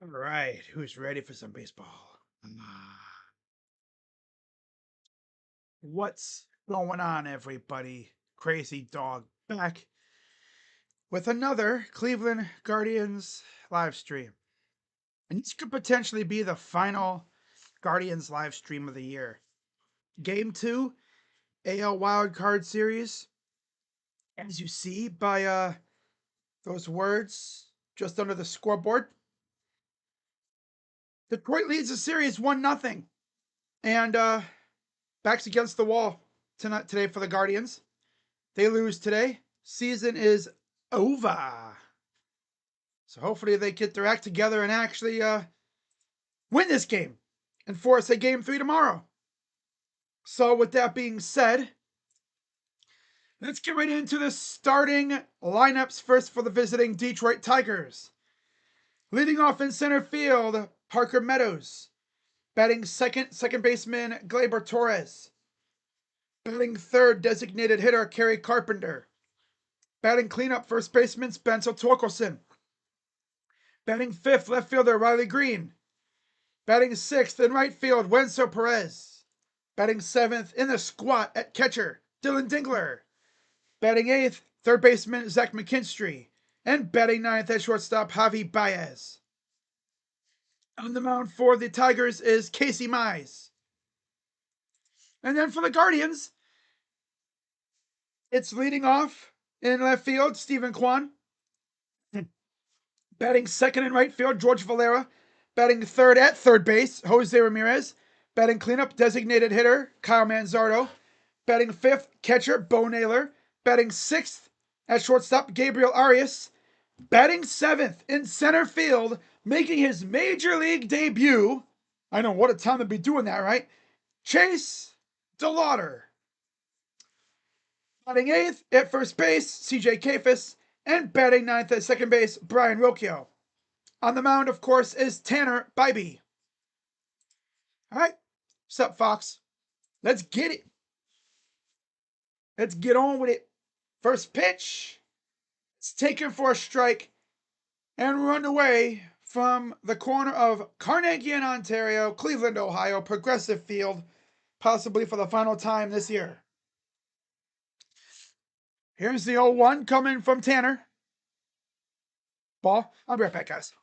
All right, who's ready for some baseball? What's going on, everybody? Crazy Dog back with another Cleveland Guardians live stream. And this could potentially be the final Guardians live stream of the year. Game 2, AL Wild Card Series. As you see by those words just under the scoreboard, Detroit leads the series 1-0. And backs against the wall today for the Guardians. They lose today. Season is over. So hopefully they get their act together and actually win this game and force a game 3 tomorrow. So with that being said, let's get right into the starting lineups first for the visiting Detroit Tigers. Leading off in center field, Parker Meadows. Batting second baseman Gleyber Torres. Batting third, designated hitter Kerry Carpenter. Batting cleanup, first baseman Spencer Torkelson. Batting fifth, left fielder Riley Green. Batting sixth in right field, Wenzel Perez. Batting seventh in the squat at catcher, Dylan Dingler. Batting eighth, third baseman Zach McKinstry. And batting ninth at shortstop, Javi Baez. On the mound for the Tigers is Casey Mize. And then for the Guardians, it's leading off in left field, Stephen Kwan. Batting second in right field, George Valera. Batting third at third base, Jose Ramirez. Batting cleanup, designated hitter, Kyle Manzardo. Batting fifth, catcher, Bo Naylor. Batting sixth at shortstop, Gabriel Arias. Batting seventh in center field, making his major league debut. I know, what a time to be doing that, right? Chase DeLauder. Batting eighth at first base, CJ Kafis. And batting ninth at second base, Brian Rocchio. On the mound, of course, is Tanner Bibee. All right, what's up, Fox? Let's get it. Let's get on with it. First pitch. It's taken for a strike and run away from the corner of Carnegie in Ontario, Cleveland, Ohio, Progressive Field, possibly for the final time this year. Here's the 0-1 coming from Tanner. Ball. I'll be right back, guys.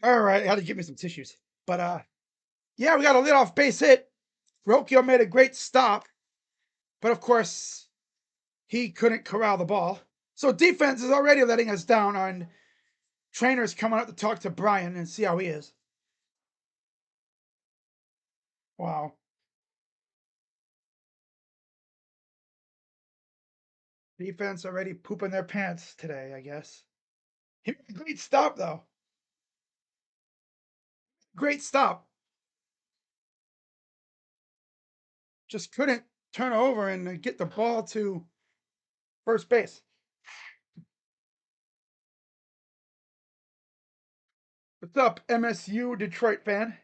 All right, I had to get me some tissues. But yeah, we got a leadoff base hit. Rocchio made a great stop, but of course, he couldn't corral the ball. So defense is already letting us down, and trainer's coming up to talk to Brian and see how he is. Wow. Defense already pooping their pants today, I guess. Great stop, though. Great stop. Just couldn't turn over and get the ball to first base. What's up, MSU Detroit fan?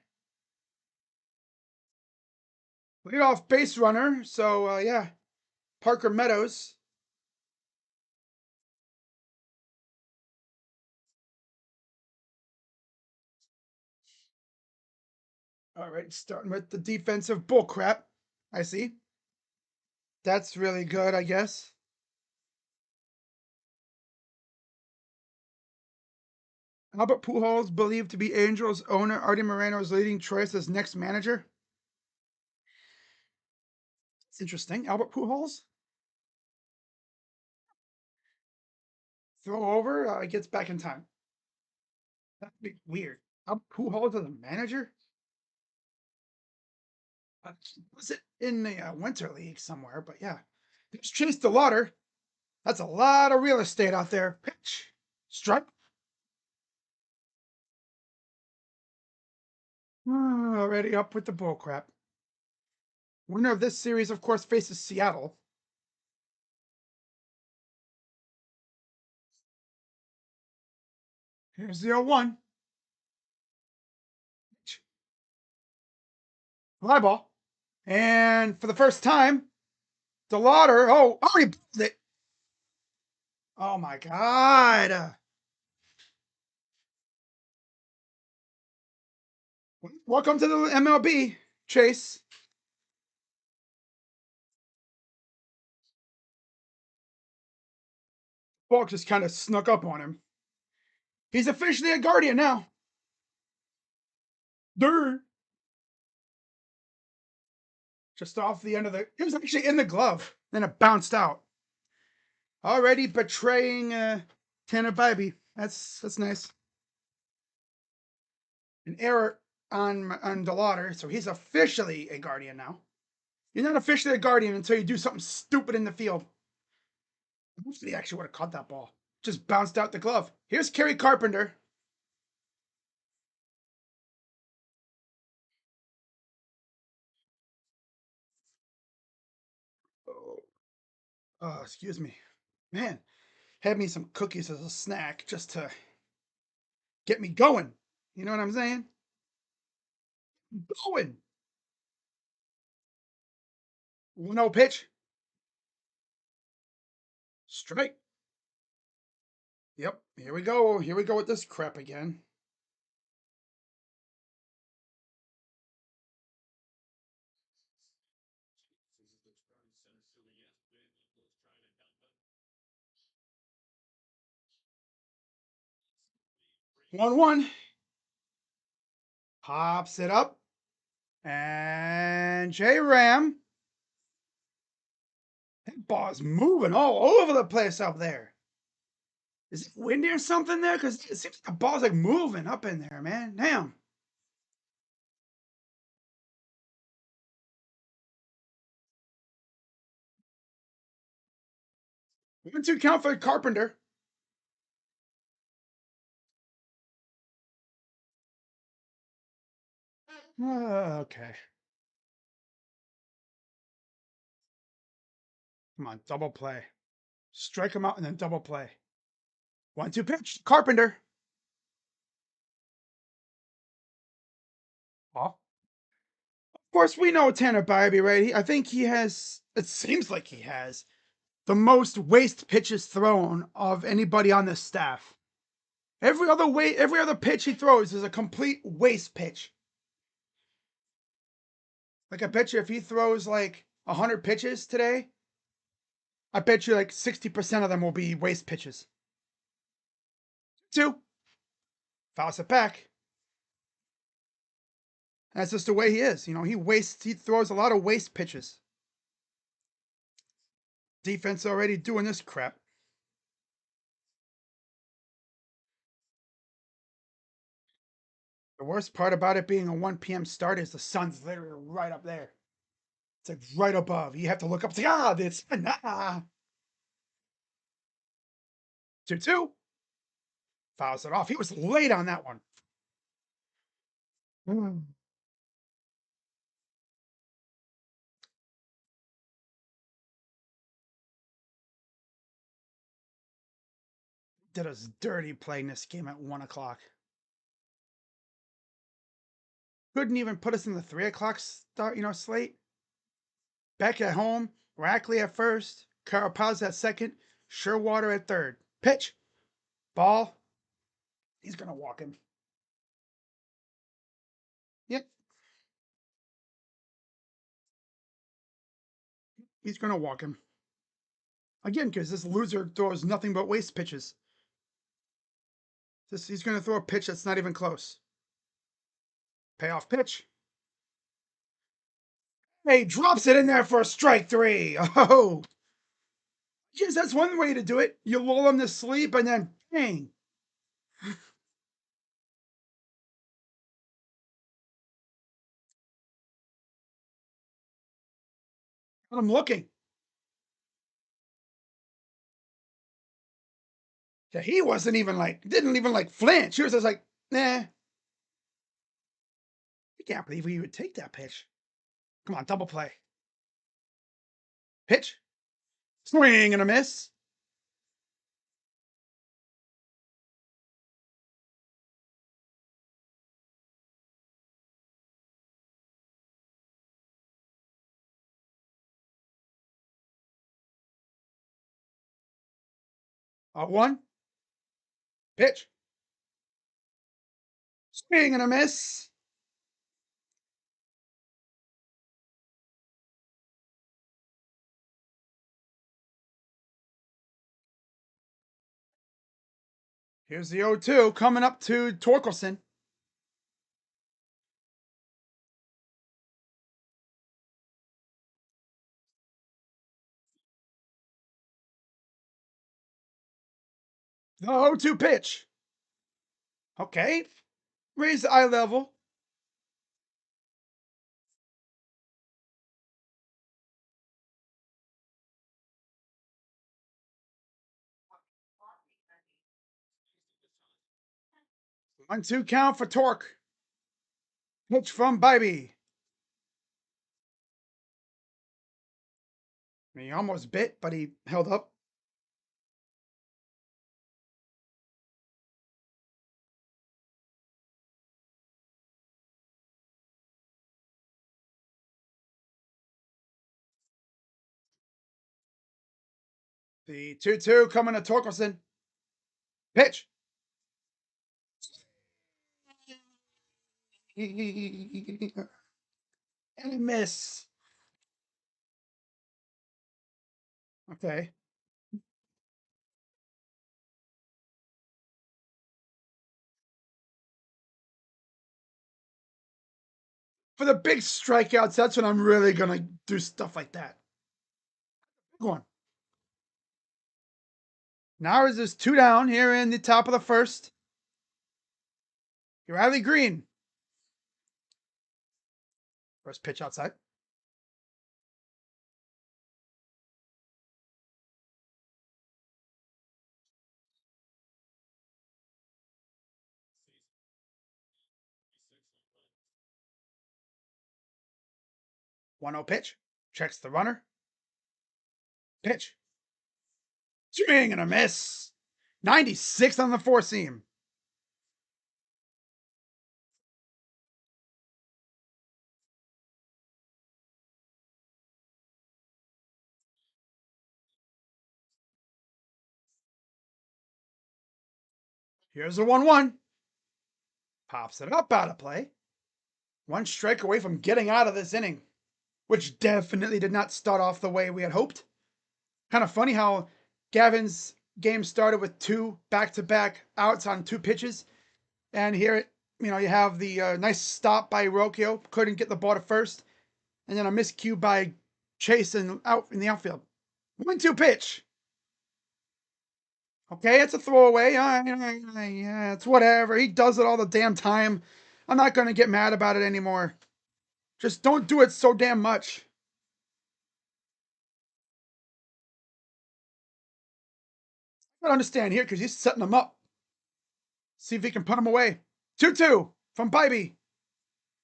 Leadoff base runner. So, yeah, Parker Meadows. All right, starting with the defensive bullcrap. I see. That's really good, I guess. Albert Pujols believed to be Angels owner Artie Moreno's leading choice as next manager. It's interesting. Albert Pujols throw over, gets back in time. That'd be weird. Albert Pujols as a manager? Was it in the winter league somewhere? But yeah, there's Chase DeLauder. That's a lot of real estate out there. Pitch, strike. Already up with the bullcrap. Winner of this series, of course, faces Seattle. Here's the 0-1. Fly ball. And for the first time, DeLauder, he blew it. Oh my God. Welcome to the MLB, Chase. Ball just kind of snuck up on him. He's officially a Guardian now. Durr. Just off the end of it was actually in the glove. Then it bounced out. Already betraying Tanner Bibee. That's nice. An error on DeLauder, so he's officially a Guardian now. You're not officially a Guardian until you do something stupid in the field. He actually would have caught that ball. Just bounced out the glove. Here's Kerry Carpenter. Oh, excuse me. Man, had me some cookies as a snack just to get me going. You know what I'm saying? Going. 1-0 pitch. Strike. Yep. Here we go. Here we go with this crap again. One. Pops it up. And J-Ram. That ball's moving all over the place up there. Is it windy or something there? Because it seems like the ball's like moving up in there, man. Damn. We 1-2 count for Carpenter. Okay. Come on, double play. Strike him out and then double play. 1-2 pitch. Carpenter. Oh. Of course, we know Tanner Bibee, right? I think he has, it seems like he has, the most waste pitches thrown of anybody on this staff. Every other pitch he throws is a complete waste pitch. Like I bet you if he throws like 100 pitches today, I bet you like 60% of them will be waste pitches. 2. Fouls it back. That's just the way he is. You know, he throws a lot of waste pitches. Defense already doing this crap. The worst part about it being a 1 p.m. start is the sun's literally right up there. It's like right above. You have to look up to, it's 2-2. Fouls it off. He was late on that one. Did us dirty playing this game at 1 o'clock. Couldn't even put us in the 3 o'clock start, slate. Beck at home, Rackley at first, Carapaz at second, Sherwater at third. Pitch. Ball. He's going to walk him. Yep. He's going to walk him. Again, because this loser throws nothing but waste pitches. He's going to throw a pitch that's not even close. Payoff pitch. Hey, drops it in there for a strike 3. Oh. Yes, that's one way to do it. You lull him to sleep and then bang. I'm looking. Yeah, he wasn't even didn't even flinch. He was just like, nah. I can't believe you would take that pitch. Come on, double play. Pitch. Swing and a miss. One. Pitch. Swing and a miss. Here's the 0-2 coming up to Torkelson. The 0-2 pitch. Okay. Raise the eye level. One, two count for Torque. Pitch from Bibee. He almost bit, but he held up. The 2-2 coming to Torkelson. Pitch. And a miss. Okay. For the big strikeouts, that's when I'm really going to do stuff like that. Big one. Now is this 2 down here in the top of the first. Riley Green. First pitch outside. One 0 pitch. Checks the runner. Pitch. Swing and a miss. 96 on the 4-seam. Here's a 1-1. Pops it up out of play. One strike away from getting out of this inning, which definitely did not start off the way we had hoped. Kind of funny how Gavin's game started with 2 back-to-back outs on 2 pitches. And here, you have the nice stop by Rocchio. Couldn't get the ball to first. And then a miscue by Chase out in the outfield. 1-2 pitch. Okay, it's a throwaway. Yeah, it's whatever. He does it all the damn time. I'm not going to get mad about it anymore. Just don't do it so damn much. I don't understand here because he's setting them up. See if he can put him away. 2-2 from Bibee.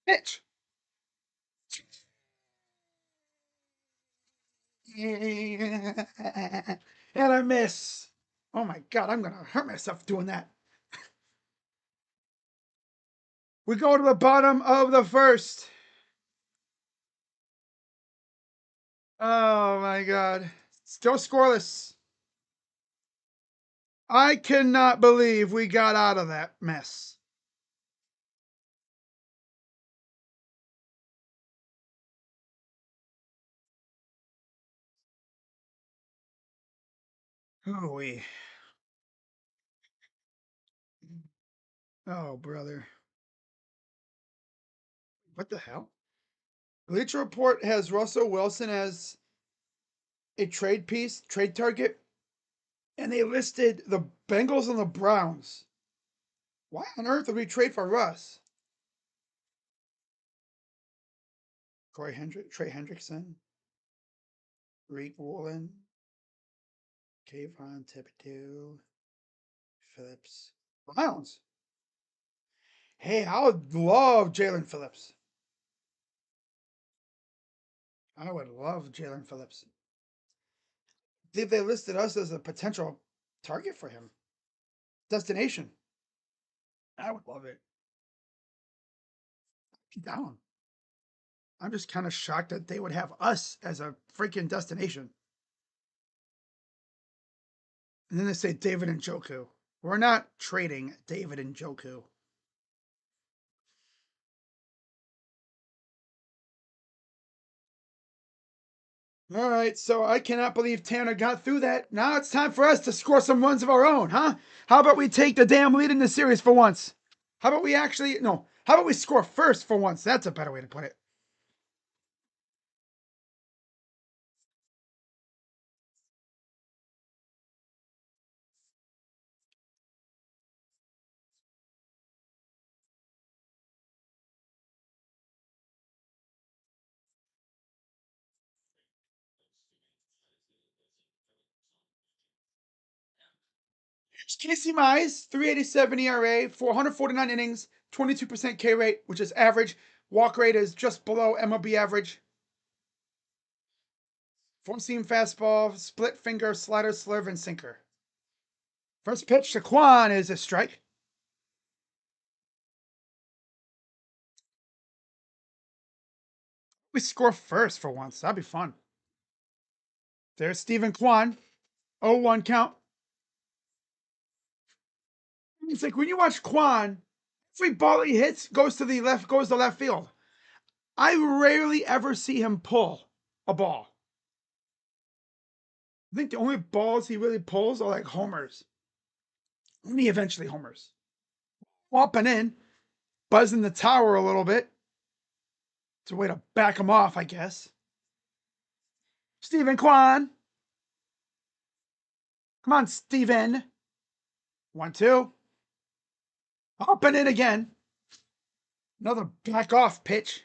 Pitch. And a miss. Oh my God, I'm going to hurt myself doing that. We go to the bottom of the first. Oh my God. Still scoreless. I cannot believe we got out of that mess. Hooey. Oh, brother. What the hell? Bleacher Report has Russell Wilson as a trade piece, trade target, and they listed the Bengals and the Browns. Why on earth would we trade for Russ? Trey Hendrickson, Reek Woolen, Kayvon Thibodeau, Phillips. Browns. Hey, I would love Jalen Phillips. I would love Jalen Phillips. They listed us as a potential target for him. Destination. I would love it. Down. I'm just kind of shocked that they would have us as a freaking destination. And then they say David Njoku. We're not trading David Njoku. All right, so I cannot believe Tanner got through that. Now it's time for us to score some runs of our own, huh? How about we take the damn lead in the series for once? How about we actually, no, how about we score first for once? That's a better way to put it. Casey Mize, 387 ERA, 449 innings, 22% K rate, which is average. Walk rate is just below MLB average. Four seam fastball, split finger, slider, slurve, and sinker. First pitch to Quan is a strike. We score first for once. That'd be fun. There's Stephen Kwan. 0-1 count. It's like when you watch Quan, every ball he hits goes to left field. I rarely ever see him pull a ball. I think the only balls he really pulls are like homers. And he eventually homers. Whopping in, buzzing the tower a little bit. It's a way to back him off, I guess. Stephen Kwan. Come on, Steven. 1-2. Hopping in again. Another back off pitch.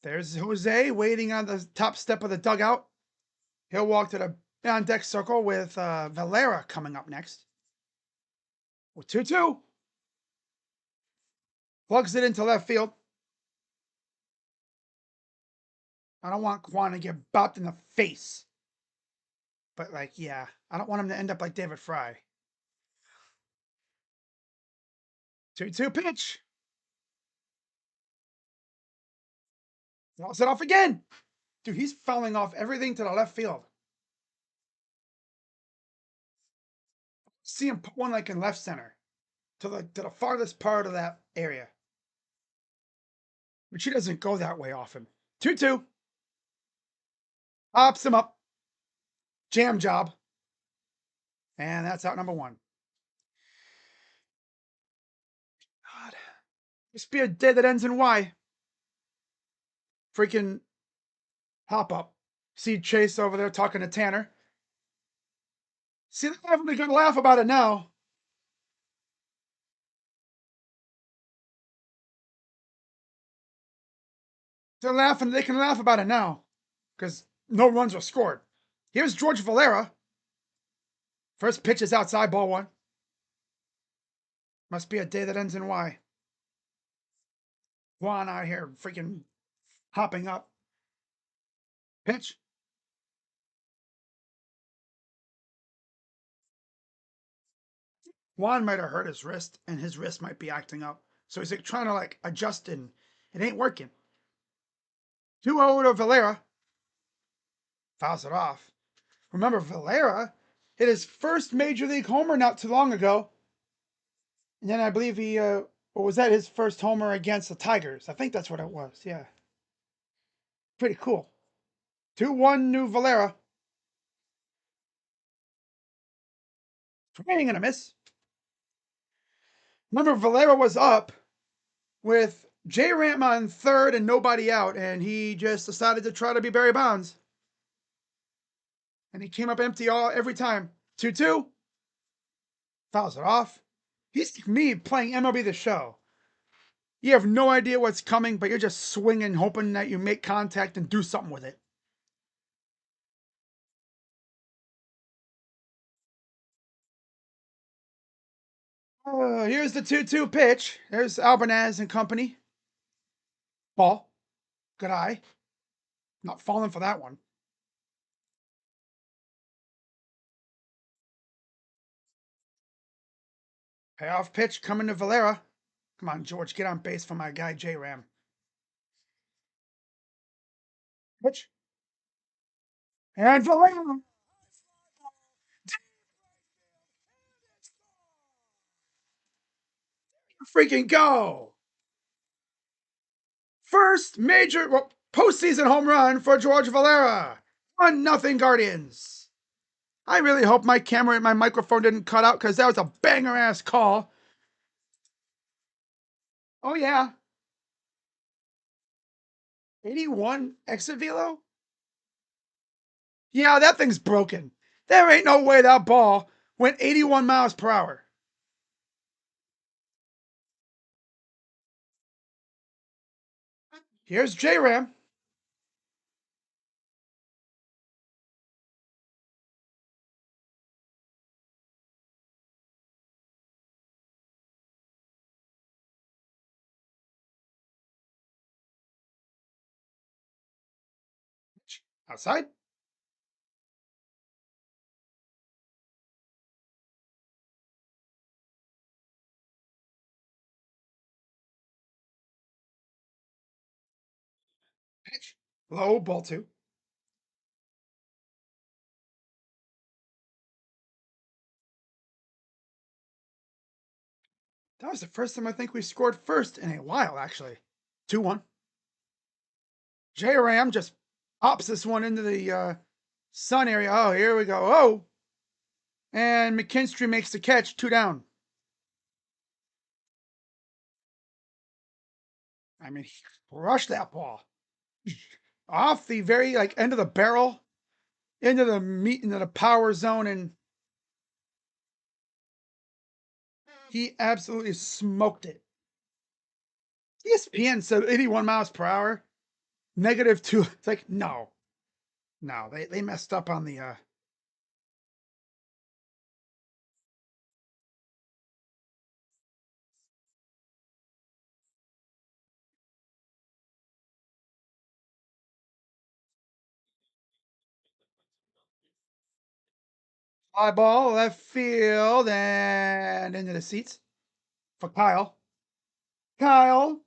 There's Jose waiting on the top step of the dugout. He'll walk to the on deck circle with Valera coming up next. 2-2. Plugs it into left field. I don't want Quan to get bopped in the face. But, like, yeah, I don't want him to end up like David Fry. 2-2 pitch. Fouls it off again. Dude, he's fouling off everything to the left field. See him put one like in left center to the farthest part of that area. But she doesn't go that way often. 2-2. Pops him up. Jam job. And that's out number one. God. This be a day that ends in Y. Freaking hop up. See Chase over there talking to Tanner. See, they're having a good laugh about it now. They're laughing. They can laugh about it now because no runs were scored. Here's George Valera. First pitch is outside, ball one. Must be a day that ends in Y. Juan out here freaking hopping up. Pitch. Juan might have hurt his wrist, and his wrist might be acting up. So he's like trying to like adjust it, and it ain't working. 2-0 to Valera. Fouls it off. Remember, Valera hit his first major league homer not too long ago. And then I believe he, or was that his first homer against the Tigers? I think that's what it was, yeah. Pretty cool. 2-1 new Valera. Swing and a miss. Remember, Valera was up with J. Ram on third and nobody out, and he just decided to try to be Barry Bonds. And he came up empty every time. 2-2. Fouls it off. He's like me playing MLB The Show. You have no idea what's coming, but you're just swinging, hoping that you make contact and do something with it. Here's the 2-2 pitch. There's Albanaz and company. Ball. Good eye. Not falling for that one. Payoff pitch coming to Valera. Come on, George, get on base for my guy J-Ram. Pitch. And Valera. Freaking go! First major postseason home run for George Valera. 1-0 Guardians. I really hope my camera and my microphone didn't cut out because that was a banger ass call. Oh yeah. 81 exit velo? Yeah, that thing's broken. There ain't no way that ball went 81 miles per hour. Here's J-Ram. Outside. Pitch. Low, ball 2. That was the first time I think we scored first in a while, actually. 2-1. J-Ram just pops this one into the sun area. Oh, here we go. Oh. And McKinstry makes the catch. 2 down. I mean, he crushed that ball. Off the very end of the barrel, into the power zone, and he absolutely smoked it. ESPN said 81 miles per hour, -2. It's like, no, they messed up on the fly ball left field and into the seats for Kyle. Kyle.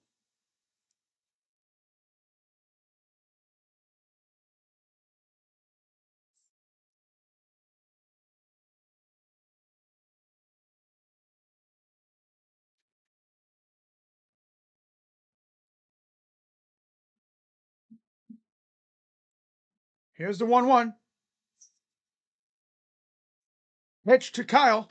Here's the 1-1. Pitch to Kyle.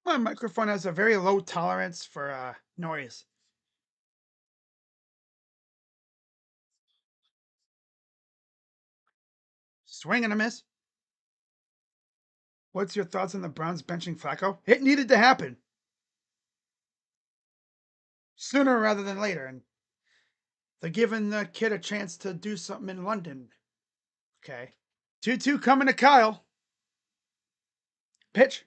My microphone has a very low tolerance for noise. Swing and a miss. What's your thoughts on the Browns benching Flacco? It needed to happen sooner rather than later, and they're giving the kid a chance to do something in London. Okay. 2-2 coming to Kyle. Pitch.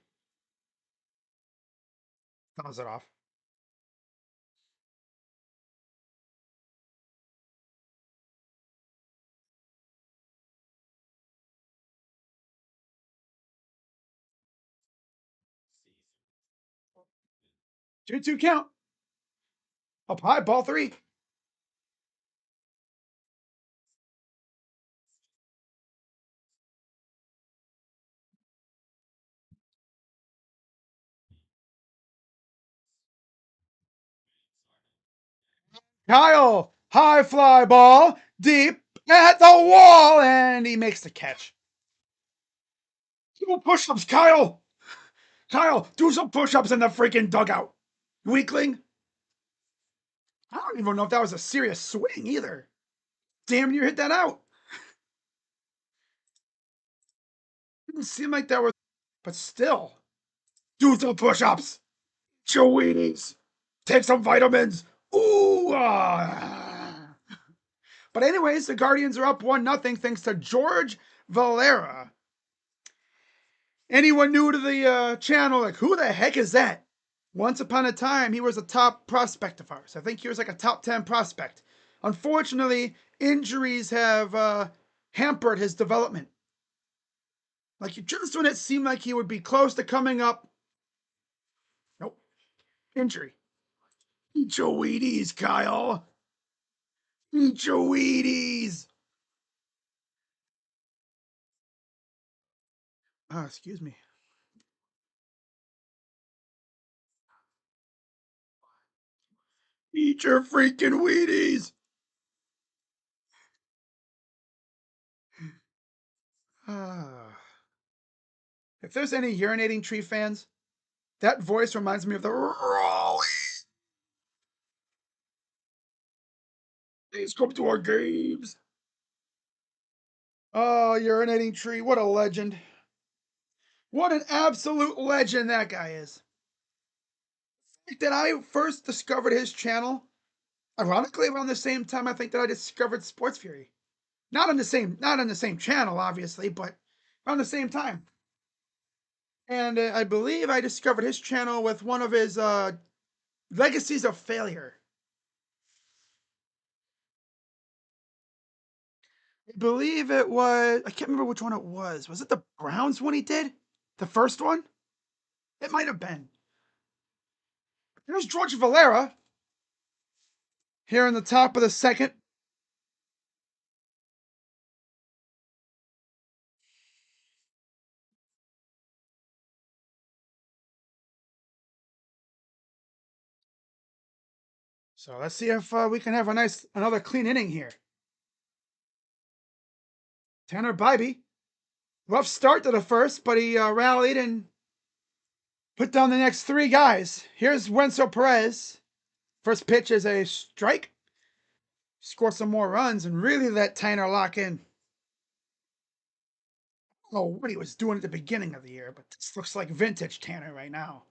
Fouls it off. Two count. Up high, ball 3. Kyle, high fly ball, deep at the wall, and he makes the catch. Do push-ups, Kyle. Kyle, do some push-ups in the freaking dugout. Weakling. I don't even know if that was a serious swing either. Damn near hit that out. Didn't seem like that was, but still. Do some push-ups. Your Wheaties. Take some vitamins. Ooh. But anyways, the Guardians are up 1-0 thanks to George Valera. Anyone new to the channel, like, who the heck is that? Once upon a time, he was a top prospect of ours. I think he was like a top 10 prospect. Unfortunately, injuries have hampered his development. Like just when it seemed like he would be close to coming up, nope, injury. Eat your Wheaties, Kyle. Eat your Wheaties. Excuse me. Eat your freaking Wheaties. If there's any urinating tree fans, that voice reminds me of the Raleigh. Please come to our games. Oh, urinating tree. What a legend. What an absolute legend that guy is. That I first discovered his channel, ironically around the same time I think that I discovered Sports Fury. Not on the same channel, obviously, but around the same time. And I believe I discovered his channel with one of his Legacies of Failure. I believe it was, I can't remember which one it was. Was it the Browns one he did? The first one? It might have been. There's George Valera here in the top of the second. So let's see if we can have another clean inning here. Tanner Bibee, rough start to the first, but he rallied and put down the next three guys. Here's Wenzel Perez. First pitch is a strike. Score some more runs and really let Tanner lock in. I don't know what he was doing at the beginning of the year, but this looks like vintage Tanner right now.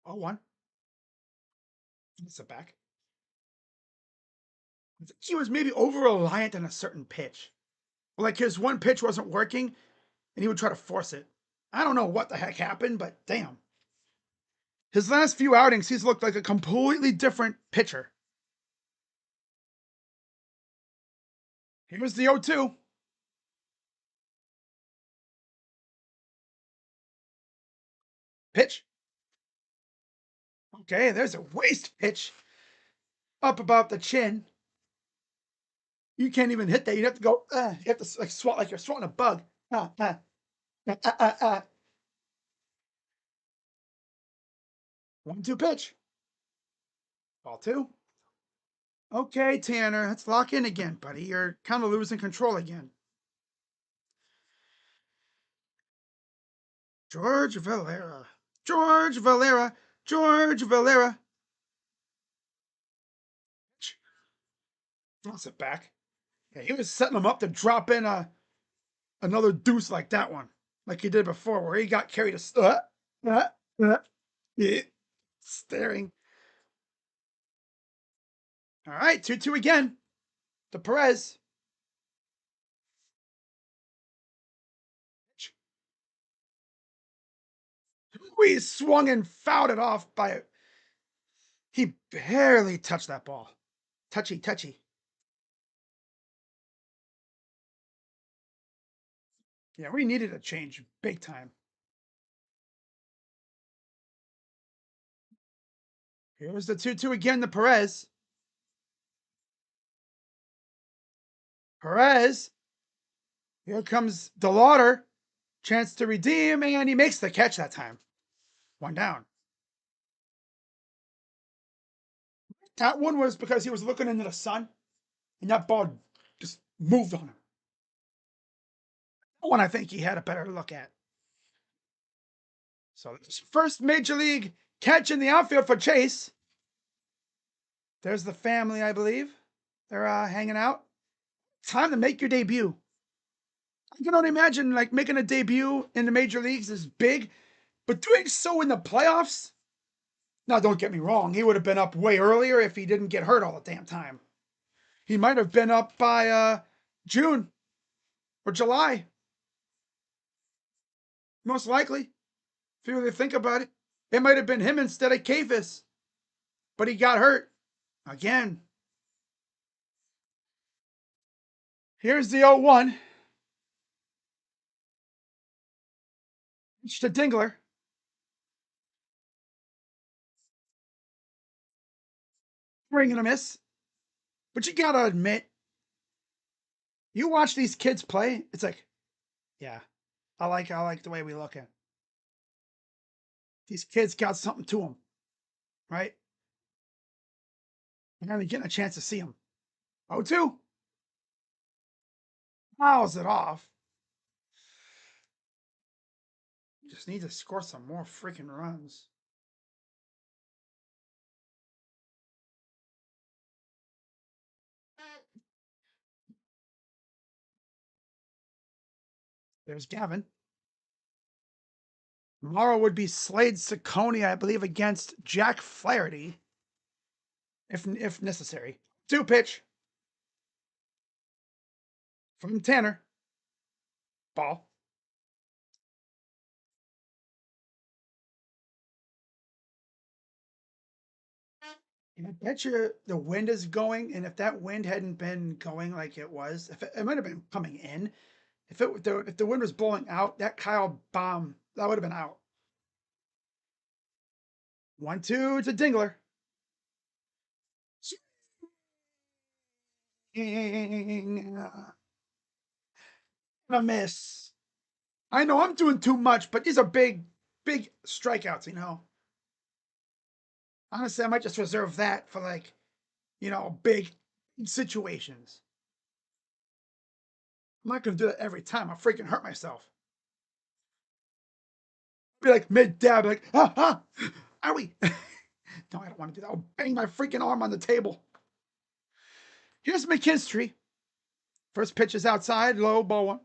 0-1. That's a back. I think he was maybe over reliant on a certain pitch. Like his one pitch wasn't working and he would try to force it. I don't know what the heck happened, but damn. His last few outings, he's looked like a completely different pitcher. Here's the 0-2. Pitch. Okay, there's a waste pitch up about the chin. You can't even hit that. You'd have to go, you have to like swat like you're swatting a bug. 1-2 pitch. Ball two. Okay, Tanner, let's lock in again, buddy. You're kind of losing control again. George Valera. George Valera. George Valera. Toss it back. Yeah, he was setting him up to drop in another deuce like that one, like he did before, where he got carried yeah, staring. All right, 2-2 again. To Perez. We swung and fouled it off by it. He barely touched that ball. Touchy, touchy. Yeah, we needed a change big time. Here's the 2-2 again to Perez. Perez. Here comes DeLauder. Chance to redeem, and he makes the catch that time. One down. That one was because he was looking into the sun, and that ball just moved on him. That one I think he had a better look at. So first major league catch in the outfield for Chase. There's the family, I believe. They're hanging out. Time to make your debut. I can only imagine like making a debut in the major leagues is big, but doing so in the playoffs. Now, don't get me wrong. He would have been up way earlier if he didn't get hurt all the damn time. He might have been up by June or July. Most likely. If you really think about it, it might have been him instead of Kafis, but he got hurt again. Here's the 0-1. It's to Dingler. Swing and a miss. But you gotta admit, you watch these kids play, it's like, yeah, I like the way we look at it. These kids got something to them, right? You're only getting a chance to see them. 0-2. Fouls it off. Just need to score some more freaking runs. There's Gavin. Tomorrow would be Slade Ciccone, I believe, against Jack Flaherty, if necessary. 2-pitch from Tanner. Ball. And I bet you the wind is going, and if that wind hadn't been going like it was, if it might have been coming in, if the wind was blowing out, that Kyle bomb that would have been out. 1-2 to Dingler. A miss. I know I'm doing too much, but these are big strikeouts, you know. Honestly, I might just reserve that for like, big situations. I'm not gonna do that every time. I'll freaking hurt myself. Be like mid dab, like, are we? No, I don't want to do that. I'll bang my freaking arm on the table. Here's McKinstry. First pitch is outside, low, ball one.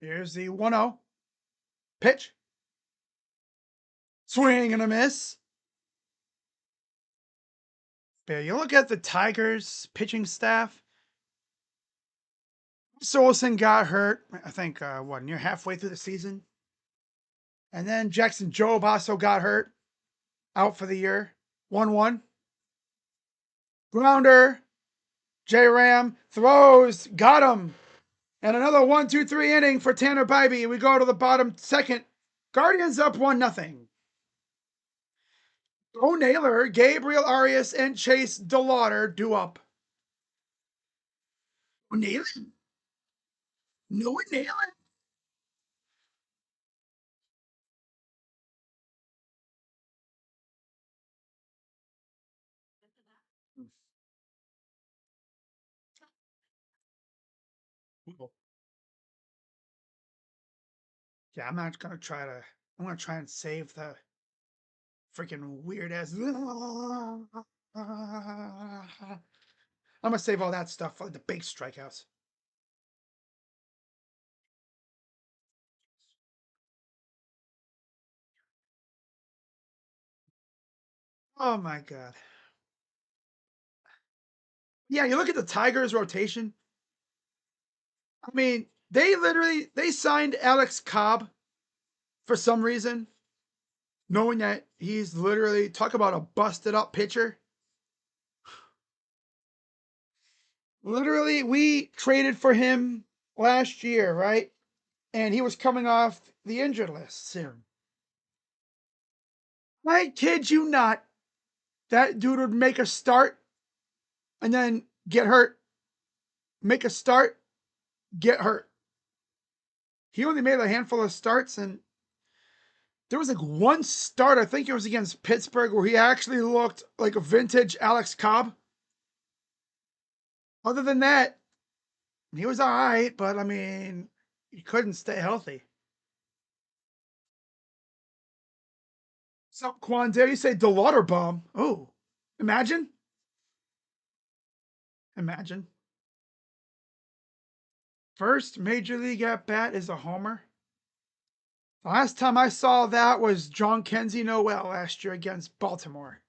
Here's the 1-0. Pitch. Swing and a miss. But you look at the Tigers pitching staff. Solson got hurt, I think, near halfway through the season. And then Jackson Jobe also got hurt, out for the year. 1-1. Grounder. J-Ram throws, got him. And another 1-2-3 inning for Tanner Bibee. We go to the bottom second. Guardians up 1-0. Bo Naylor, Gabriel Arias, and Chase DeLauder do up. Naylor? No, Naylor. Yeah, I'm not gonna try to. I'm gonna try and save the freaking weird ass. I'm gonna save all that stuff for the big strikeouts. Oh my god. Yeah, you look at the Tigers rotation. I mean, they signed Alex Cobb for some reason, knowing that he's literally, talk about a busted up pitcher. Literally, we traded for him last year, right? And he was coming off the injured list soon. I kid you not, that dude would make a start and then get hurt. Make a start, get hurt. He only made a handful of starts, and there was like one start, I think it was against Pittsburgh, where he actually looked like a vintage Alex Cobb. Other than that, he was all right, but I mean, he couldn't stay healthy. So, Quan, dare you say DeLauder bomb? Oh, imagine. Imagine. First major league at bat is a homer. The last time I saw that was John Kenzie Noel last year against Baltimore.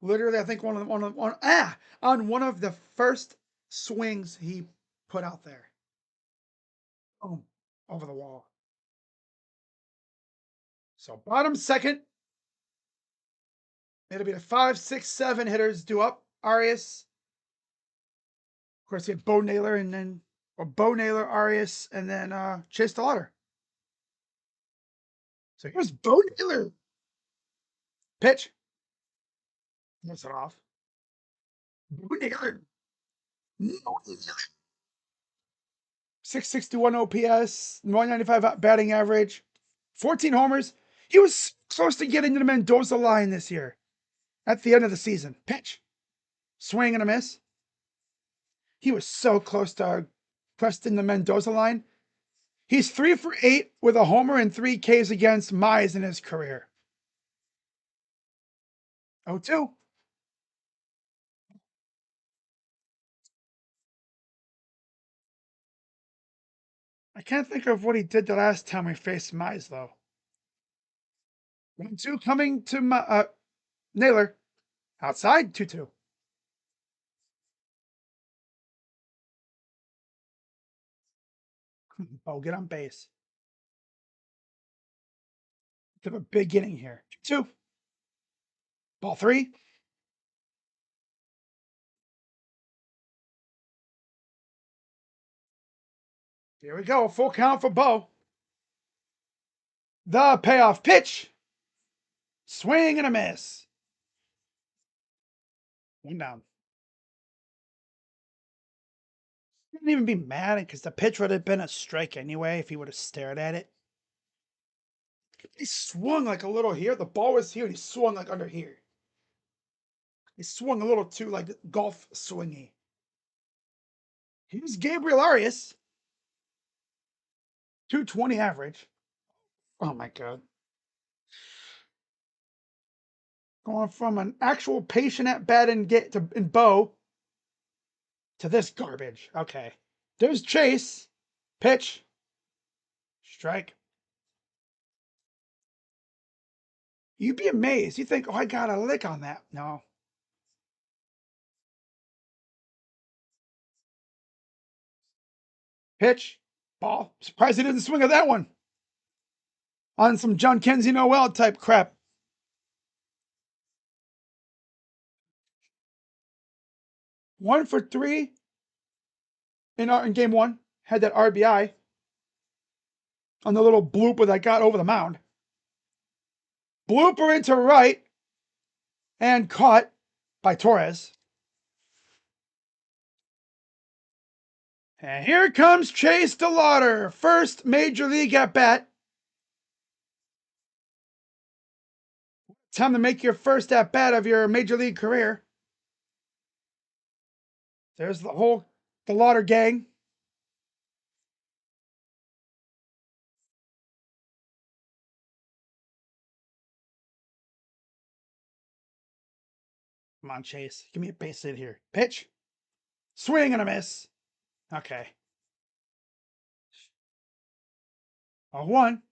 Literally, I think on one of the first swings he put out there. Boom, over the wall. So bottom second. It'll be the 5, 6, 7 hitters due up. Arias. Of course, you have Bo Naylor Arias, and then Chase DeLauder. So here's Bo Naylor. Pitch. Miss it off. Bo Naylor. No. 661 OPS, 195 batting average, 14 homers. He was close to getting to the Mendoza line this year at the end of the season. Pitch. Swing and a miss. He was so close to cresting the Mendoza line. He's 3 for 8 with a homer and 3 Ks against Mize in his career. 0-2. I can't think of what he did the last time we faced Mize, though. 1-2 coming to Naylor. Outside, 2-2. Oh, get on base. Have a big inning here. 2. Ball 3. Here we go. Full count for Bo. The payoff pitch. Swing and a miss. 1 down. Wouldn't even be mad because the pitch would have been a strike anyway if he would have stared at it. He swung like a little here. The ball was here and he swung like under here. He swung a little too like golf swingy. Here's Gabriel Arias. 220 average. Oh my God. Going from an actual patient at bat in Bo to this garbage. Okay. There's Chase. Pitch. Strike. You'd be amazed. You think, oh, I got a lick on that. No. Pitch. Ball. Surprised he didn't swing at that one. On some John Kenzie Noel type crap. One for 3 in game 1. Had that RBI on the little blooper that got over the mound. Blooper into right and caught by Torres. And here comes Chase DeLauder. First major league at bat. Time to make your first at bat of your major league career. There's the whole DeLauder gang. Come on, Chase. Give me a base hit here. Pitch. Swing and a miss. Okay. 0-1.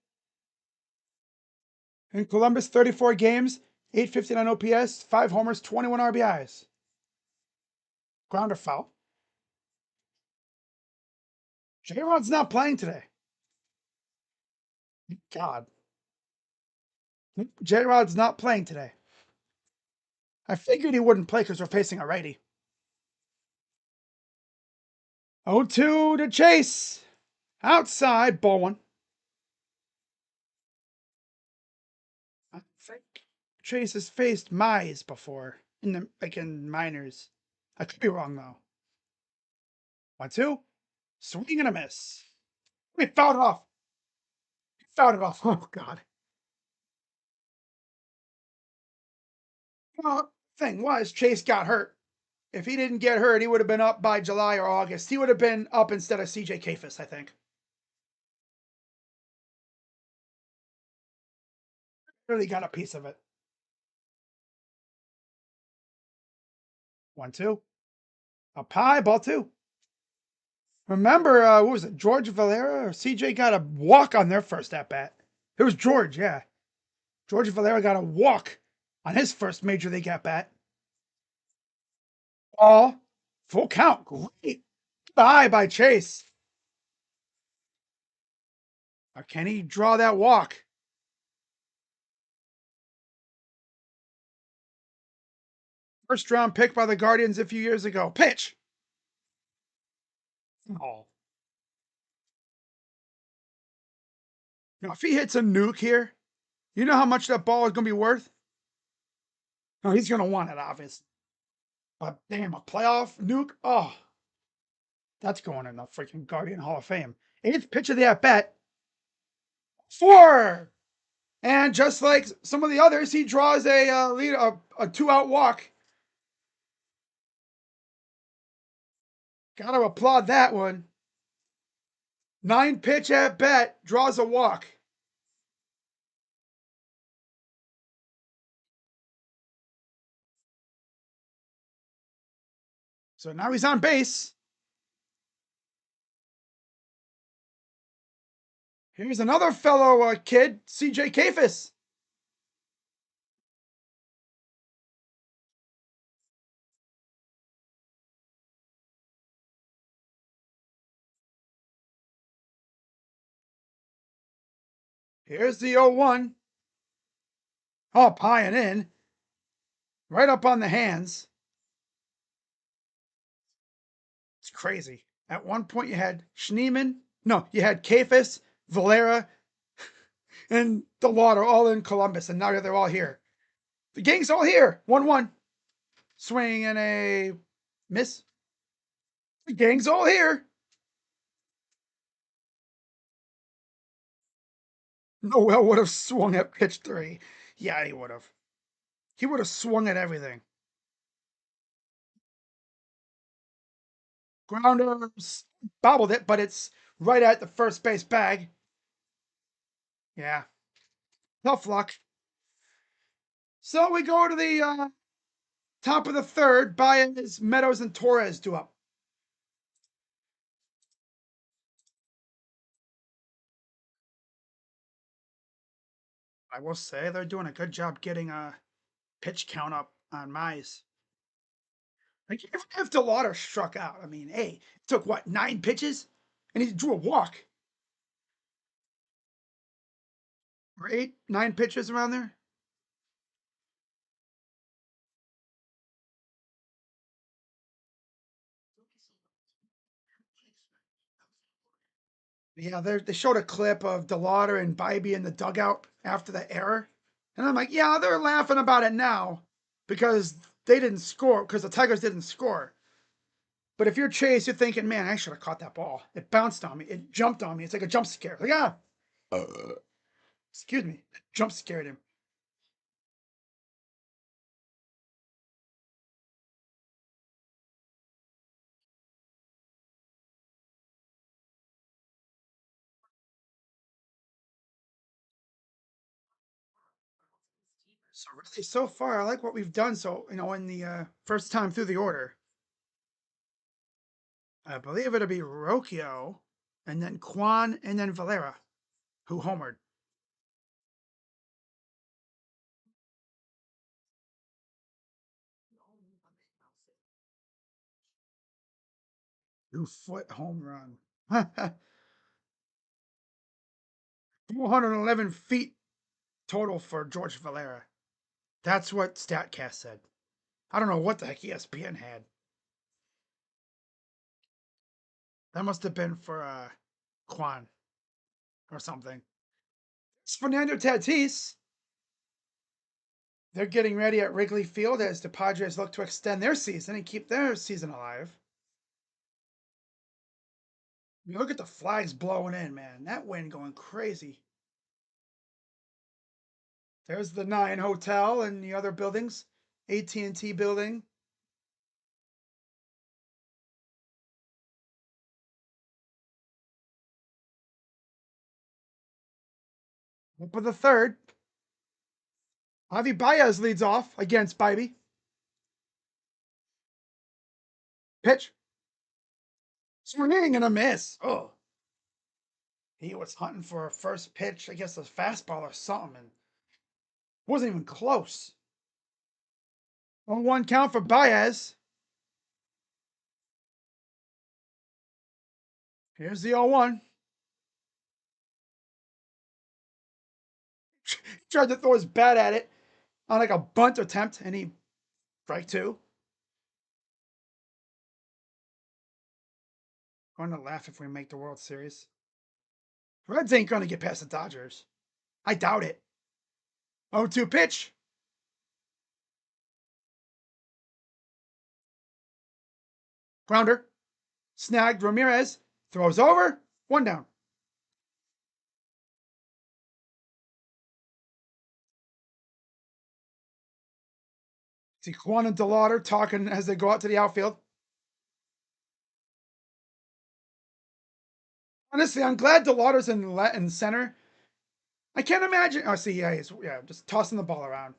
In Columbus, 34 games, 859 OPS, 5 homers, 21 RBIs. Grounder foul. J-Rod's not playing today. God. J-Rod's not playing today. I figured he wouldn't play because we're facing a righty. 0-2 to Chase. Outside, ball 1. I think Chase has faced Mize before in minors. I could be wrong though. 1-2. Swing and a miss. We fouled it off. Fouled it off. Oh God. Well, thing was, Chase got hurt. If he didn't get hurt, he would have been up by July or August. He would have been up instead of CJ Kafis, I think. Really got a piece of it. 1-2. Up high, ball 2. Remember, what was it? George Valera or CJ got a walk on their first at bat. It was George, yeah. George Valera got a walk on his first major league at bat. Ball. Full count. Great. Bye by Chase. Or can he draw that walk? First round pick by the Guardians a few years ago. Pitch. Oh. Now, if he hits a nuke here, you know how much that ball is going to be worth? No, he's going to want it, obviously. But damn, a playoff nuke? Oh, that's going in the freaking Guardian Hall of Fame. Eighth pitch of the at bat. 4. And just like some of the others, he draws a 2-out walk. Got to applaud that one. 9 pitch at bat, draws a walk. So now he's on base. Here's another fellow kid, CJ Kafis. Here's the 0-1. Oh, high and in. Right up on the hands. It's crazy. At one point you had Schneemann. No, you had Kafis, Valera, and DeLauder all in Columbus, and now they're all here. The gang's all here. 1-1. Swing and a miss. The gang's all here. Noel would have swung at pitch 3. Yeah, he would have. He would have swung at everything. Grounder bobbled it, but it's right at the first base bag. Yeah. Tough luck. So we go to the top of the third. Baez, Meadows, and Torres do up. I will say they're doing a good job getting a pitch count up on Mize. Like, even if DeLauder struck out, I mean, hey, it took what, 9 pitches? And he drew a walk. Or 8, 9 pitches around there? Yeah, they showed a clip of DeLauder and Bibee in the dugout after the error. And I'm like, yeah, they're laughing about it now because they didn't score, because the Tigers didn't score. But if you're Chase, you're thinking, man, I should have caught that ball. It bounced on me. It jumped on me. It's like a jump scare. Like, excuse me. It jump scared him. So really, so far, I like what we've done. So, in the first time through the order, I believe it'll be Rocchio, and then Quan, and then Valera, who homered. Two-foot home run. 411 feet total for George Valera. That's what StatCast said. I don't know what the heck ESPN had. That must have been for Quan or something. It's Fernando Tatis. They're getting ready at Wrigley Field as the Padres look to extend their season and keep their season alive. I mean, look at the flags blowing in, man. That wind going crazy. There's the 9 Hotel and the other buildings. AT&T building. Up with the third. Javi Baez leads off against Bibee. Pitch. Swinging and a miss. Oh. He was hunting for a first pitch, I guess a fastball or something, and wasn't even close. 1-1 count for Baez. Here's the 0-1. He tried to throw his bat at it on like a bunt attempt, and he strike 2. I'm going to laugh if we make the World Series. Reds ain't going to get past the Dodgers. I doubt it. 0-2 pitch. Grounder. Snagged. Ramirez throws over. 1 down. See Juan and DeLauder talking as they go out to the outfield. Honestly, I'm glad DeLauder's in center. I can't imagine. Oh, see, yeah, he's just tossing the ball around.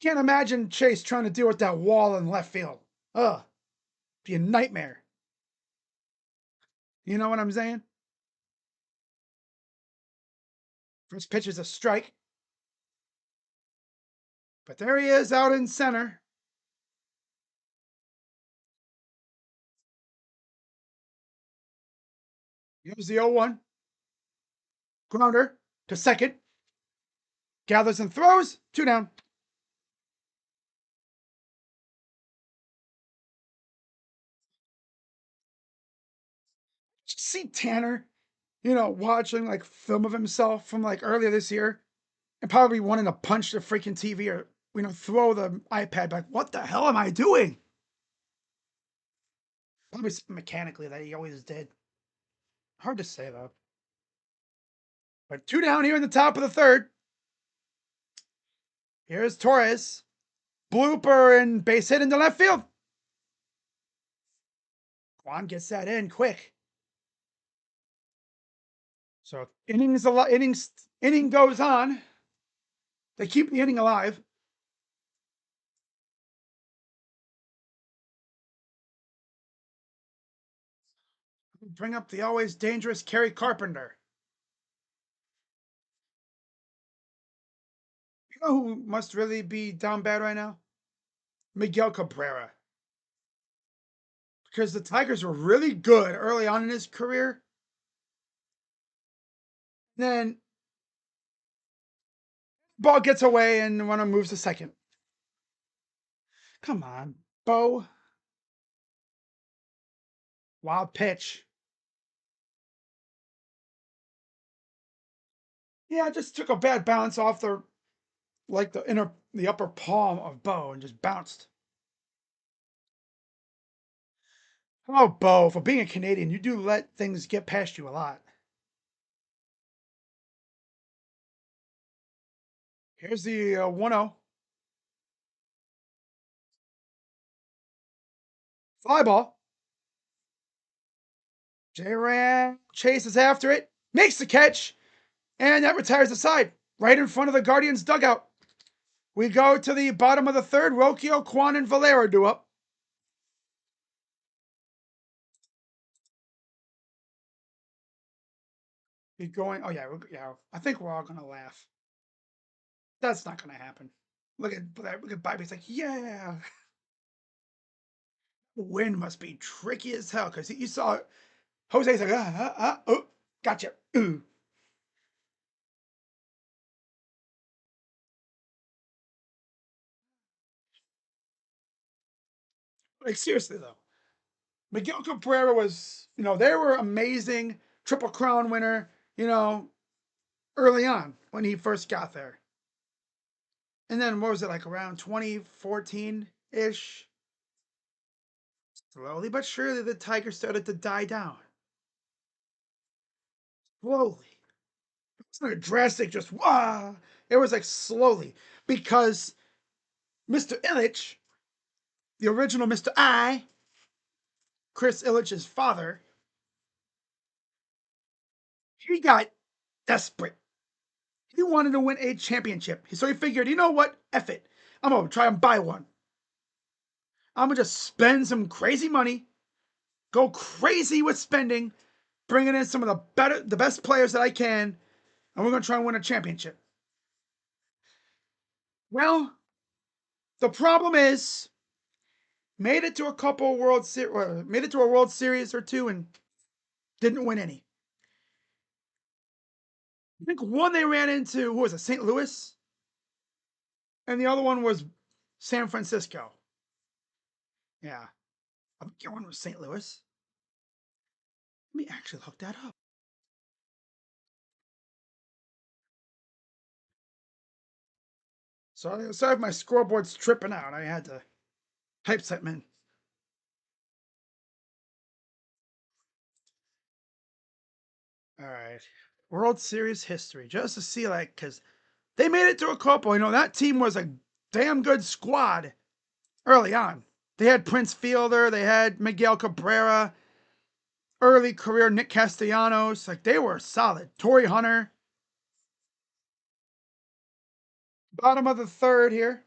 Can't imagine Chase trying to deal with that wall in left field. Ugh, be a nightmare. You know what I'm saying? First pitch is a strike. But there he is out in center. Here's the 0-1. Grounder to second. Gathers and throws. 2 down. See Tanner, watching like film of himself from like earlier this year and probably wanting to punch the freaking TV or, throw the iPad back. What the hell am I doing? Probably mechanically that he always did. Hard to say though. But 2 down here in the top of the 3rd. Here's Torres. Blooper and base hit into left field. Juan gets that in quick. So inning goes on. They keep the inning alive. Bring up the always dangerous Kerry Carpenter. You know who must really be down bad right now? Miguel Cabrera. Because the Tigers were really good early on in his career. Then ball gets away and runner moves to second. Come on, Bo. Wild pitch. Yeah, just took a bad bounce off the upper palm of Bo and just bounced. Oh, Bo, for being a Canadian, you do let things get past you a lot. Here's the 1-0. Fly ball. J-Ram chases after it, makes the catch, and that retires the side right in front of the Guardians' dugout. We go to the bottom of the 3rd. Rocchio, Quan, and Valera do up. He's going. Oh yeah. I think we're all gonna laugh. That's not gonna happen. Look at Bibee. He's like, yeah. The wind must be tricky as hell because you saw Jose's like, oh, gotcha. Ooh. Like seriously though, Miguel Cabrera was, they were amazing. Triple Crown winner, early on when he first got there. And then what was it, like around 2014-ish? Slowly but surely the Tigers started to die down. Slowly. It wasn't a drastic just wah. It was like slowly. Because Mr. Ilitch, the original Mr. I, Chris Ilitch's father, he got desperate. He wanted to win a championship. So he figured, you know what? F it. I'm going to try and buy one. I'm going to just spend some crazy money, go crazy with spending, bringing in some of the best players that I can, and we're going to try and win a championship. Well, the problem is made it to a couple World Series, made it to a World Series or two, and didn't win any. I think one they ran into, who was it, St. Louis? And the other one was San Francisco. Yeah. I think one was St. Louis. Let me actually look that up. Sorry if my scoreboard's tripping out. I had to type something in. All right. World Series history, just to see, like, because they made it to a couple. You know, that team was a damn good squad early on. They had Prince Fielder, they had Miguel Cabrera, early career Nick Castellanos. Like, they were solid. Torrey Hunter. Bottom of the third here.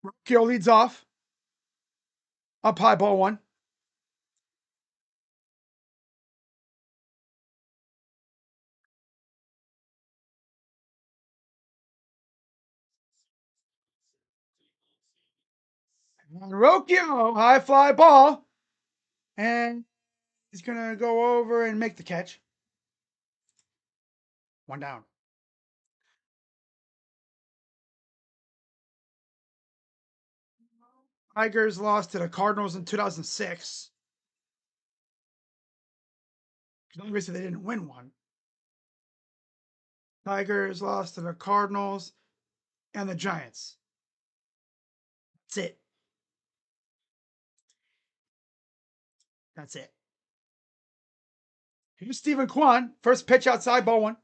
Rocchio leads off. Up high, ball one. Rocchio, high fly ball. And he's going to go over and make the catch. One down. Tigers lost to the Cardinals in 2006. Obviously, they didn't win one. Tigers lost to the Cardinals and the Giants. That's it. That's it. Here's Stephen Kwan. First pitch outside, ball one.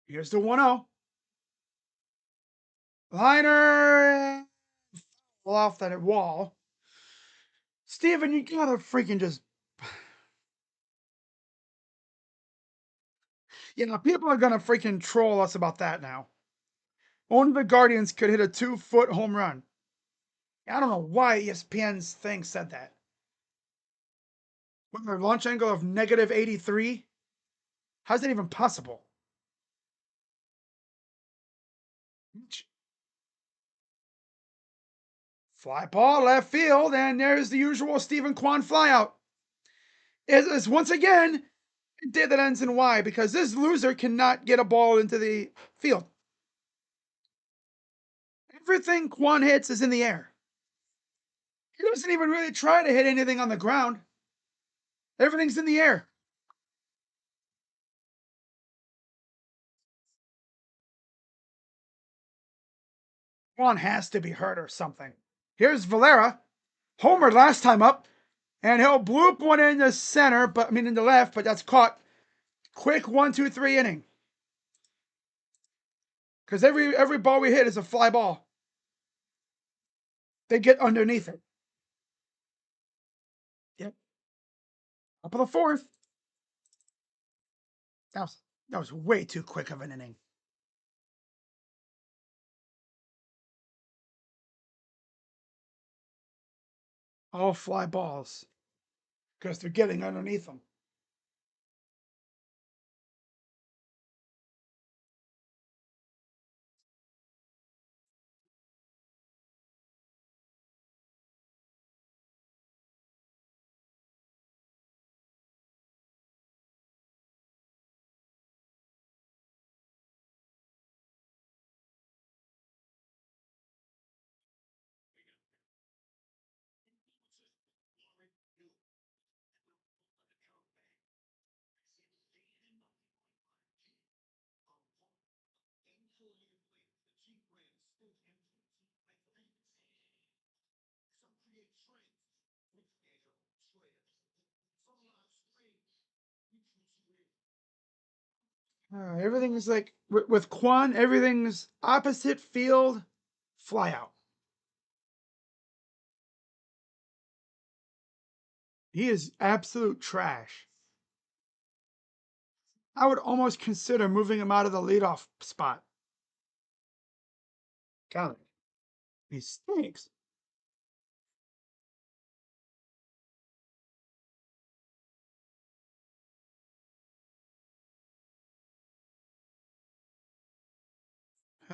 Here's the 1-0. Liner off that wall. Steven, you gotta freaking just. You know, people are gonna freaking troll us about that now. Only the Guardians could hit a 2-foot home run. I don't know why ESPN's thing said that. With a launch angle of negative 83? How's that even possible? Fly ball, left field, and there's the usual Stephen Kwan flyout. It's once again a day that ends in Y because this loser cannot get a ball into the field. Everything Kwan hits is in the air. He doesn't even really try to hit anything on the ground. Everything's in the air. Kwan has to be hurt or something. Here's Valera. Homer last time up. And he'll bloop one in the center, in the left, but that's caught. Quick 1-2-3 inning. Because every ball we hit is a fly ball. They get underneath it. Yep. Up of the fourth. That was way too quick of an inning. All fly balls. Because they're getting underneath them. Everything is like, with Kwan, everything's opposite field, fly out. He is absolute trash. I would almost consider moving him out of the leadoff spot. God, he stinks.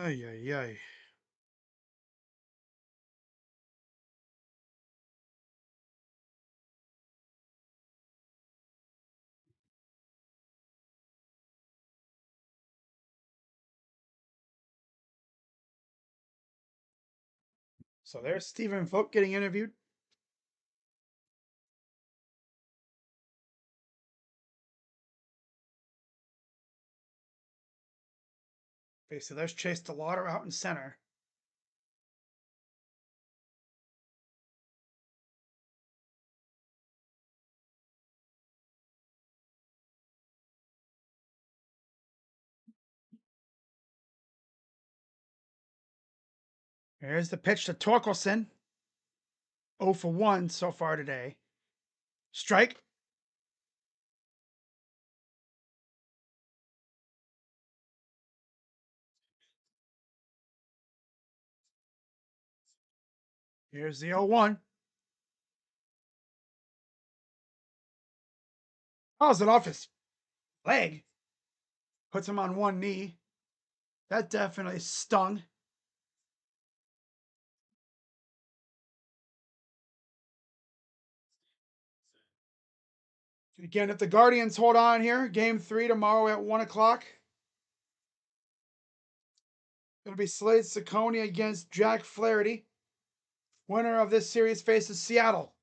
Ay, ay, ay. So there's Stephen Vogt getting interviewed. Okay, so there's Chase DeLauder out in center. Here's the pitch to Torkelson. 0 for 1 so far today. Strike. Here's the 0-1. How's it off his leg? Puts him on one knee. That definitely stung. Again, if the Guardians hold on here, game 3 tomorrow at 1 o'clock. It'll be Slade Ciccone against Jack Flaherty. Winner of this series faces Seattle.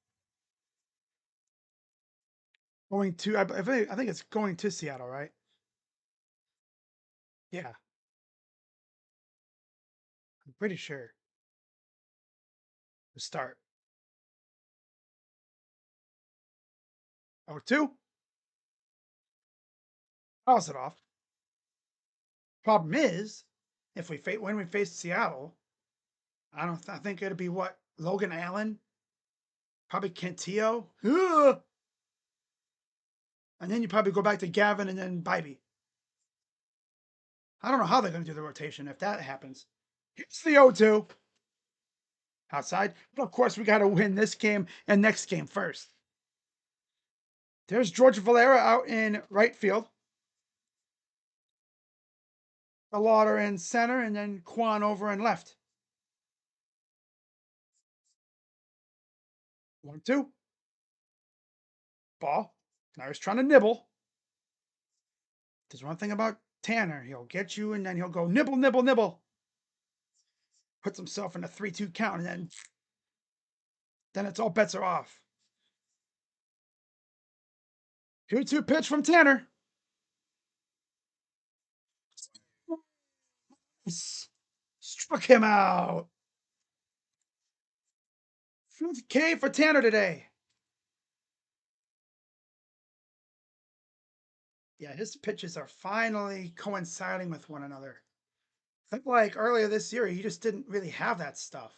Going to, I think it's going to Seattle, right? Yeah. I'm pretty sure. To start. 0-2. Fouls it off. Problem is, if when we face Seattle, I think it'd be what? Logan Allen? Probably Cantillo? Ugh! And then you probably go back to Gavin and then Bibee. I don't know how they're going to do the rotation if that happens. Here's the 0-2. Outside. But of course, we got to win this game and next game first. There's George Valera out in right field. Lauder in center, and then Kwan over in left. 1-2. Ball. Now he's trying to nibble. There's one thing about Tanner. He'll get you, and then he'll go nibble, nibble, nibble. Puts himself in a 3-2 count, and then it's all bets are off. 2-2 pitch from Tanner. Struck him out. 5K for Tanner today. Yeah, his pitches are finally coinciding with one another. I think like earlier this year, he just didn't really have that stuff.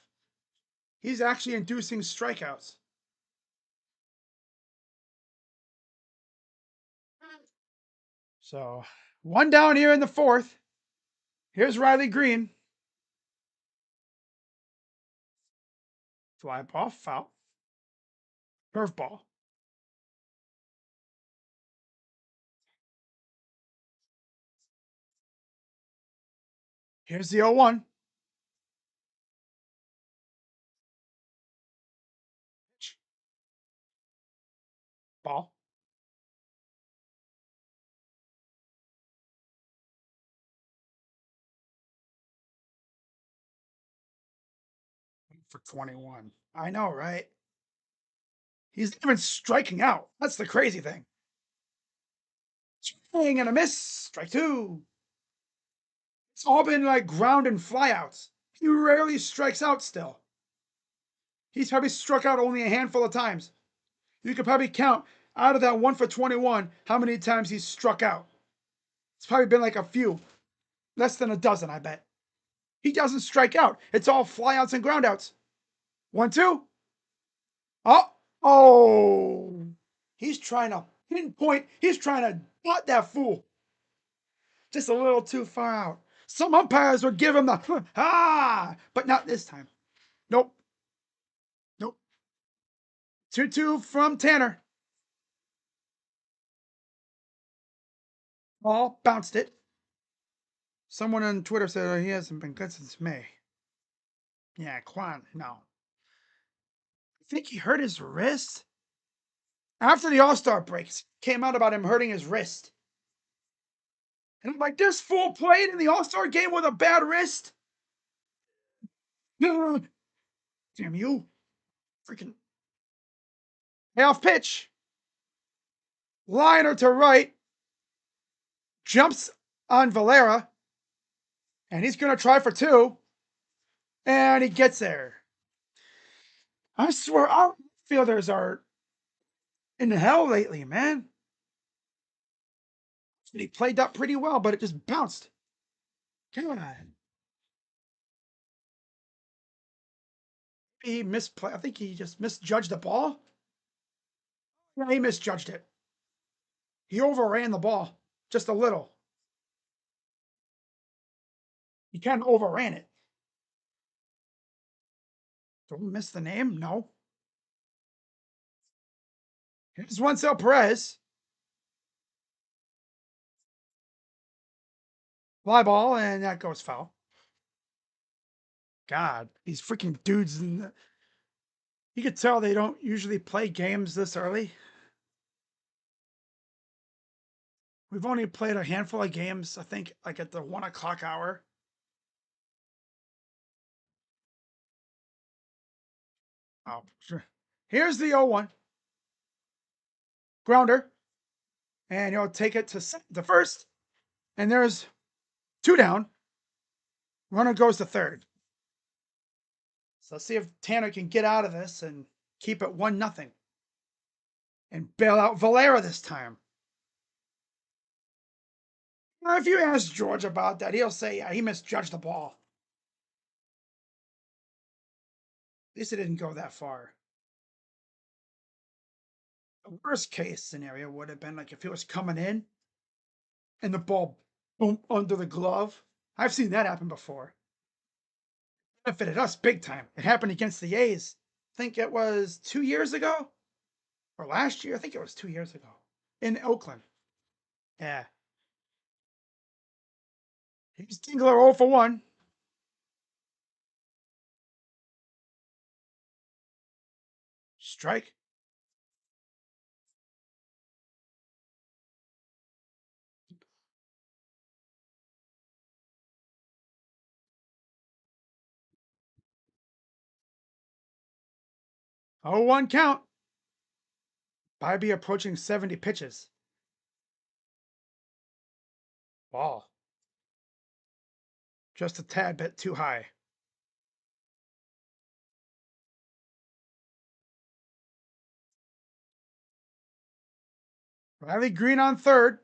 He's actually inducing strikeouts. So, one down here in the fourth. Here's Riley Green. Fly ball, foul. Curveball. Here's the 0-1. Ball. For 21. I know, right? He's even striking out. That's the crazy thing. Swing and a miss. Strike 2. It's all been like ground and flyouts. He rarely strikes out still. He's probably struck out only a handful of times. You could probably count out of that 1 for 21 how many times he's struck out. It's probably been like a few. Less than a dozen, I bet. He doesn't strike out. It's all flyouts and groundouts. 1-2. Oh, oh. He's trying to pinpoint. He's trying to butt that fool. Just a little too far out. Some umpires would give him the but not this time. Nope. Nope. 2-2 from Tanner. Ball bounced it. Someone on Twitter said he hasn't been good since May. Yeah, Quan, no. I think he hurt his wrist. After the All-Star breaks, came out about him hurting his wrist. And I'm like, this fool played in the All-Star game with a bad wrist? Damn you. Freaking half pitch. Liner to right. Jumps on Valera. And he's going to try for 2. And he gets there. I swear, our fielders are in hell lately, man. He played that pretty well, but it just bounced. God. He misplayed. I think he just misjudged the ball. Yeah, he misjudged it. He overran the ball just a little. He kind of overran it. Don't miss the name? No. Here's Wencel Perez. Fly ball, and that goes foul. God, these freaking dudes. You could tell they don't usually play games this early. We've only played a handful of games, I think, like at the 1 o'clock hour. Oh, sure. Here's the 0-1. Grounder. And he'll take it to the first. And there's 2 down. Runner goes to third. So let's see if Tanner can get out of this and keep it 1-0. And bail out Valera this time. Now, if you ask George about that, he'll say, yeah, he misjudged the ball. At least it didn't go that far. The worst case scenario would have been like if it was coming in and the ball boom under the glove. I've seen that happen before. Benefited us big time. It happened against the A's. I think it was 2 years ago or last year. I think it was 2 years ago in Oakland. Yeah. He's Dingler 0 for 1. Strike. Oh, 1 count. Bibee approaching 70 pitches. Ball. Just a tad bit too high. Riley Green on third.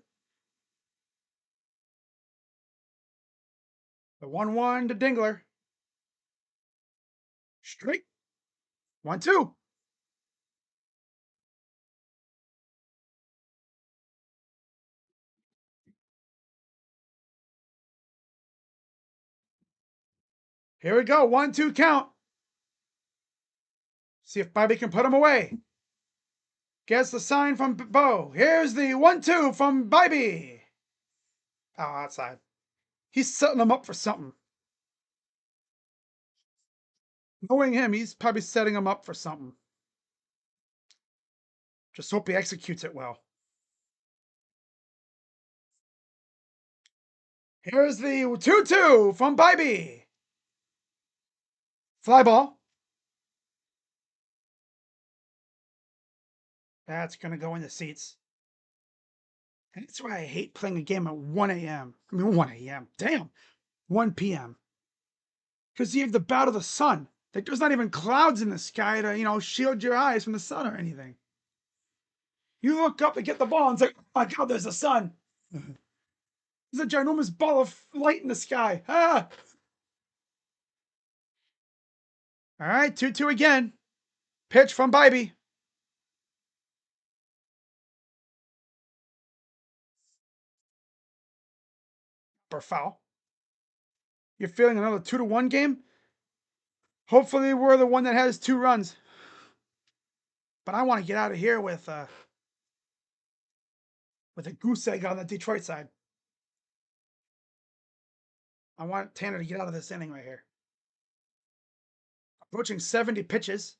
The 1-1 to Dingler. Straight. 1-2. Here we go. 1-2 count. See if Bobby can put him away. Gets the sign from Bo. Here's the 1-2 from Bibee. Oh, outside. He's setting him up for something. Knowing him, he's probably setting him up for something. Just hope he executes it well. Here's the 2-2 from Bibee. Fly ball. That's going to go in the seats. And that's why I hate playing a game at 1 a.m. I mean, 1 a.m. Damn. 1 p.m. Because you have the bout of the sun. Like, there's not even clouds in the sky to, shield your eyes from the sun or anything. You look up and get the ball and it's like, oh my God, there's the sun. There's a ginormous ball of light in the sky. Ah! All right, 2-2 again. Pitch from Bibee. For foul. You're feeling another 2-1 game? Hopefully we're the one that has 2 runs. But I want to get out of here with a goose egg on the Detroit side. I want Tanner to get out of this inning right here. Approaching 70 pitches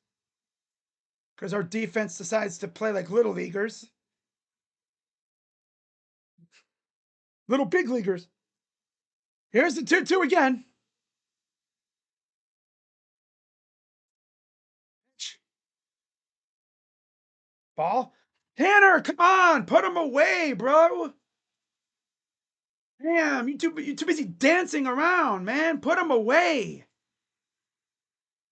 because our defense decides to play like little leaguers. Little big leaguers. Here's the 2-2 again. Ball. Tanner, come on, put him away, bro. Damn, you're too busy dancing around, man. Put him away.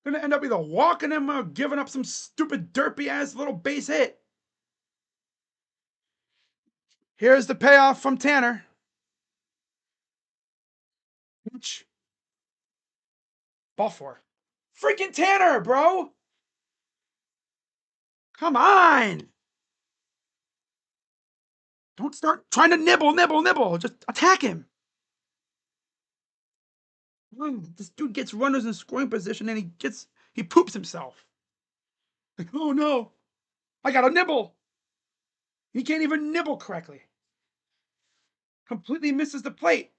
Gonna end up either walking him or giving up some stupid derpy ass little base hit. Here's the payoff from Tanner. Ball four. Freaking Tanner, bro. Come on. Don't start trying to nibble. Just attack him. This dude gets runners in scoring position and he poops himself. Like, oh no, I got a nibble. He can't even nibble correctly. Completely misses the plate.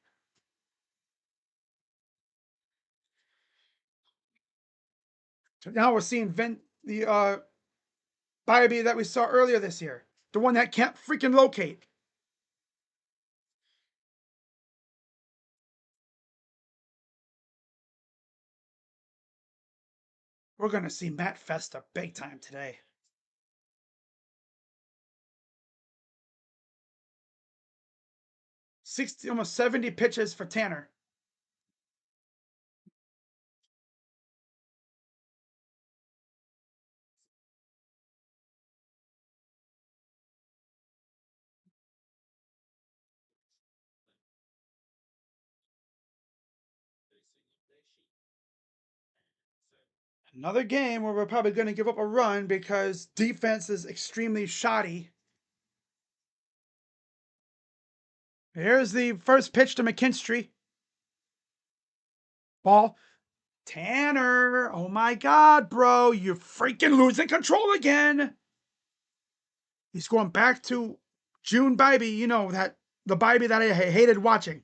So now we're seeing the Bibee that we saw earlier this year. The one that can't freaking locate. We're going to see Matt Festa big time today. 60, almost 70 pitches for Tanner. Another game where we're probably going to give up a run because defense is extremely shoddy. Here's the first pitch to McKinstry. Ball. Tanner, oh my God, bro, you're freaking losing control again. He's going back to June Bibee, you know, the Bibee that I hated watching.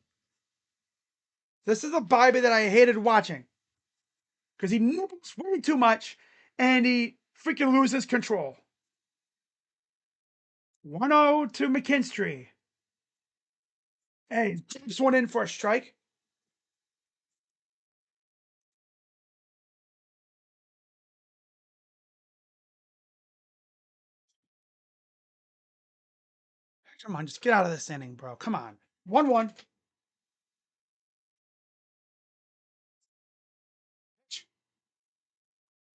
This is the Bibee that I hated watching because he nibbles way too much and he freaking loses control. 1-0 to McKinstry. Hey, just one in for a strike. Come on, just get out of this inning, bro. Come on. 1-1.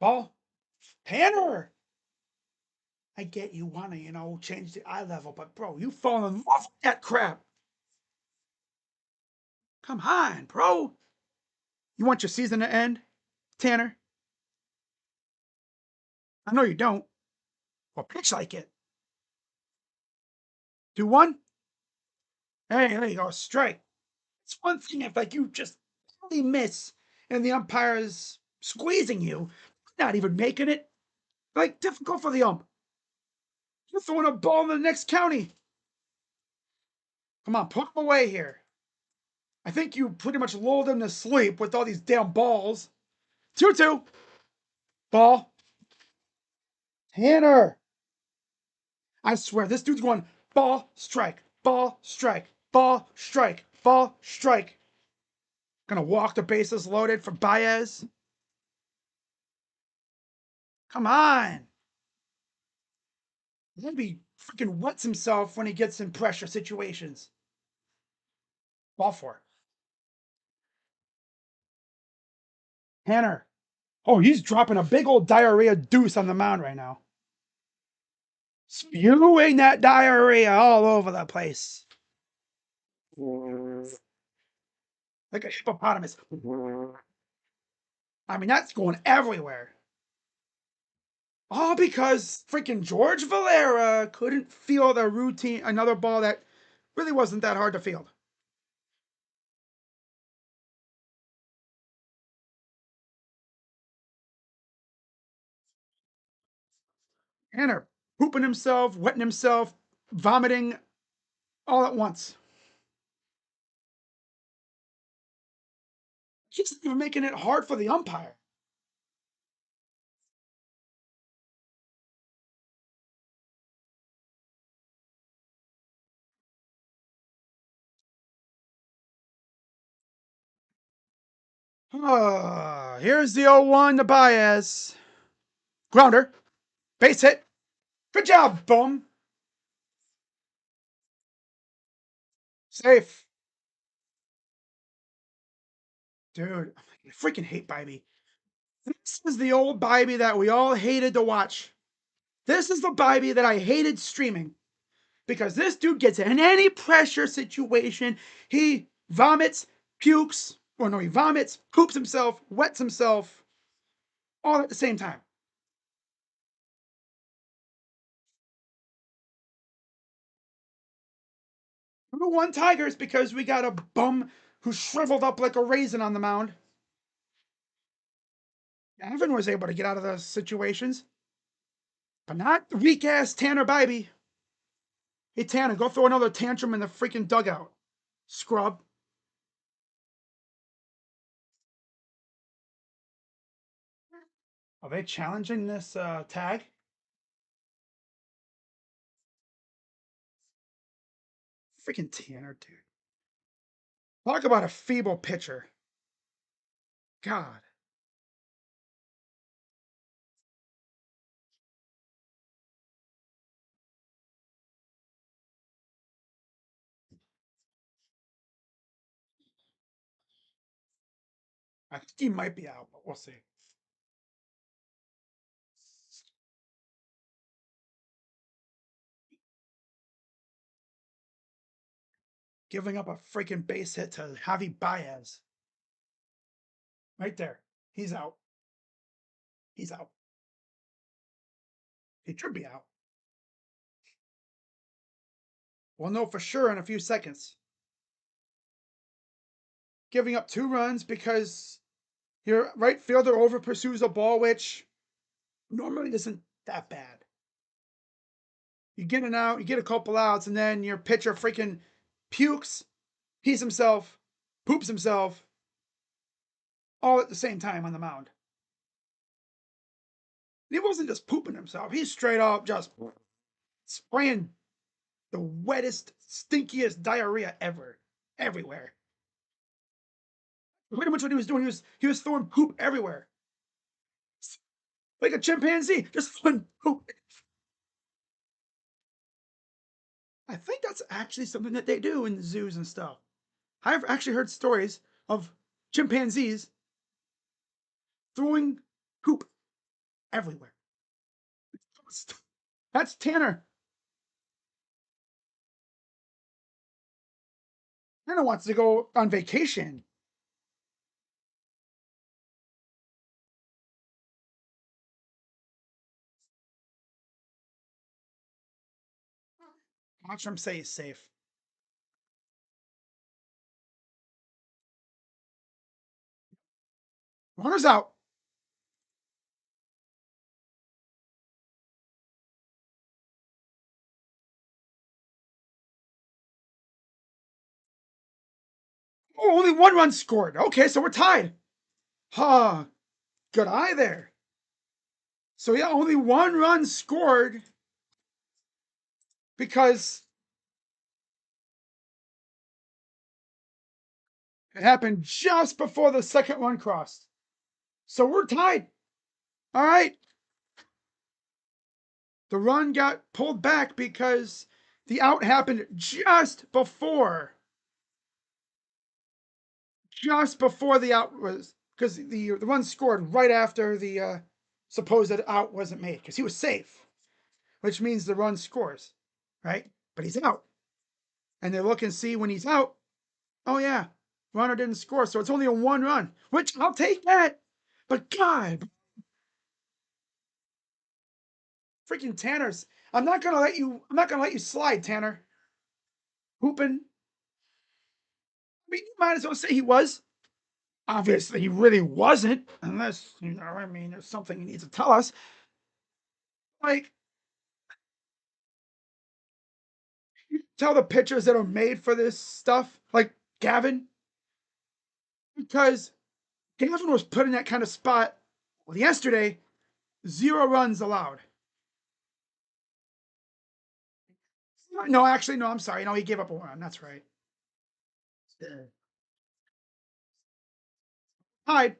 Ball. Tanner. I get you want to, change the eye level, but bro, you fall in love with that crap. Come on, bro. You want your season to end, Tanner? I know you don't. Well, pitch like it. 2-1. Hey, there you go. Strike. It's one thing if you just really miss and the umpire is squeezing you, not even making it difficult for the ump. You're throwing a ball in the next county. Come on, put him away here. I think you pretty much lulled him to sleep with all these damn balls. 2-2. Ball. Tanner. I swear, this dude's going ball, strike, ball, strike, ball, strike, ball, strike. Gonna walk the bases loaded for Baez. Come on. Maybe freaking wets himself when he gets in pressure situations. Ball four. Tanner. Oh, he's dropping a big old diarrhea deuce on the mound right now. Spewing that diarrhea all over the place. Like a hippopotamus. I mean, that's going everywhere. All because freaking George Valera couldn't field a routine, another ball that really wasn't that hard to field. Tanner pooping himself, wetting himself, vomiting all at once. He's not even making it hard for the umpire. Here's the 0-1 to Baez. Grounder. Base hit. Good job, boom. Safe. Dude, I freaking hate Bibee. This is the old Bibee that we all hated to watch. This is the Bibee that I hated streaming. Because this dude gets in any pressure situation. He vomits, pukes, or no, he vomits, poops himself, wets himself, all at the same time. Number one, Tigers, because we got a bum who shriveled up like a raisin on the mound. Evan was able to get out of those situations, but not weak ass Tanner Bibee. Hey, Tanner, go throw another tantrum in the freaking dugout. Scrub. Are they challenging this tag? Freaking Tanner, dude. Talk about a feeble pitcher. God. I think he might be out, but we'll see. Giving up a freaking base hit to Javi Baez. Right there. He's out. He's out. He should be out. We'll know for sure in a few seconds. Giving up 2 runs because your right fielder over pursues a ball, which normally isn't that bad. You get an out, you get a couple outs, and then your pitcher freaking pukes, pees himself, poops himself, all at the same time on the mound. He wasn't just pooping himself, he's straight up just spraying the wettest, stinkiest diarrhea ever, everywhere. Pretty much what he was doing, he was throwing poop everywhere. Like a chimpanzee, just throwing poop. I think that's actually something that they do in the zoos and stuff. I've actually heard stories of chimpanzees throwing poop everywhere. That's Tanner. Tanner wants to go on vacation. Watch him say he's safe. Runner's out. Oh, only 1 run scored. Okay, so we're tied. Huh. Good eye there. So yeah, only 1 run scored because it happened just before the second run crossed. So we're tied. All right. The run got pulled back because the out happened just before the out was, because the run scored right after the supposed out wasn't made because he was safe, which means the run scores, right? But he's out, and they look and see when he's out. Oh yeah, runner didn't score, so it's only a 1 run, which I'll take that. But God, freaking Tanner's. I'm not gonna let you. I'm not gonna let you slide, Tanner. Hooping. I mean, you might as well say he was. Obviously, he really wasn't, unless, I mean, there's something he needs to tell us. Like, you tell the pitchers that are made for this stuff, like Gavin, because Gavin was put in that kind of spot yesterday. 0 runs allowed. No, actually, no, I'm sorry. No, he gave up a run. That's right. Tied.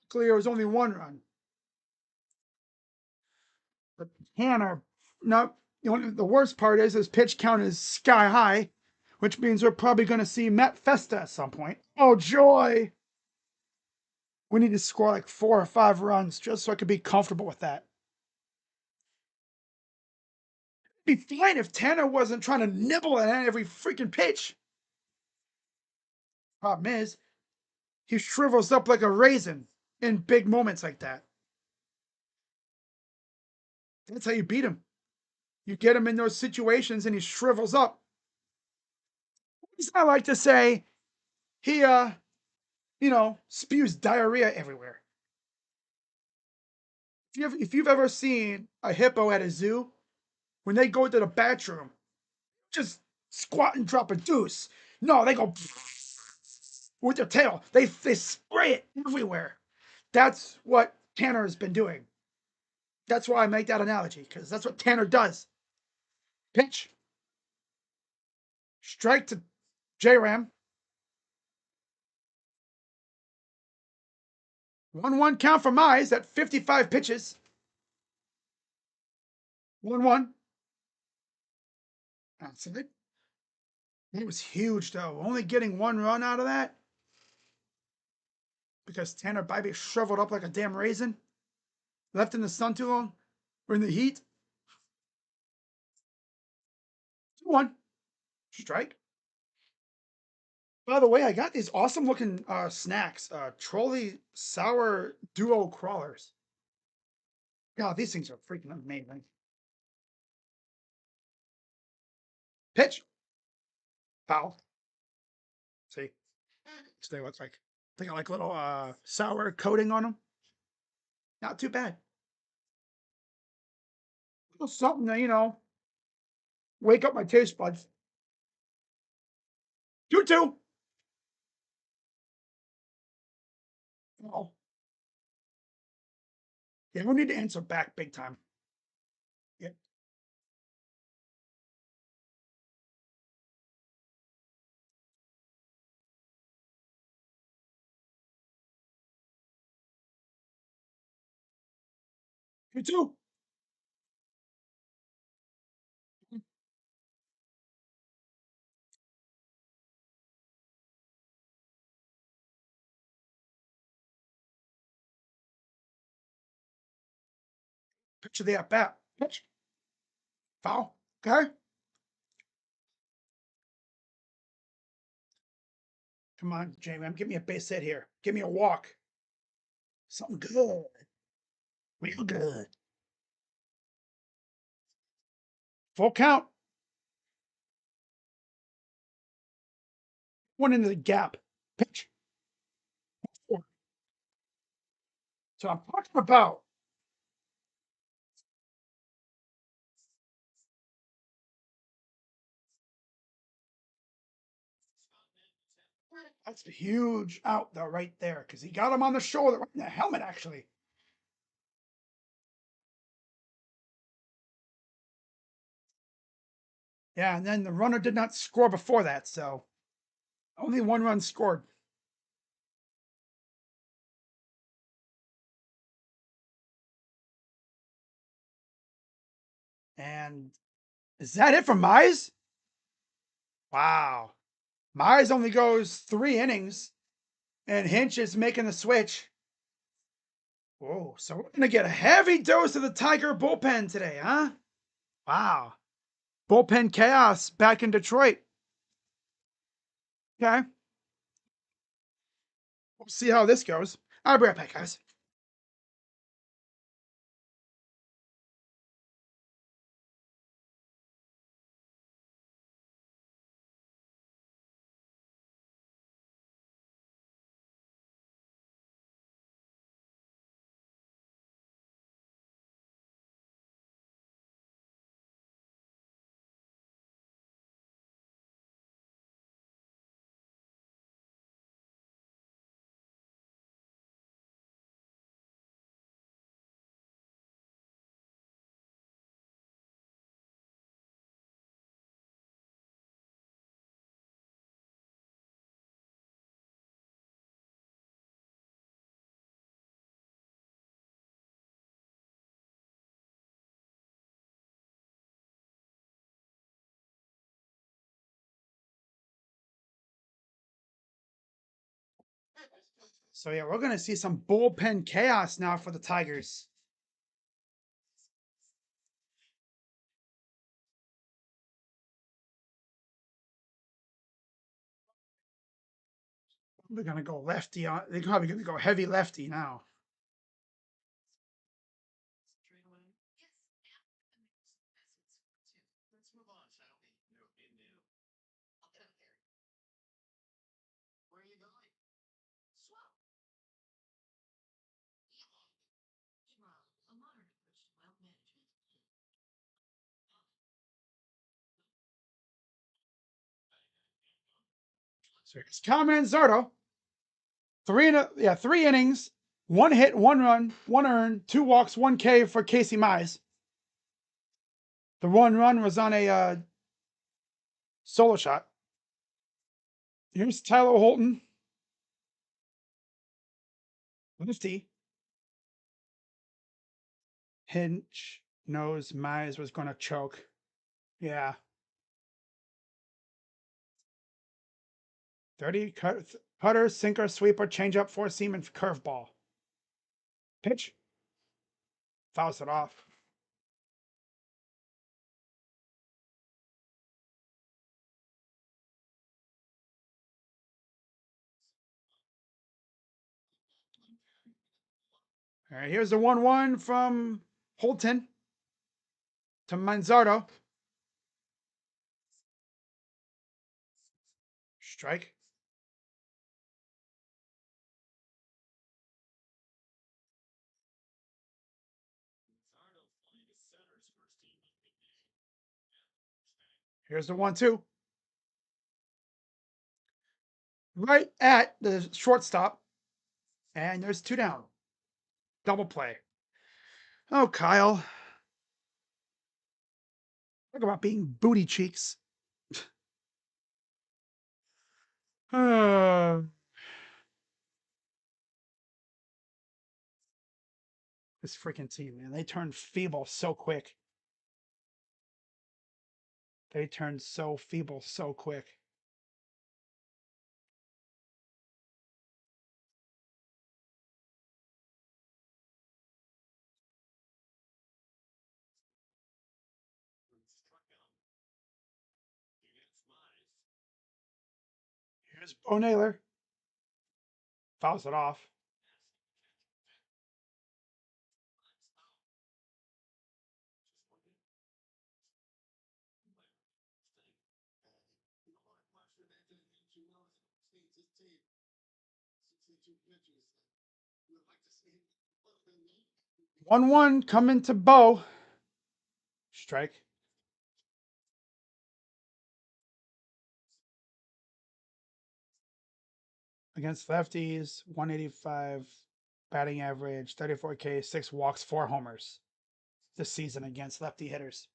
Clear was only 1 run. But Tanner, no, the worst part is his pitch count is sky high, which means we're probably going to see Matt Festa at some point. Oh, joy. We need to score like 4 or 5 runs just so I could be comfortable with that. It'd be fine if Tanner wasn't trying to nibble at every freaking pitch. Problem is, he shrivels up like a raisin in big moments like that. That's how you beat him. You get him in those situations and he shrivels up. As I like to say, he spews diarrhea everywhere. If you've ever seen a hippo at a zoo, when they go to the bathroom, just squat and drop a deuce. No, they go with their tail. They spray it everywhere. That's what Tanner has been doing. That's why I make that analogy, because that's what Tanner does. Pitch. Strike to J-Ram. 1-1 count for Mize at 55 pitches. 1-1. That's it. It was huge, though. Only getting 1 run out of that because Tanner Bibee shriveled up like a damn raisin. Left in the sun too long. Or in the heat. 2-1. Strike. By the way, I got these awesome looking snacks. Trolley sour duo crawlers. God, these things are freaking amazing. Pitch. Foul. See? That's what they look like. They got like little sour coating on them. Not too bad. Little something to, wake up my taste buds. 2-2. Oh. Yeah, we need to answer back big time. Yeah. 2-2. Picture the at bat. Pitch. Foul. Okay. Come on, J-Ram. Give me a base hit here. Give me a walk. Something good. Real good. Full count. 1 into the gap. Pitch. 4. So I'm talking about. That's a huge out, though, right there, because he got him on the shoulder, right in the helmet, actually. Yeah, and then the runner did not score before that, so only 1 run scored. And is that it for Mize? Wow. Mize only goes 3 innings, and Hinch is making the switch. Whoa, so we're going to get a heavy dose of the Tiger bullpen today, huh? Wow. Bullpen chaos back in Detroit. Okay. We'll see how this goes. I'll be right back, guys. So yeah, we're gonna see some bullpen chaos now for the Tigers. They're gonna go lefty on. They're probably gonna go heavy lefty now. So it's Calman Zardo. 3 innings, 1 hit, 1 run, 1 earned, 2 walks, 1 K for Casey Mize. The 1 run was on a solo shot. Here's Tyler Holton. Lefty. Hinch knows Mize was going to choke. Yeah. 30 cutter, sinker, sweeper, changeup, 4-seam, and curveball. Pitch. Fouls it off. All right, here's the 1-1 from Holton to Manzardo. Strike. Here's the 1-2. Right at the shortstop. And there's 2 down. Double play. Oh, Kyle. Talk about being booty cheeks. This freaking team, man. They turn feeble so quick. They turn so feeble so quick. Here's Bo Naylor. Fouls it off. One one coming to Bo. Strike. Against lefties, 185 batting average, 34K, 6 walks, 4 homers this season against lefty hitters.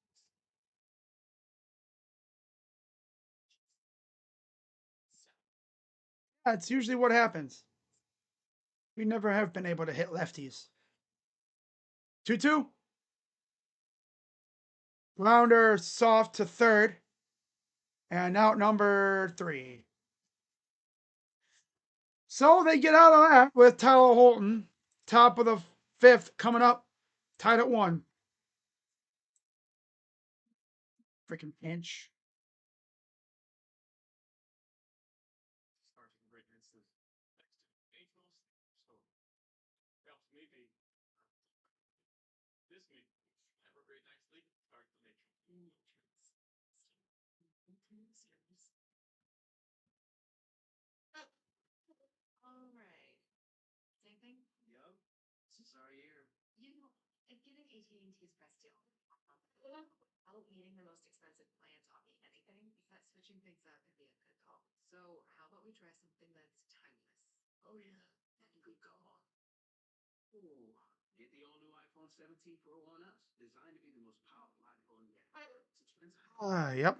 That's usually what happens. We never have been able to hit lefties. 2-2. Grounder soft to third. And out number 3. So they get out of that with Tyler Holton, top of the 5th coming up, tied at 1. Freaking inch. Yep.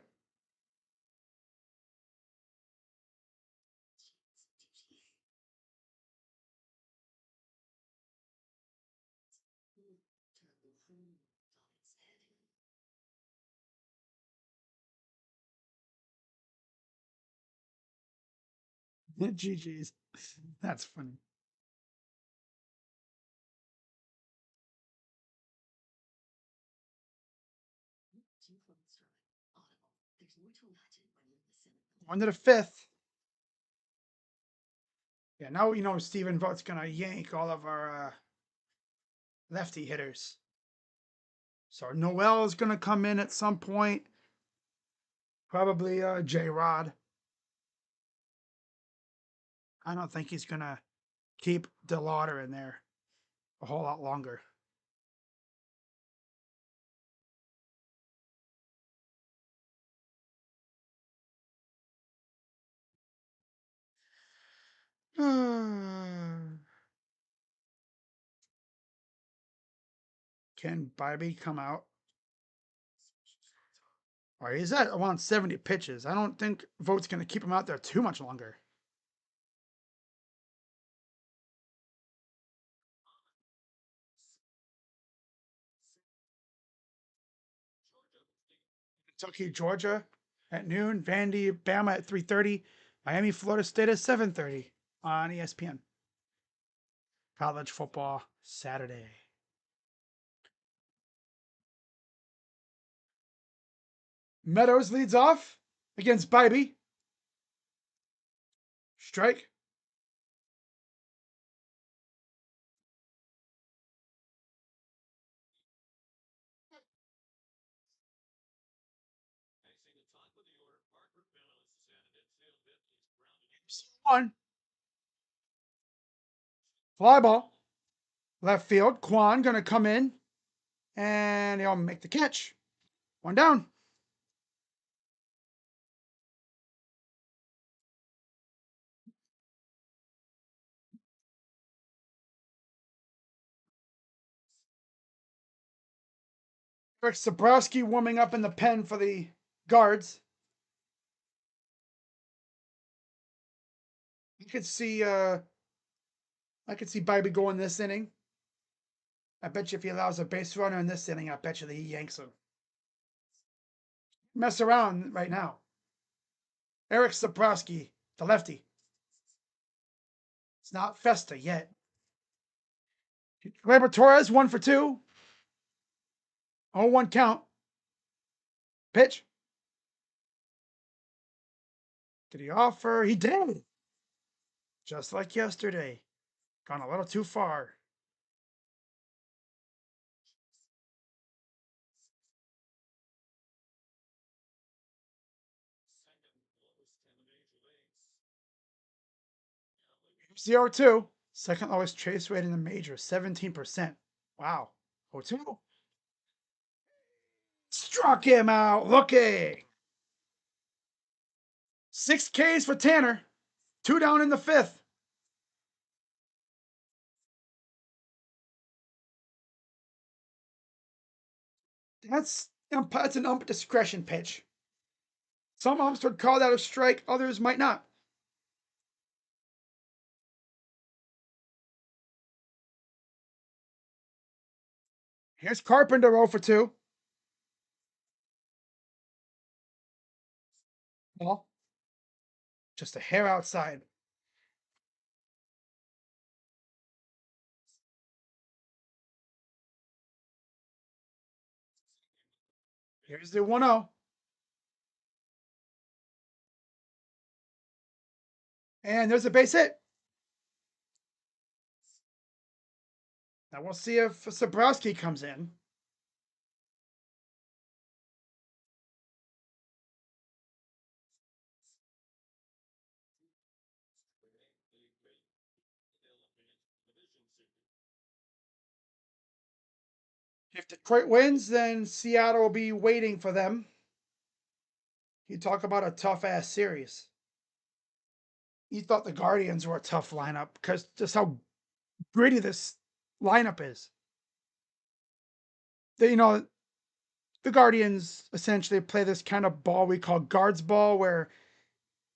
GG's. That's funny. On to the 5th. Yeah, now you know Stephen Vought's gonna yank all of our lefty hitters. So Noel is gonna come in at some point. Probably J-Rod. I don't think he's gonna keep DeLauder in there a whole lot longer. Can Bibee come out? All right, he's at around 70 pitches. I don't think Vogt's going to keep him out there too much longer. Kentucky, Georgia at noon. Vandy, Bama at 3:30. Miami, Florida State at 7:30 on ESPN. College football Saturday. Meadows leads off against Bibee. Strike. One. Fly ball. Left field. Quan going to come in and he'll make the catch. One down. Eric Sabrowski warming up in the pen for the guards. I could see Bibee going this inning. I bet you if he allows a base runner in this inning, I bet you that he yanks him. Mess around right now. Eric Sabrowski, the lefty. It's not Festa yet. Gleyber Torres, 1 for 2. 0-1 count. Pitch. Did he offer? He did. Just like yesterday. Gone a little too far. Zero two. Second lowest chase rate in the major, 17%. Wow. 0-2. Struck him out looking. 6 Ks for Tanner. 2 down in the 5th. That's an ump discretion pitch. Some umps would call that a strike, others might not. Here's Carpenter 0 for 2. Ball. Just a hair outside. Here's the 1-0. And there's a base hit. Now we'll see if Sabrowski comes in. If Detroit wins, then Seattle will be waiting for them. You talk about a tough-ass series. You thought the Guardians were a tough lineup because just how gritty this lineup is. The Guardians essentially play this kind of ball we call guards ball, where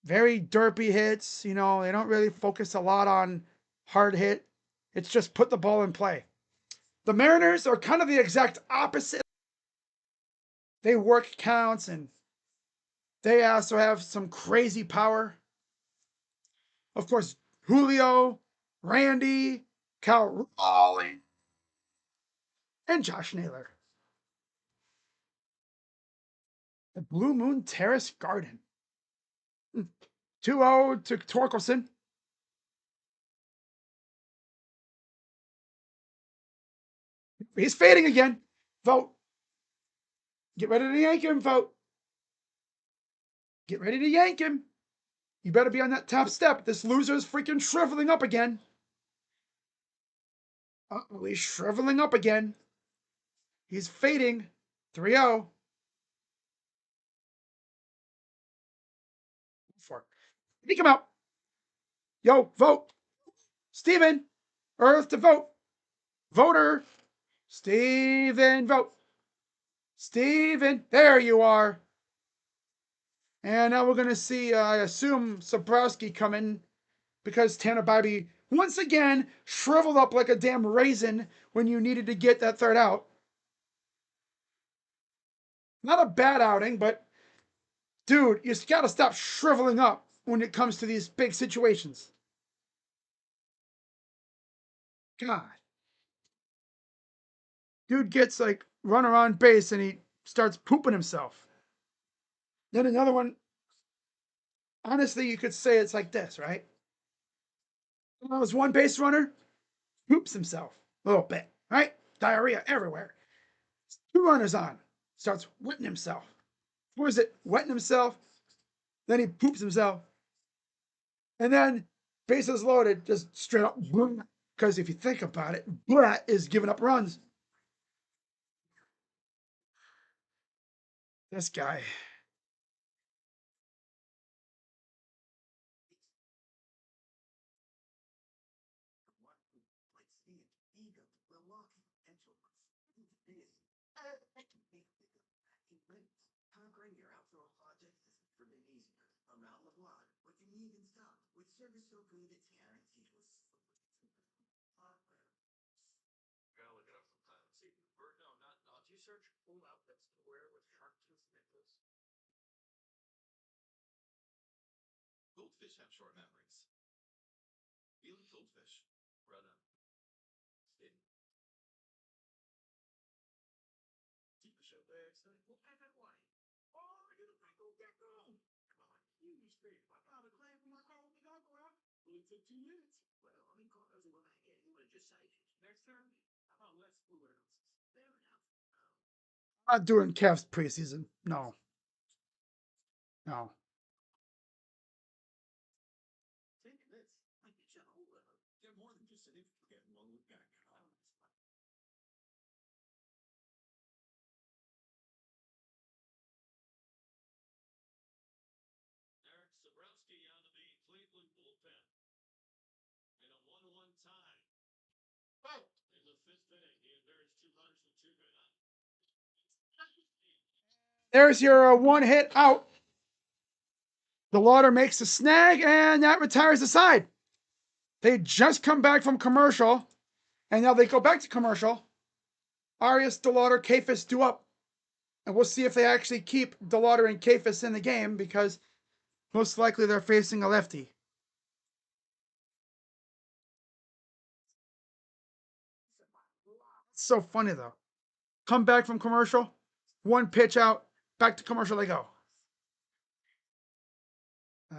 very derpy hits. They don't really focus a lot on hard hit. It's just put the ball in play. The Mariners are kind of the exact opposite. They work counts and they also have some crazy power. Of course, Julio, Randy, Cal Raleigh, and Josh Naylor. The Blue Moon Terrace Garden. 2-0 to Torkelson. He's fading again. Vote. Get ready to yank him, vote. Get ready to yank him. You better be on that top step. This loser is freaking shriveling up again. Uh-oh, he's shriveling up again. He's fading. 3-0. Take him out. Yo, vote. Steven. Earth to vote. Voter. Steven, vote. Steven, there you are. And now we're going to see, I assume, Sobrowski come in because Tanner Bibee once again shriveled up like a damn raisin when you needed to get that third out. Not a bad outing, but dude, you got to stop shriveling up when it comes to these big situations. God. Dude gets like runner on base and he starts pooping himself. Then another one. Honestly, you could say it's like this, right? Well, there's one base runner, poops himself a little bit, right? Diarrhea everywhere. 2 runners on, starts wetting himself. What is it? Wetting himself. Then he poops himself. And then bases loaded, just straight up. Because if you think about it, that is giving up runs. This guy. Goldfish have short memories. Feeling goldfish. Run up. Steady. Keep the show there. We'll have that way. Oh, you're the go get go. Come on, you straight. I found a claim from my car with the dog around. Well, it took 2 minutes. Well, I mean, cars will back in. You would have just saved it. Next time, how about less fluid ounces? Fair enough. Not doing Cavs preseason. No. No. More than just an get one look back. Eric Sobrowski on the main Cleveland bullpen. In a 1-1 tie. In the 5th inning, he embarrassed 2 runners with 2 men on. There's your 1 hit out. The Lauder makes the snag, and that retires the side. They just come back from commercial, and now they go back to commercial. Arias, DeLauder, Kafis do up. And we'll see if they actually keep DeLauder and Kafis in the game because most likely they're facing a lefty. It's so funny, though. Come back from commercial, 1 pitch out, back to commercial they go. You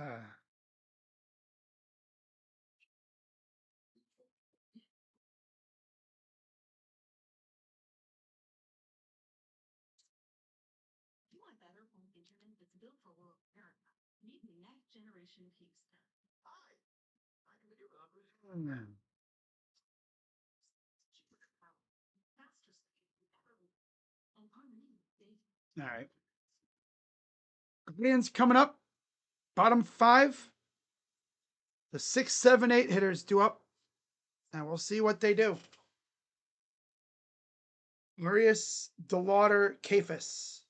want better home internet that's built for rural America. Meet the next generation Kingston. Hi. I can be your operator. Faster speed, better. And unlimited data. All right. Guardians coming up. Bottom 5. The 6, 7, 8 hitters do up. And we'll see what they do. Arias, DeLauder, Kafis.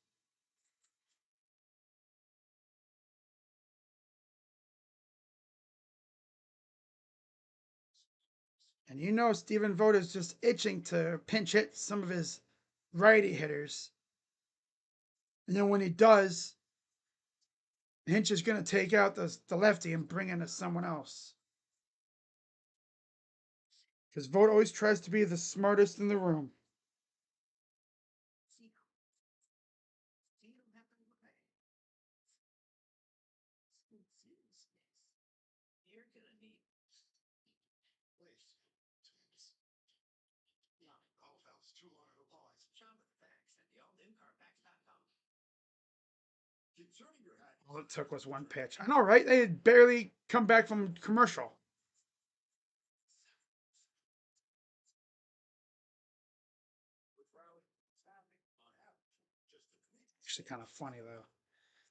And you know Stephen Vogt is just itching to pinch hit some of his righty hitters. And then when he does, Hinch is going to take out the lefty and bring in someone else. Because Vogt always tries to be the smartest in the room. All it took was one pitch. I know, right? They had barely come back from commercial. Actually, kind of funny though.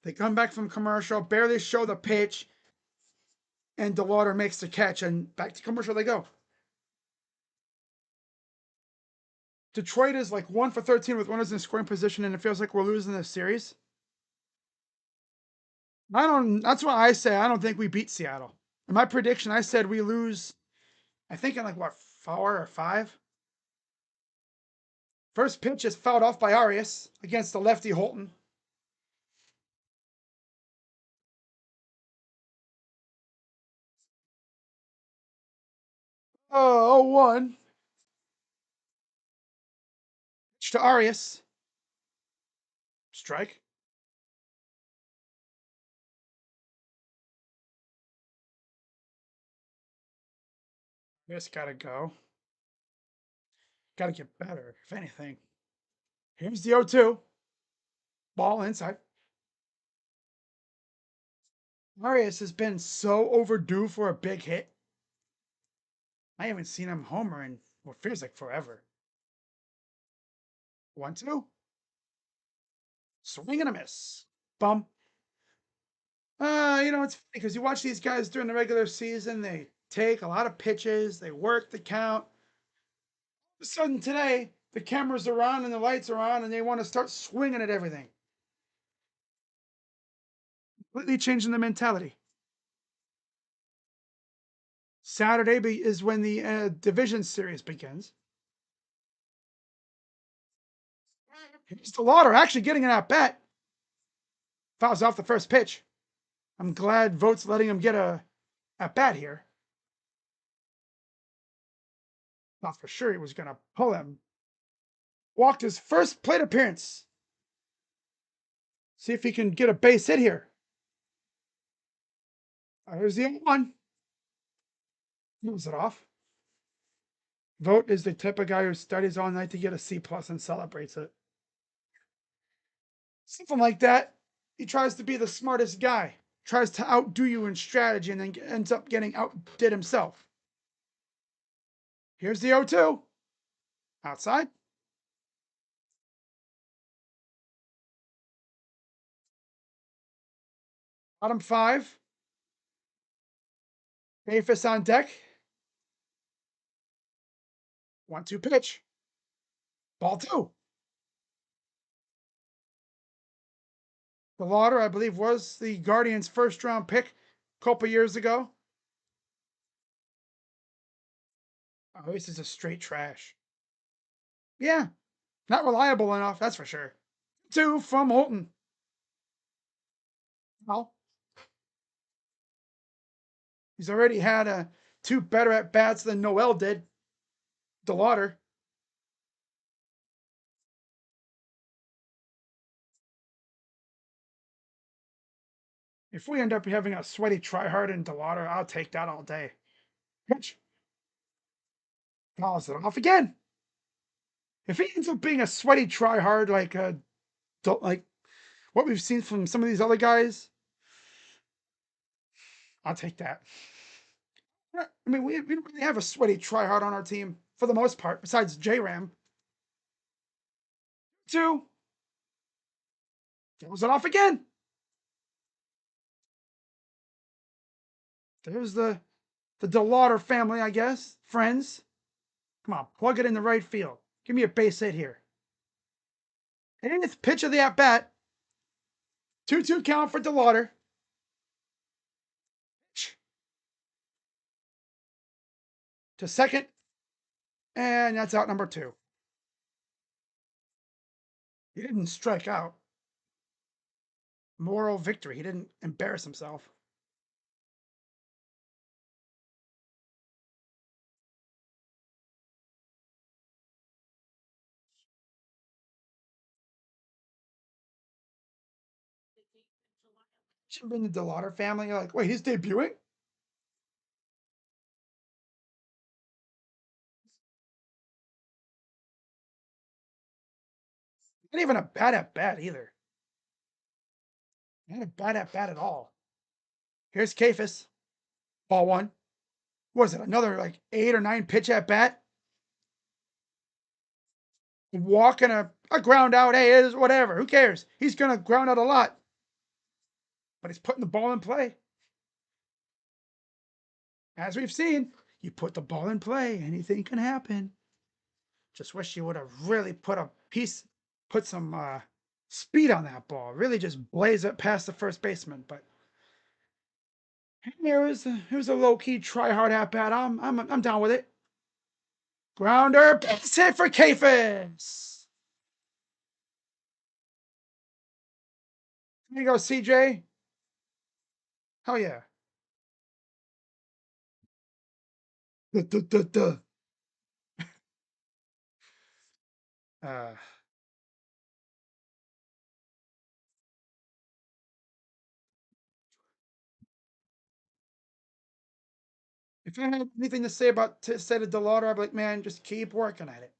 They come back from commercial, barely show the pitch, and DeLauder makes the catch, and back to commercial they go. Detroit is like 1 for 13 with runners in scoring position, and it feels like we're losing this series. That's what I say. I don't think we beat Seattle. In my prediction, I said we lose, I think in like what, 4 or 5? First pitch is fouled off by Arias against the lefty Holton. Oh, 0-1. Pitch to Arias. Strike. Just gotta go. Gotta get better, if anything. Here's the 0-2. Ball inside. Arias has been so overdue for a big hit. I haven't seen him homer in what feels like forever. 1-2. Swing and a miss. Bum. It's funny because you watch these guys during the regular season, they take a lot of pitches, they work the count. All of a sudden today, the cameras are on and the lights are on, and they want to start swinging at everything. Completely changing the mentality. Saturday is when the division series begins. Here's DeLauder actually getting an at bat. Fouls off the first pitch. I'm glad Vote's letting him get a at bat here. Thought for sure he was going to pull him. Walked his first plate appearance. See if he can get a base hit here. Here's the 1. Moves it off. Vote is the type of guy who studies all night to get a C+ and celebrates it. Something like that. He tries to be the smartest guy. Tries to outdo you in strategy and then ends up getting outdid himself. Here's the 0-2. Outside. Bottom 5. Davis on deck. 1-2 pitch. Ball 2. DeLauder, I believe, was the Guardians' first-round pick a couple years ago. Oh, this is a straight trash. Yeah, not reliable enough, that's for sure. 2 from Holton. Well, he's already had 2 better at bats than Noel did. DeLauder. If we end up having a sweaty tryhard in DeLauder, I'll take that all day. Pitch. Fouls it off again. If he ends up being a sweaty tryhard like what we've seen from some of these other guys, I'll take that. I mean, we don't really have a sweaty tryhard on our team for the most part, besides J-Ram. 2. Fouls it off again. There's the DeLauder family, I guess. Friends. Come on, plug it in the right field. Give me a base hit here. 8th pitch of the at-bat. 2-2 count for DeLauder. To second. And that's out number 2. He didn't strike out. Moral victory. He didn't embarrass himself. Should have been the DeLauder family. You're like, wait, he's debuting? Not even a bad at bat either. Not a bad at bat at all. Here's Kafis. Ball one. What was it? Another like 8 or 9 pitch at bat. Walking a ground out. Hey, it is whatever. Who cares? He's gonna ground out a lot. But he's putting the ball in play. As we've seen, you put the ball in play, anything can happen. Just wish you would have really put some speed on that ball. Really just blaze it past the first baseman. But it was a low key try hard at bat. I'm down with it. Grounder, base hit for Kafis. There you go, CJ. Hell yeah. Duh, duh, duh, duh. Uh, if I had anything to say to DeLauder, I'd be like, man, just keep working at it.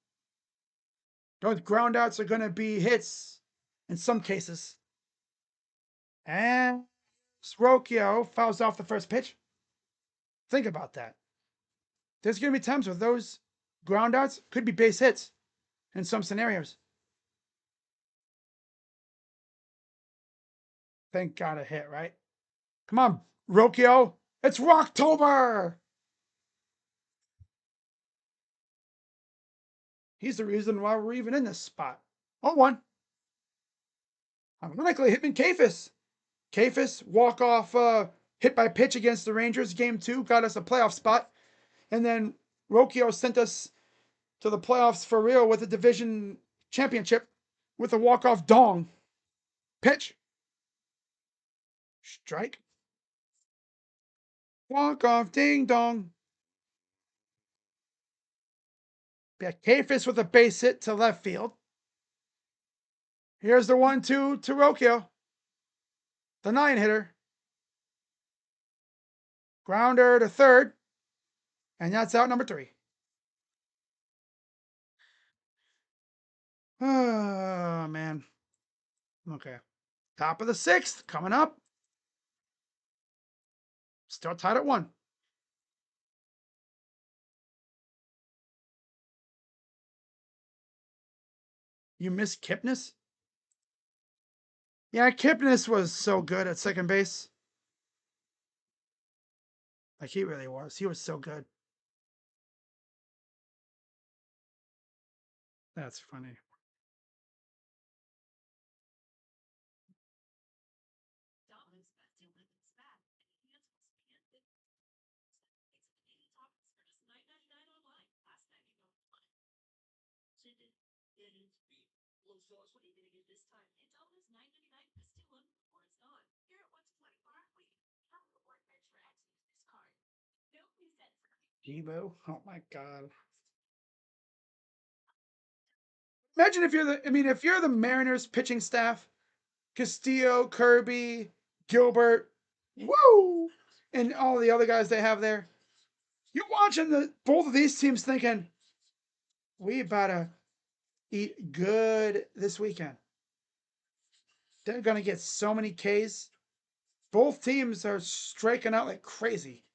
Those groundouts are going to be hits in some cases. And Srokio fouls off the first pitch. Think about that. There's going to be times where those groundouts could be base hits in some scenarios. Thank God a hit, right? Come on, Rokio. It's Rocktober. He's the reason why we're even in this spot. 0-1. Ironically, Hitman Kafis. Kafis, walk-off hit by pitch against the Rangers, game 2, got us a playoff spot. And then Rokio sent us to the playoffs for real with a division championship with a walk-off dong. Pitch. Strike. Walk-off ding dong. Yeah, Kafis with a base hit to left field. Here's the 1-2 to Rokio. The 9-hitter. Grounder to third. And that's out number 3. Oh, man. Okay. Top of the 6th coming up. Still tied at 1. You miss Kipnis? Yeah, Kipnis was so good at second base. Like, he really was. He was so good. That's funny. Debo? Oh my God. Imagine if you're the Mariners pitching staff, Castillo, Kirby, Gilbert, woo, and all the other guys they have there. You're watching both of these teams thinking, we about to eat good this weekend. They're going to get so many Ks. Both teams are striking out like crazy.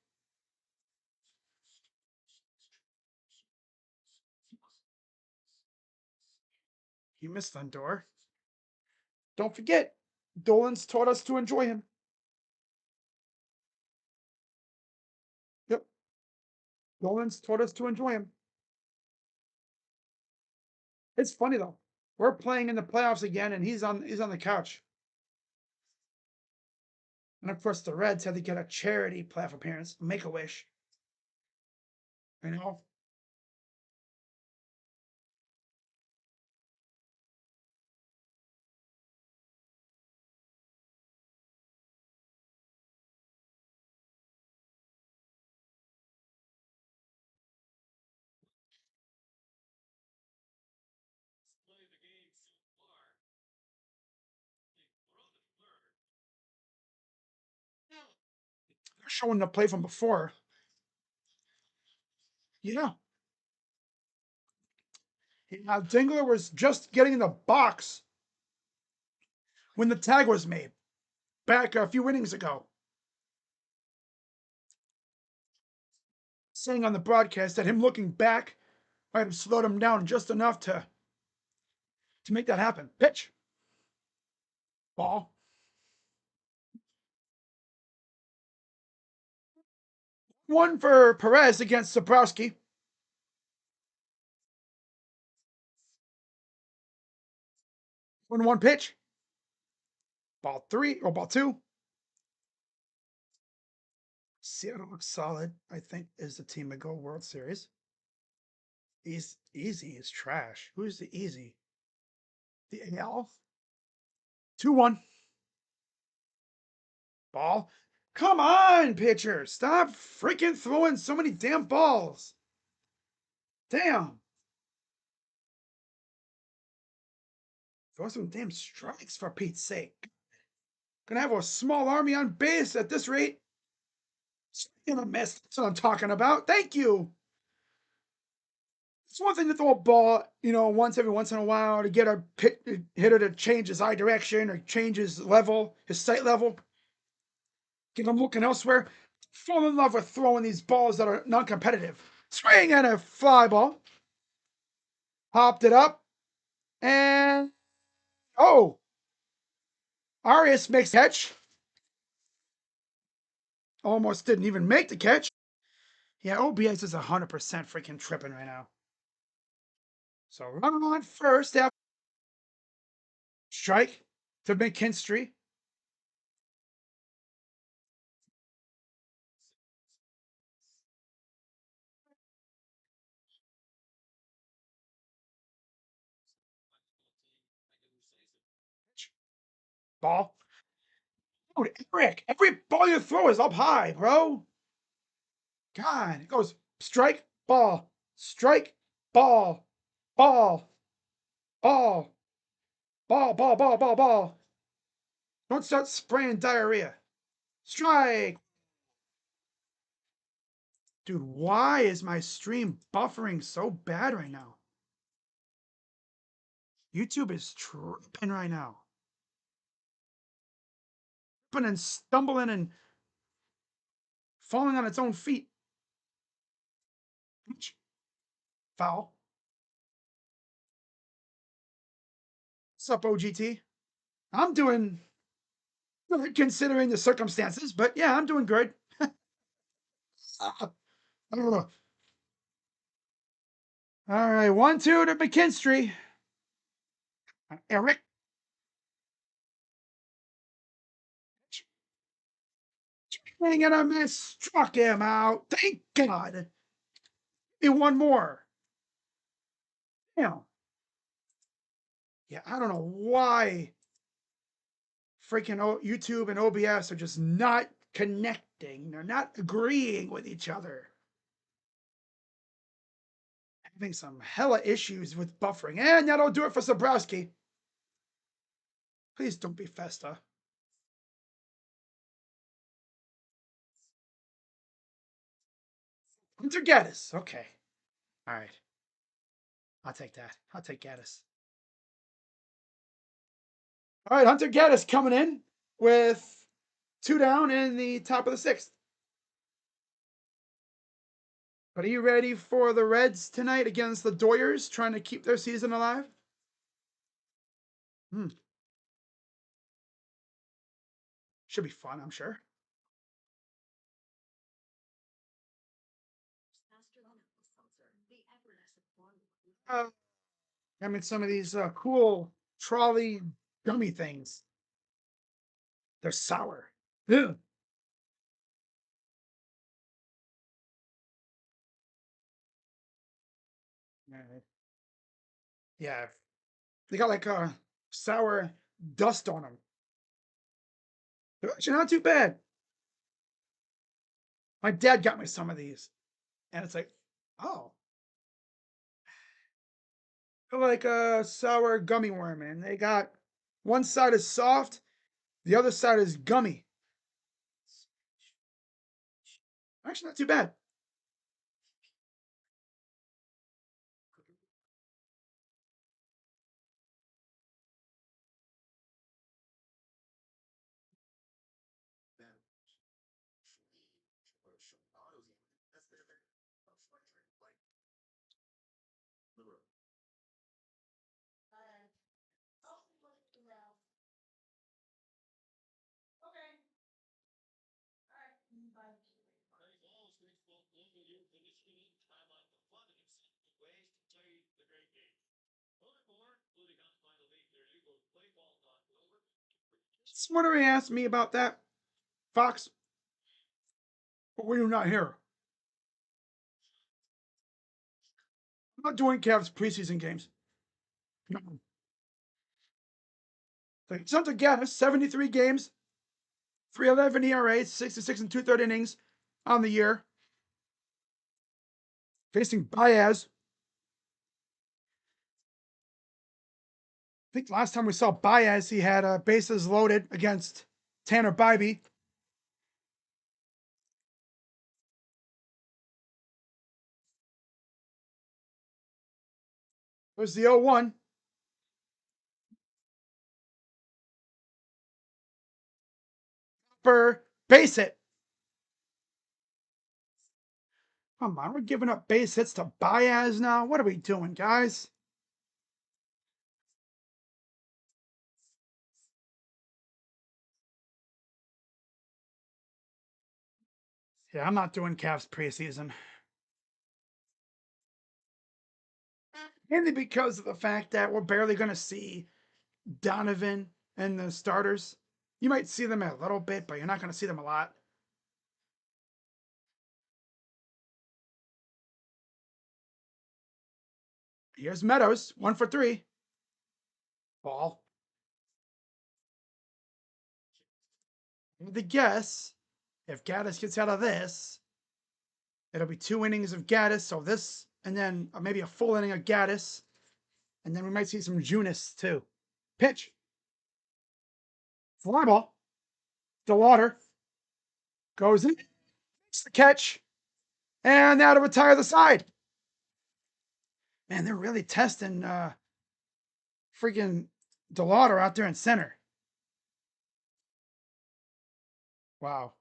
He missed Lindor. Don't forget, Dolan's taught us to enjoy him. Yep. Dolan's taught us to enjoy him. It's funny though. We're playing in the playoffs again, and he's on the couch. And of course, the Reds had to get a charity playoff appearance, Make a Wish. You know. They're showing the play from before. Yeah. Dingler was just getting in the box when the tag was made. back a few innings ago, saying on the broadcast that him looking back might have slowed him down just enough to make that happen. Pitch. Ball. One for Perez against Zabrowski. 1-1 pitch. Ball 3 or ball 2. Seattle looks solid. I think is the team to go World Series. Easy is trash. Who's the easy? The AL. 2-1. Ball. Come on, pitcher. Stop freaking throwing so many damn balls. Damn. Throw some damn strikes for Pete's sake. Gonna have a small army on base at this rate. Swing and a miss. That's what I'm talking about. Thank you. It's one thing to throw a ball, once in a while to get a hitter to change his eye direction or change his level, his sight level. Get him looking elsewhere. Fall in love with throwing these balls that are non-competitive. Swing and a fly ball. Hopped it up. And, Arias makes catch. Almost didn't even make the catch. Yeah, OBS is 100% freaking tripping right now. So run on first after strike to McKinstry. Ball. Dude, Eric, every ball you throw is up high, bro. God, it goes strike, ball, strike, ball, ball, ball, ball, ball, ball, ball, ball. Don't start spraying diarrhea. Strike. Dude, why is my stream buffering so bad right now? YouTube is tripping right now. Tripping and stumbling and falling on its own feet. Foul. What's up, OGT? I'm doing good considering the circumstances, but yeah, I'm doing good. I don't know. All right, 1-2 to McKinstry. Eric. Swing and a miss. Struck him out. Thank God. And one more. Damn. Yeah, I don't know why freaking YouTube and OBS are just not connecting. They're not agreeing with each other. Having some hella issues with buffering. And that'll do it for Zabrowski. Please don't be Festa. Hunter Gaddis. Okay. All right. I'll take that. I'll take Gaddis. All right, Hunter Gaddis coming in with 2 down in the top of the 6th. But are you ready for the Reds tonight against the Doyers, trying to keep their season alive? Should be fun, I'm sure. I mean, some of these cool trolley gummy things. They're sour. Ugh. Yeah, they got like a sour dust on them. They're actually not too bad. My dad got me some of these, and it's like, oh, they're like a sour gummy worm, and they got one side is soft, the other side is gummy. Actually, not too bad. Somebody asked me about that, Fox. But were you not here? I'm not doing Cavs preseason games. No. It's not together. 73 games, 3.11 ERA, 66 and 2/3 innings on the year. Facing Baez. I think last time we saw Baez, he had bases loaded against Tanner Bibee. There's the 0-1. For base hit. Come on, we're giving up base hits to Baez now. What are we doing, guys? Yeah, I'm not doing Cavs preseason. Mainly because of the fact that we're barely going to see Donovan and the starters. You might see them a little bit, but you're not going to see them a lot. Here's Meadows, 1 for 3. Ball. The guess, if Gaddis gets out of this, it'll be 2 innings of Gaddis. So this, and then maybe a full inning of Gaddis. And then we might see some Junis too. Pitch. Fly ball. The water. Goes in. Makes the catch. And now to retire the side. Man, they're really testing freaking DeLauder out there in center. Wow.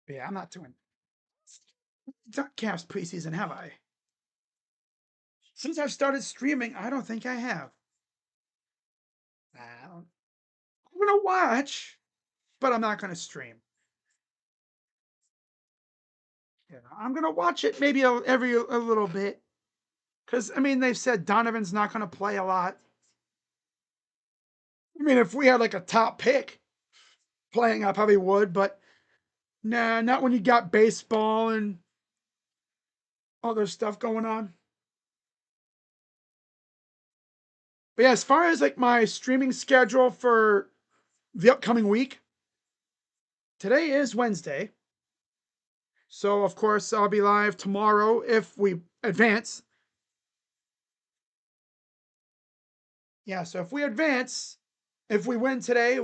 But yeah, I'm not doing Cavs preseason, have I? Since I've started streaming, I don't think I have. I'm gonna watch, but I'm not gonna stream. Yeah, I'm gonna watch it maybe every a little bit, because I mean they've said Donovan's not gonna play a lot. I mean, if we had like a top pick playing, I probably would, but nah, not when you got baseball and other stuff going on. But yeah, as far as like my streaming schedule for the upcoming week, today is Wednesday. So of course I'll be live tomorrow if we advance. Yeah, so if we advance, if we win today,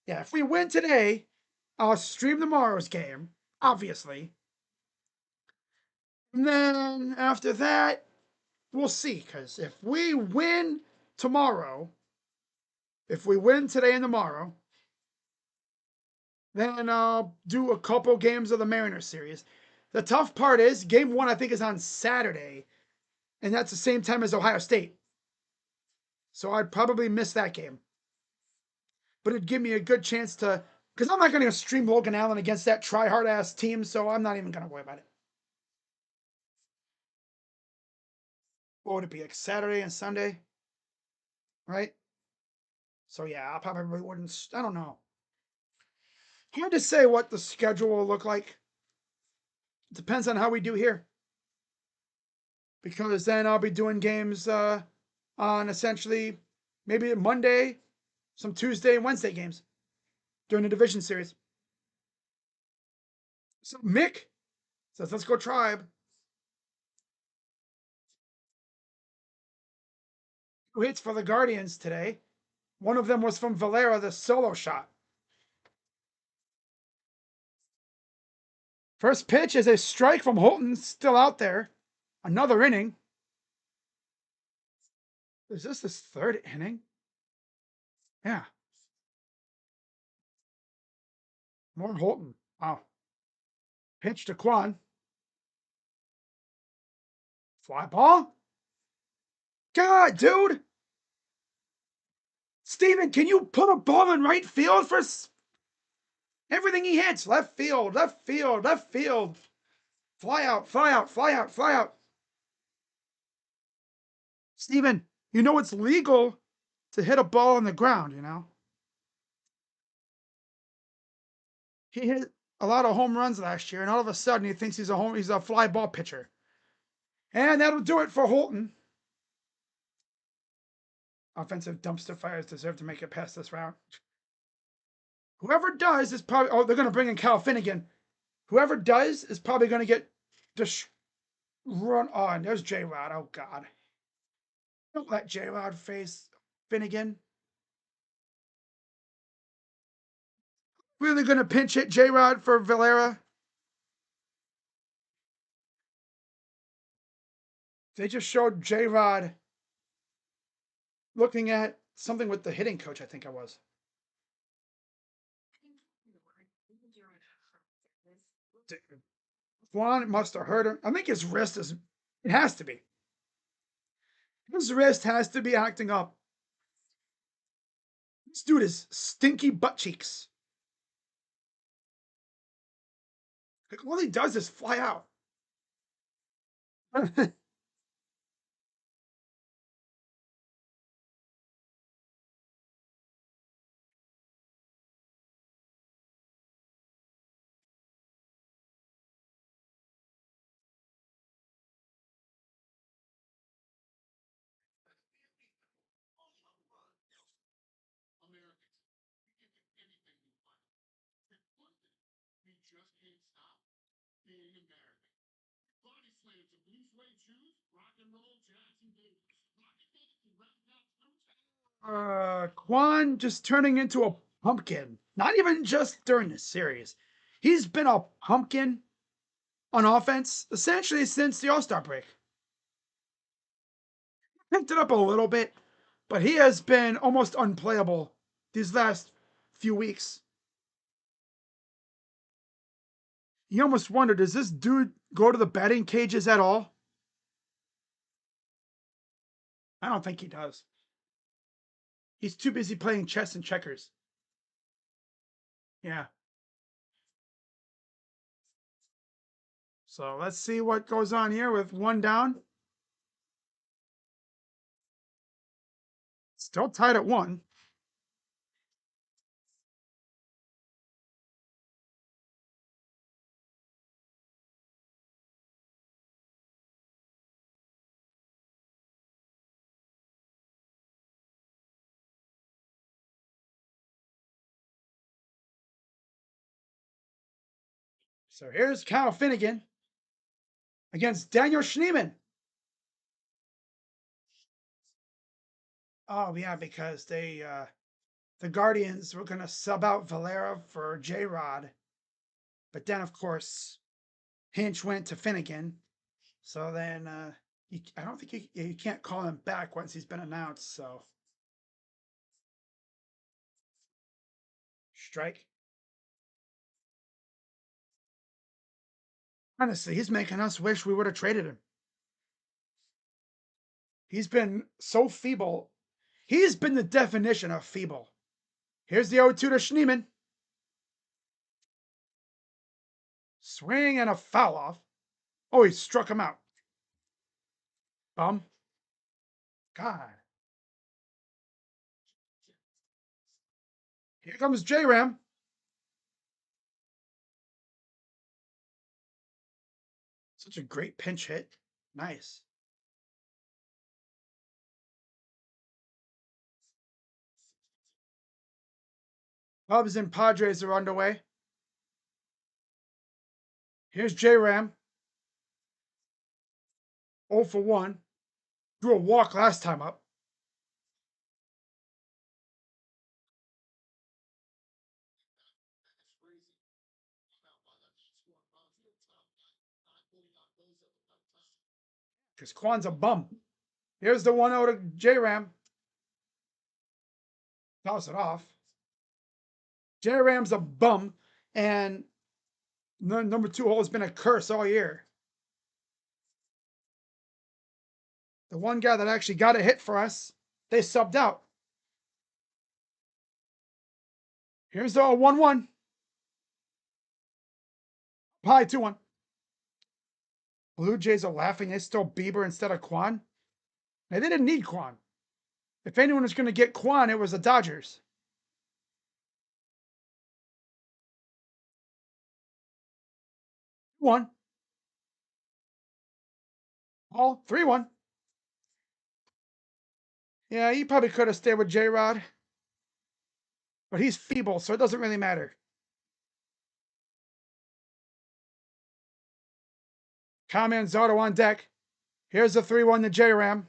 if we win today, I'll stream tomorrow's game, obviously. And then after that, we'll see. Because if we win tomorrow, if we win today and tomorrow, then I'll do a couple games of the Mariners series. The tough part is game 1, I think, is on Saturday, and that's the same time as Ohio State. So I'd probably miss that game. But it'd give me a good chance to, because I'm not going to stream Logan Allen against that try-hard ass team, so I'm not even going to worry about it. What would it be, like Saturday and Sunday? Right? So yeah, I probably wouldn't, I don't know. Hard to say what the schedule will look like. It depends on how we do here. Because then I'll be doing games on essentially maybe Monday, some Tuesday and Wednesday games during the division series. So Mick says, let's go Tribe. 2 hits for the Guardians today. One of them was from Valera, the solo shot. First pitch is a strike from Holton, still out there. Another inning. Is this his 3rd inning? Yeah. More Holton. Wow. Pitch to Quan. Fly ball. God, dude. Steven, can you put a ball in right field for everything he hits? Left field, left field, left field. Fly out, fly out, fly out, fly out. Steven, you know it's legal to hit a ball on the ground, you know? He hit a lot of home runs last year, and all of a sudden he thinks he's a fly ball pitcher. And that'll do it for Holton. Offensive dumpster fires deserve to make it past this round. Whoever does is probably... Oh, they're going to bring in Cal Finnegan. Whoever does is probably going to get just run on. There's J-Rod. Oh, God. Don't let J-Rod face Finnegan. Really going to pinch hit J-Rod for Valera. They just showed J-Rod looking at something with the hitting coach, I think I was. Juan must have hurt him. I think his wrist is... It has to be. His wrist has to be acting up. This dude is stinky butt cheeks. Like, all he does is fly out. Americans, you can get anything you want. We just can't stop being American. Body slams of blue suede shoes, rock and roll, jazz and blues. Rocket babies and rap Quan just turning into a pumpkin. Not even just during the series. He's been a pumpkin on offense essentially since the All-Star break. Picked it up a little bit, but he has been almost unplayable these last few weeks. You almost wonder, does this dude go to the batting cages at all? I don't think he does. He's too busy playing chess and checkers. Yeah. So let's see what goes on here with one down. Still tied at 1. So here's Cal Finnegan against Daniel Schneemann. Oh yeah, because the Guardians were gonna sub out Valera for J-Rod, but then of course Hinch went to Finnegan. So then I don't think you can't call him back once he's been announced. So strike. Honestly, he's making us wish we would have traded him. He's been so feeble. He's been the definition of feeble. Here's the 0-2 to Schneemann. Swing and a foul off. Oh, he struck him out. Bum. God. Here comes J-Ram. Such a great pinch hit. Nice. Cubs and Padres are underway. Here's J-Ram. 0 for 1. Drew a walk last time up. Because Quan's a bum. Here's the 1-0 to J-Ram. Toss it off. J-Ram's a bum, and number 2 hole has been a curse all year. The one guy that actually got a hit for us, they subbed out. Here's the 1-1. High 2-1. Blue Jays are laughing. They stole Bieber instead of Kwan. Now, they didn't need Kwan. If anyone was going to get Kwan, it was the Dodgers. One. All 3-1. Yeah, he probably could have stayed with J Rod. But he's feeble, so it doesn't really matter. Kyle Manzardo on deck. Here's the 3-1 to J Ram.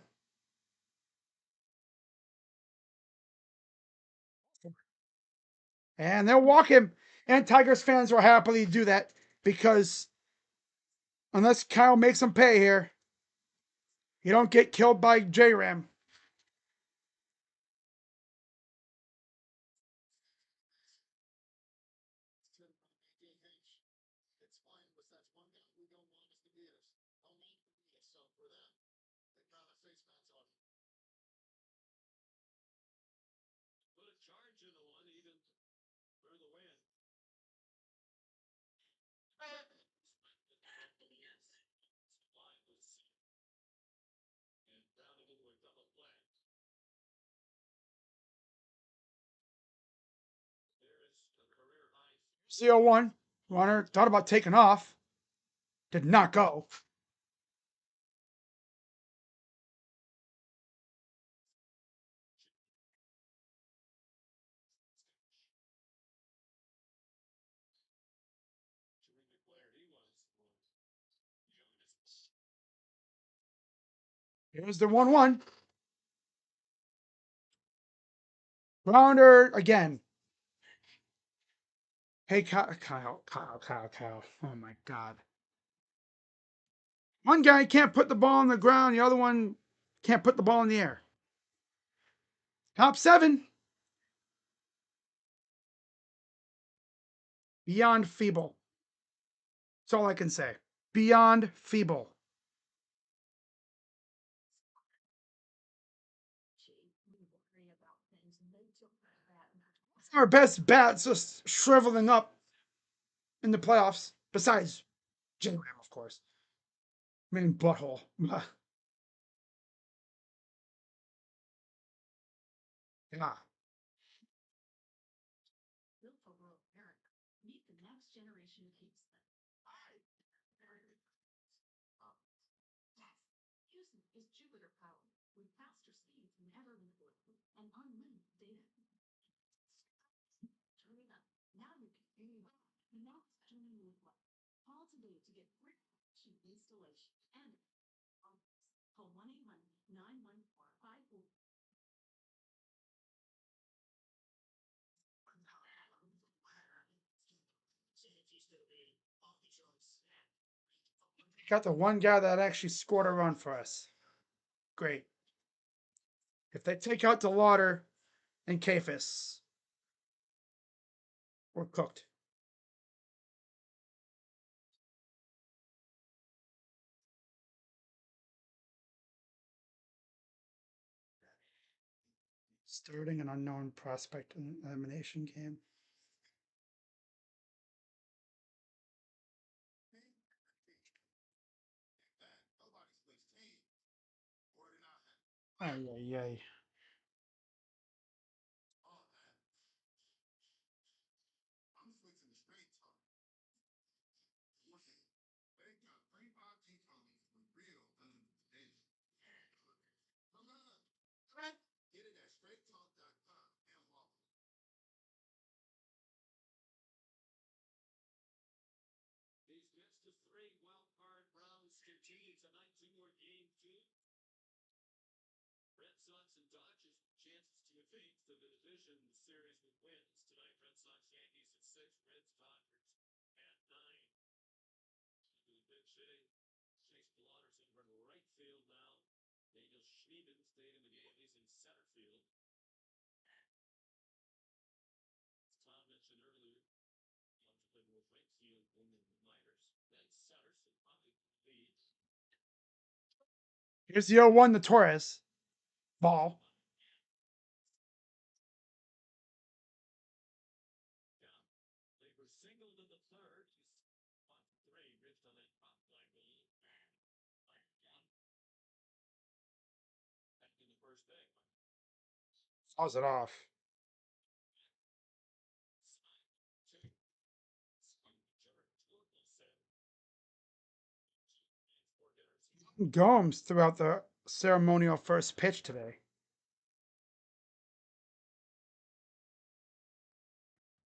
And they'll walk him. And Tigers fans will happily do that because unless Kyle makes him pay here, you don't get killed by J Ram. It's fine, but that's one guy we don't want us to beat us. Don't make them beat us. So for them, they got a face mask on. Put a charge in the one even for the win. And Browning into a double play. There is a career high. CO1. Runner thought about taking off. Did not go. Terrific player he was. Here's the 1-1. Grounder again. Hey, Kyle. Oh my God. One guy can't put the ball on the ground. The other one can't put the ball in the air. Top 7. Beyond feeble. That's all I can say. Beyond feeble. Our best bats just shriveling up in the playoffs, besides J Ram, of course. I mean, butthole. Yeah. Built for rural America. Meet the next generation of Houston. Houston is Jupiter powered with faster speeds than ever before and unlimited data. Turn it up. Now you can hear me. Now it's turning with what? Call today to get free installation and call 1-800-914-54. Got the one guy that actually scored a run for us. Great. If they take out the Lauder and Kafis, we're cooked. Starting an unknown prospect in an elimination game. Ay, ay, ay. Get it at straighttalk.com and walk. These gets to 3 wild card rounds continue tonight. 2 more games, 2. Red Sox and Dodgers chances to advance to the division series with wins tonight. Red Sox, Yankees at 6, Reds, Dodgers at 9. To the big city, Chase Blotter's in right field now. Daniel Schneeman stayed in the game. He's in center field. As Tom mentioned earlier, he wanted to play more right field than the minors. Then center, so probably leads. Here's the 0-1 to Torres. Ball. They were singled in the third. He's on 3, reached on that top fly goal. Fouls it off. Gomes throughout the ceremonial first pitch today.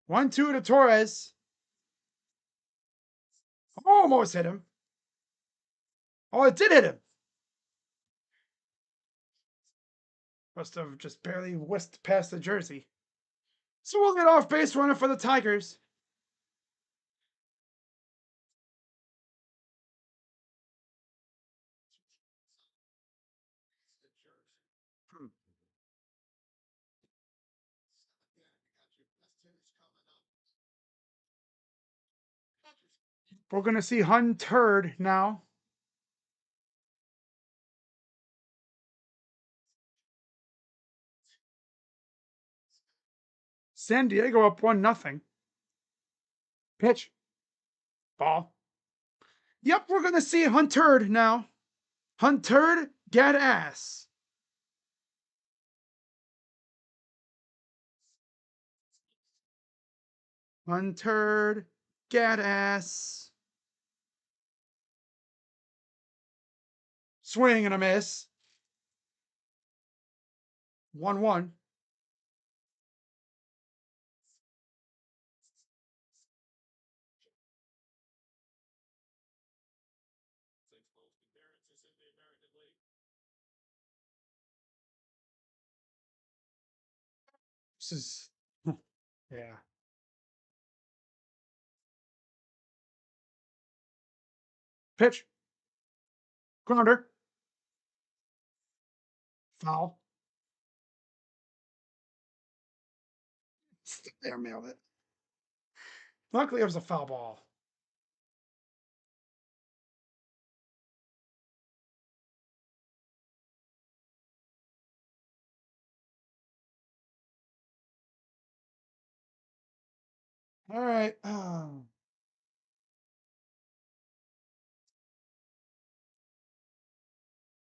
1-2 to Torres. Almost hit him. Oh, it did hit him. Must have just barely whisked past the jersey. So we'll get off base runner for the Tigers. We're going to see Hunter now. San Diego up 1-0. Pitch. Ball. Yep, we're going to see Hunter now. Hunter, get ass. Hunter, get ass. Swing and a miss. 1-1. This is, yeah. Pitch. Grounder. Foul. There, mailed it. Luckily, it was a foul ball. All right.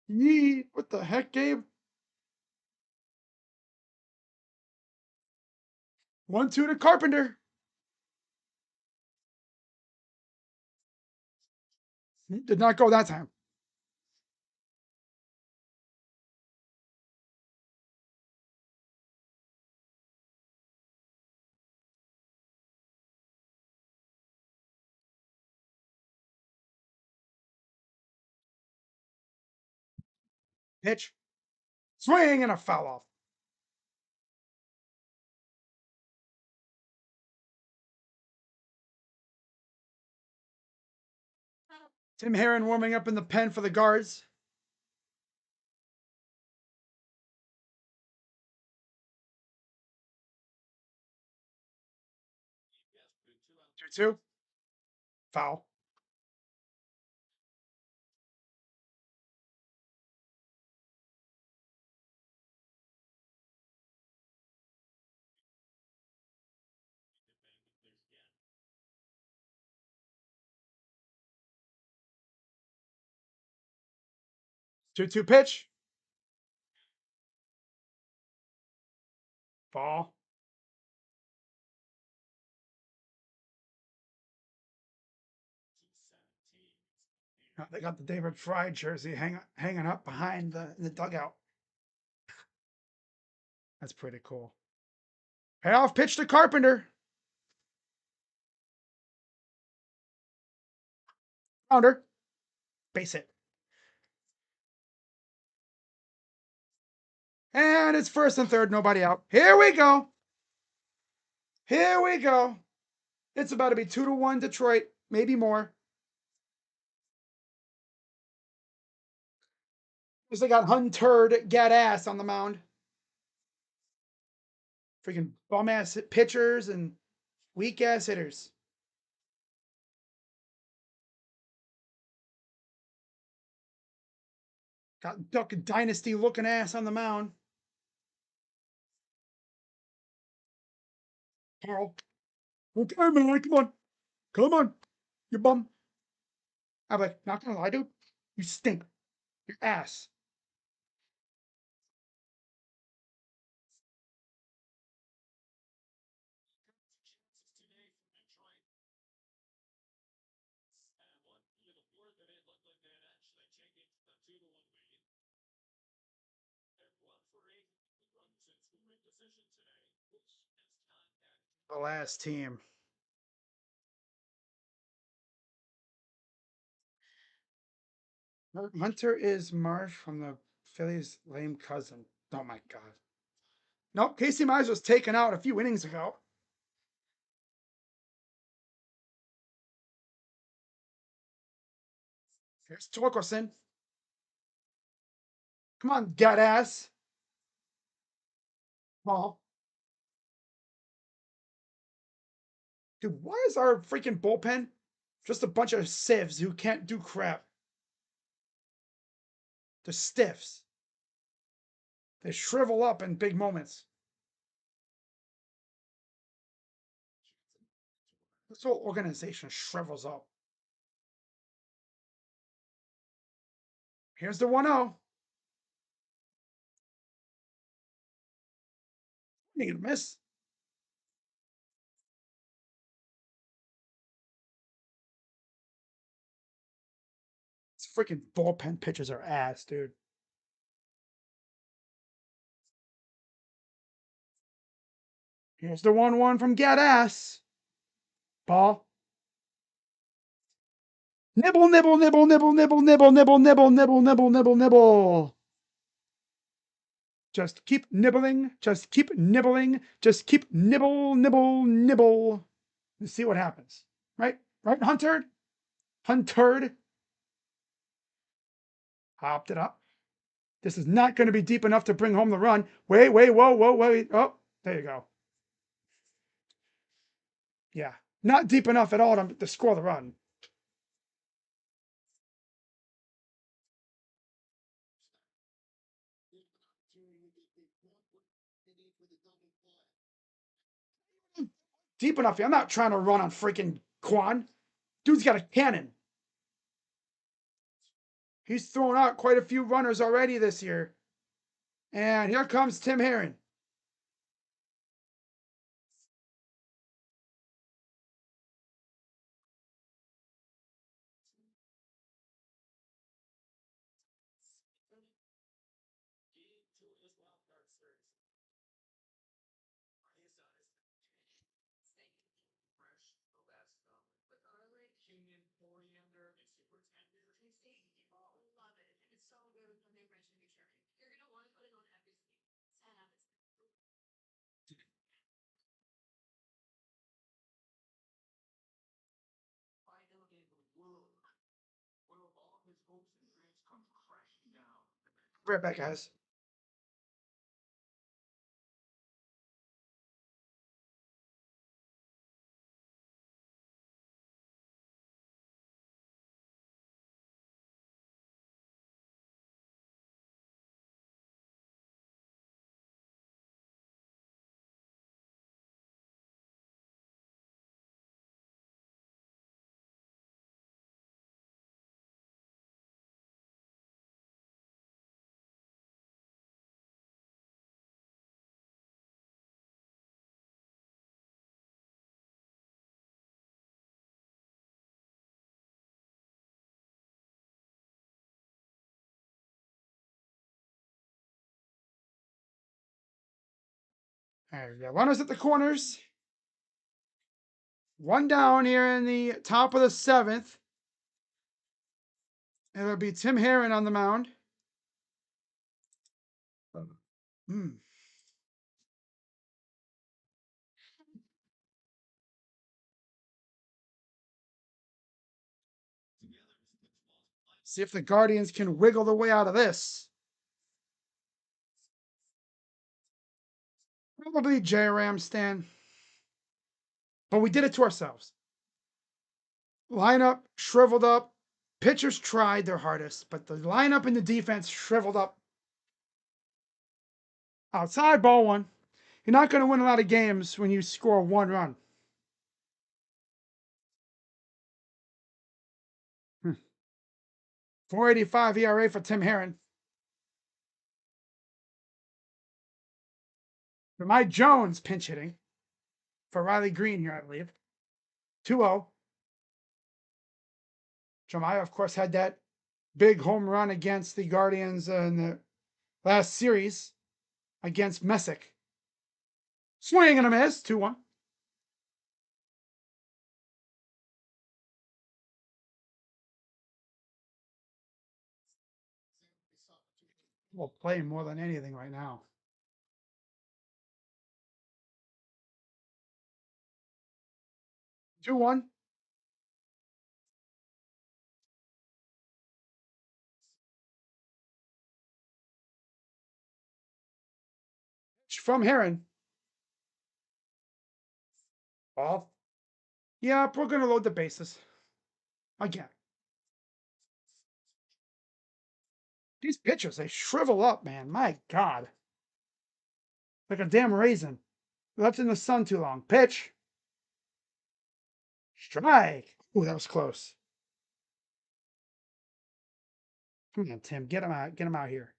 Yee. What the heck, Gabe? 1-2 to Carpenter. Did not go that time. Pitch. Swing and a foul off. Tim Herron warming up in the pen for the guards. Two. Foul. Two pitch. Ball. They got the David Fry jersey hanging up behind the dugout. That's pretty cool. Payoff pitch to Carpenter. Grounder. Base hit. And it's first and third, nobody out. Here we go. Here we go. It's about to be 2-1 Detroit, maybe more. Because they got Hunter get ass on the mound. Freaking bum ass pitchers and weak ass hitters. Got Duck Dynasty looking ass on the mound. Carl. Okay, man, come on. Come on. You bum. I'm like, not gonna lie, dude. You stink. Your ass. The last team. Hunter is Marsh from the Phillies' lame cousin. Oh my god. Nope, Casey Mize was taken out a few innings ago. Here's Torkelson. Come on, gut ass. Ball. Dude, why is our freaking bullpen just a bunch of sieves who can't do crap? They're stiffs. They shrivel up in big moments. This whole organization shrivels up. Here's the 1-0. You're gonna miss. These freaking bullpen pitchers are ass, dude. Here's the 1-1 from Gaddis. Ball. Nibble, nibble, nibble, nibble, nibble, nibble, nibble, nibble, nibble, nibble, nibble, nibble. Just keep nibbling. Just keep nibbling. Just keep nibble, nibble, nibble. And see what happens. Right? Right, Hunter? Hunter. Hopped it up. This is not going to be deep enough to bring home the run. Wait, whoa, wait. Oh, there you go. Yeah, not deep enough at all to score the run. Deep enough. I'm not trying to run on freaking Quan. Dude's got a cannon. He's thrown out quite a few runners already this year. And here comes Tim Herron. Right back, guys. There we go. Runners at the corners. One down here in the top of the 7th. It'll be Tim Herron on the mound. See if the Guardians can wiggle the way out of this. Probably J-Ram, Stan. But we did it to ourselves. Lineup shriveled up. Pitchers tried their hardest, but the lineup and the defense shriveled up. Outside, ball 1. You're not going to win a lot of games when you score 1 run. .485 ERA for Tim Herron. For Mike Jones pinch hitting for Riley Green here, I believe. 2-0. Jemiah, of course, had that big home run against the Guardians in the last series against Messick. Swing and a miss. 2-1. Well, playing more than anything right now. Two one. From Heron. Off. Yeah, we're gonna load the bases. Again. These pitchers, they shrivel up, man. My God. Like a damn raisin. Left in the sun too long. Pitch. Strike. Ooh, that was close. Come on, Tim. Get him out. Get him out here.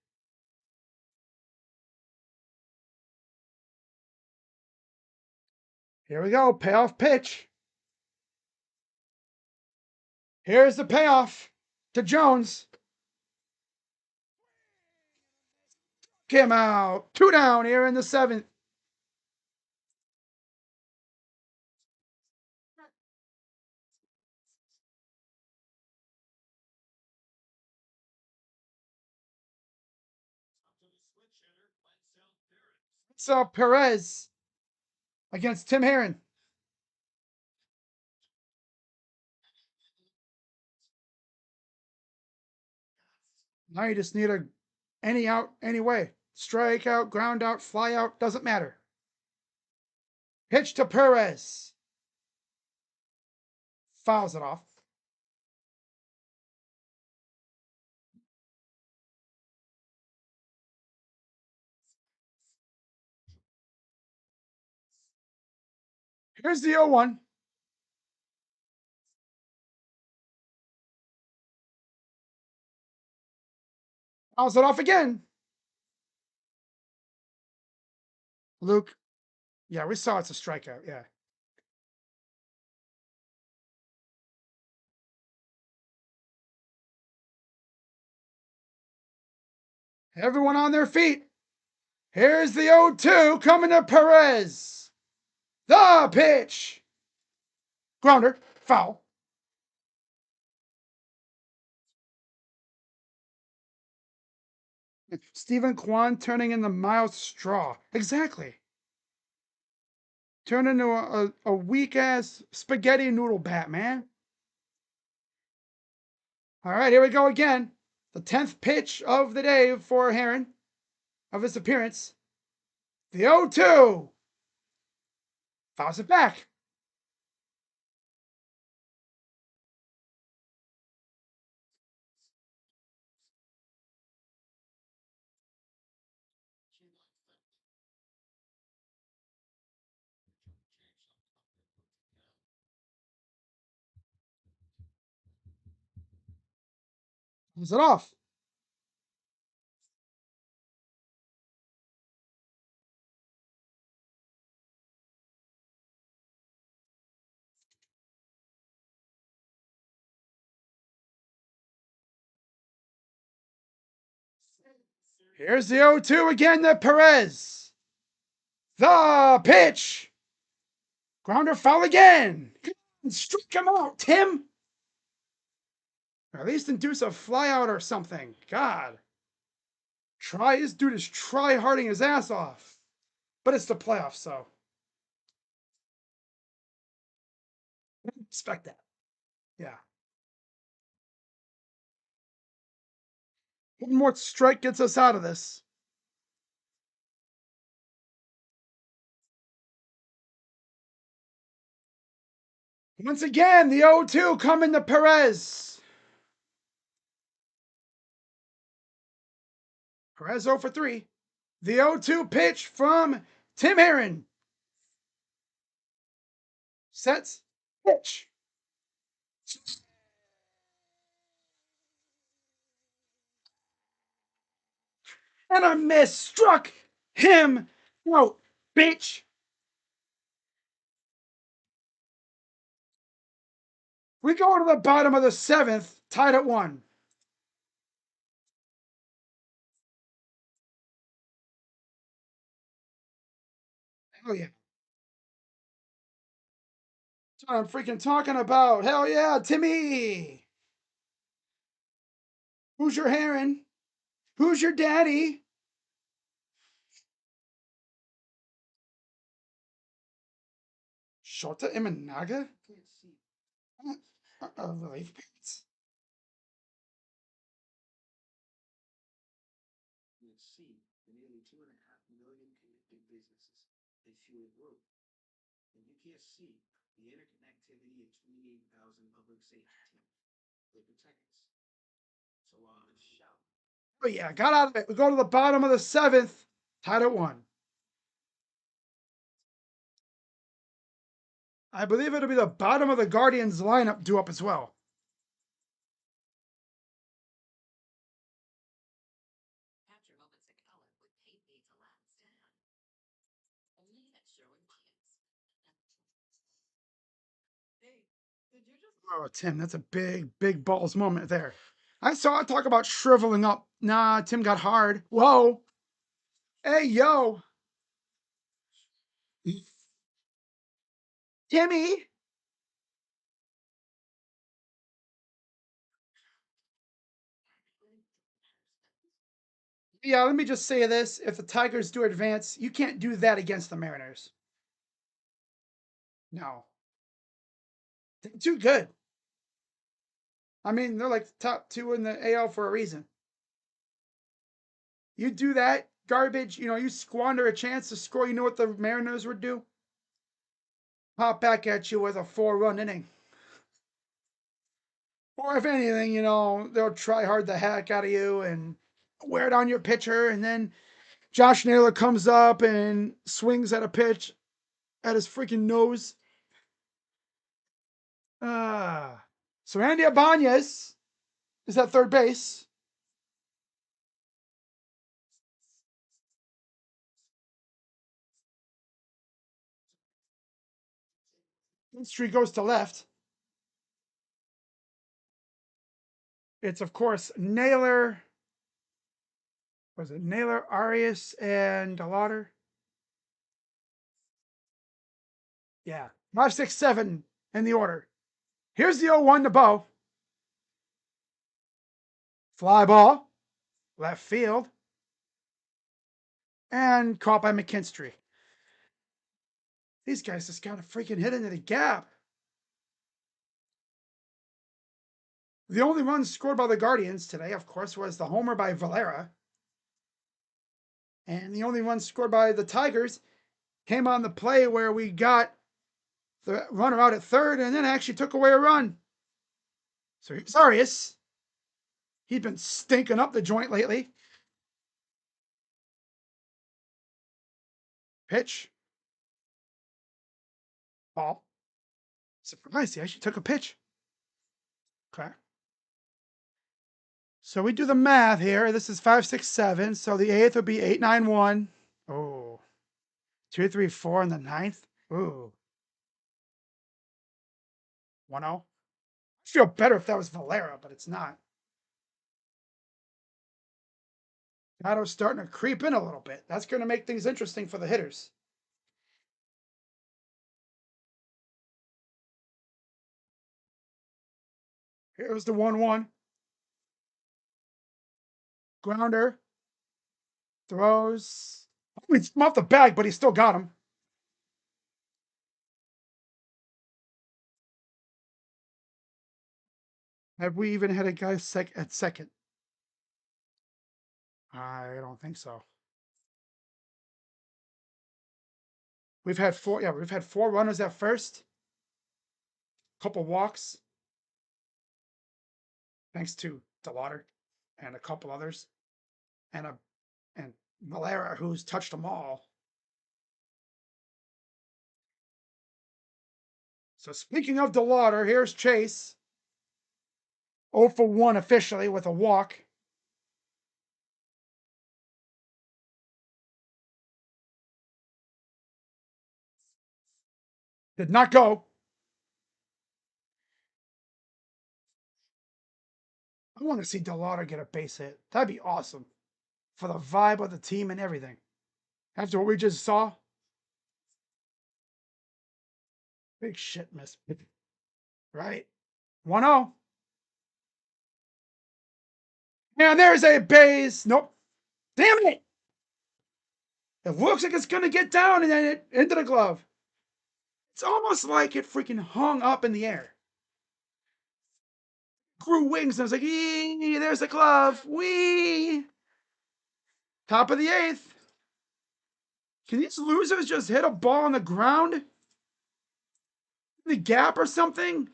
Here we go. Payoff pitch. Here's the payoff to Jones. Came out. 2 down here in the 7th. So Perez against Tim Heron. Now you just need a any out anyway. Strike out, ground out, fly out, doesn't matter. Pitch to Perez. Fouls it off. Here's the 0-1. Fouls it off again. Luke. Yeah, we saw it's a strikeout. Yeah. Everyone on their feet. Here's the 0-2 coming to Perez. The pitch. Grounder. Foul. Stephen Kwan turning into Miles Straw. Exactly. Turn into a weak-ass spaghetti noodle bat, man. All right, here we go again. The 10th pitch of the day for Heron, of his appearance. The 0-2. Fouls it back. Fouls it off. Here's the 0-2 again to Perez. The pitch. Grounder foul again. Strike him out, Tim. Or at least induce a flyout or something. God. This dude is try-harding his ass off. But it's the playoffs, so. I didn't expect that. Yeah. One more strike gets us out of this. Once again, the 0-2 coming to Perez. Perez 0 for 3. The 0-2 pitch from Tim Heron. Sets. Pitch. And a miss. Struck him out, bitch. We go to the bottom of the 7th, tied at 1. Oh, yeah. what I'm freaking talking about. Hell yeah, Timmy. Who's your heron? Who's your daddy? Shota Imanaga? Can't see. Relief pants. Can't see the nearly 2.5 million connected businesses that fuel growth. And you can't see the interconnectivity of 28,000 public safety teams that protect us. So shout. Oh yeah, got out of it. We go to the bottom of the 7th. Tied at 1. I believe it'll be the bottom of the Guardians lineup due up as well. Capture moments in color with paint needs a last stand. Only at Sherwin Williams. Hey, did you just Oh, Tim, that's a big, big balls moment there. I saw it talk about shriveling up. Nah, Tim got hard. Whoa. Hey, yo. Timmy. Yeah, let me just say this. If the Tigers do advance, you can't do that against the Mariners. No. They're too good. I mean, they're like the top 2 in the AL for a reason. You do that garbage, you squander a chance to score. You know what the Mariners would do? Pop back at you with a 4-run inning. Or if anything, they'll try hard the heck out of you and wear down your pitcher. And then Josh Naylor comes up and swings at a pitch at his freaking nose. So Andy Ibanez is at third base. Street goes to left. It's, of course, Naylor. Was it Naylor, Arias, and DeLauder? Yeah. 5, 6, 7 in the order. Here's the 0-1 to Bo. Fly ball. Left field. And caught by McKinstry. These guys just got to freaking hit into the gap. The only run scored by the Guardians today, of course, was the homer by Valera. And the only run scored by the Tigers came on the play where we got the runner out at third and then actually took away a run. So here's Arias. He'd been stinking up the joint lately. Pitch. Ball. Surprised he actually took a pitch. Okay. So we do the math here. This is 5, 6, 7. So the 8th would be 8, 9, 1. Oh. 2, 3, 4 in the 9th. Ooh. 1-0. I feel better if that was Valera, but it's not. Shadow's starting to creep in a little bit. That's going to make things interesting for the hitters. Here's the 1-1. Grounder. Throws. He's off the bag, but he still got him. Have we even had a guy at second? I don't think so. We've had 4. Yeah, we've had 4 runners at first. Couple walks. Thanks to DeLauder and a couple others. And Valera, who's touched them all. So speaking of DeLauder, here's Chase. 0 for 1 officially with a walk. Did not go. I want to see DeLauder get a base hit. That'd be awesome for the vibe of the team and everything. After what we just saw. Big shit miss. Right. 1-0. And there's a base. Nope. Damn it. It looks like it's going to get down and then it into the glove. It's almost like it freaking hung up in the air. Grew wings and I was like, eee, there's the glove. Wee. Top of the 8th. Can these losers just hit a ball on the ground? In the gap or something?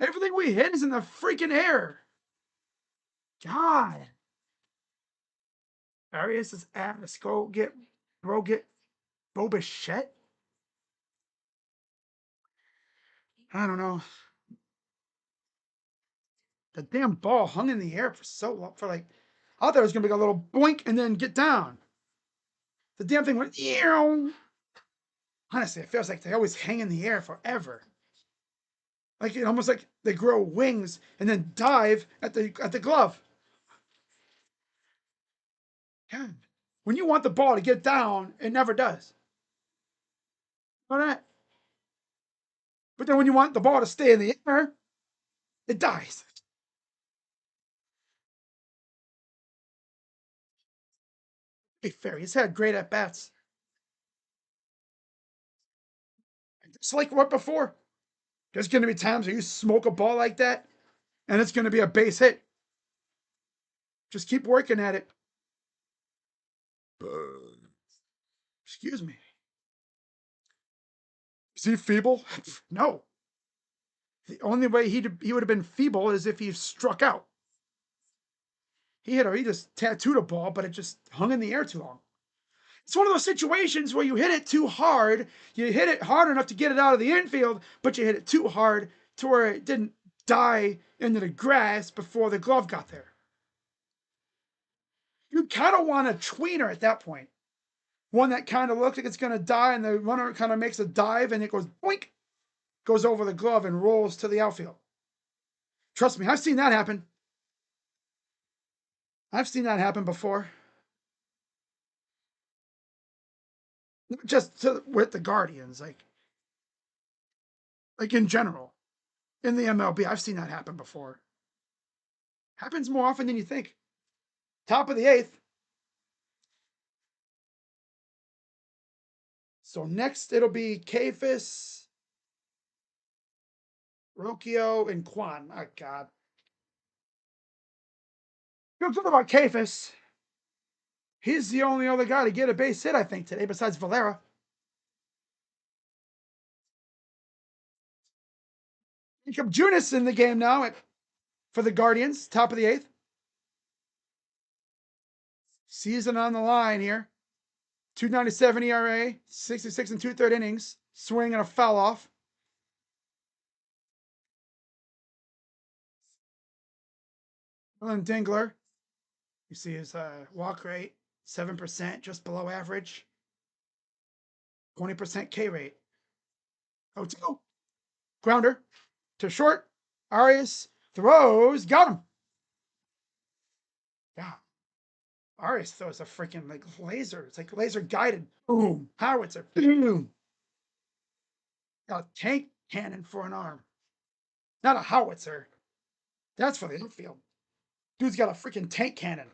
Everything we hit is in the freaking air. God. Arias' ass. Go get Bobichette? I don't know. The damn ball hung in the air for so long. For like, I thought it was going to be like a little boink and then get down. The damn thing went, ew. Honestly, it feels like they always hang in the air forever. Like it almost like they grow wings and then dive at the glove. God. When you want the ball to get down, it never does. Know that? But then when you want the ball to stay in the air, it dies. Be fair, he's had great at bats. It's like what before. There's going to be times where you smoke a ball like that, and it's going to be a base hit. Just keep working at it. Excuse me. Is he feeble? No. The only way he would have been feeble is if he struck out. He just tattooed a ball, but it just hung in the air too long. It's one of those situations where you hit it too hard. You hit it hard enough to get it out of the infield, but you hit it too hard to where it didn't die into the grass before the glove got there. You kind of want a tweener at that point. One that kind of looks like it's going to die, and the runner kind of makes a dive, and it goes boink, goes over the glove and rolls to the outfield. Trust me, I've seen that happen. I've seen that happen before. Just with the Guardians, like in general. In the MLB, I've seen that happen before. Happens more often than you think. Top of the 8th. So next it'll be Kafis, Rocchio, and Kwan. Oh, God. Good thing about Kafis. He's the only other guy to get a base hit, I think, today, besides Valera. Jacob Junis in the game now for the Guardians, top of the 8th. Season on the line here. 2.97 ERA, 66 and 2/3 innings. Swing and a foul off. Alan Dingler. You see his walk rate, 7%, just below average. 20% K rate. 0-2. Grounder to short. Arias throws. Got him. Yeah. Arias throws a freaking like laser. It's like laser guided. Boom. Howitzer. Boom. Got a tank cannon for an arm. Not a howitzer. That's for the infield. Dude's got a freaking tank cannon.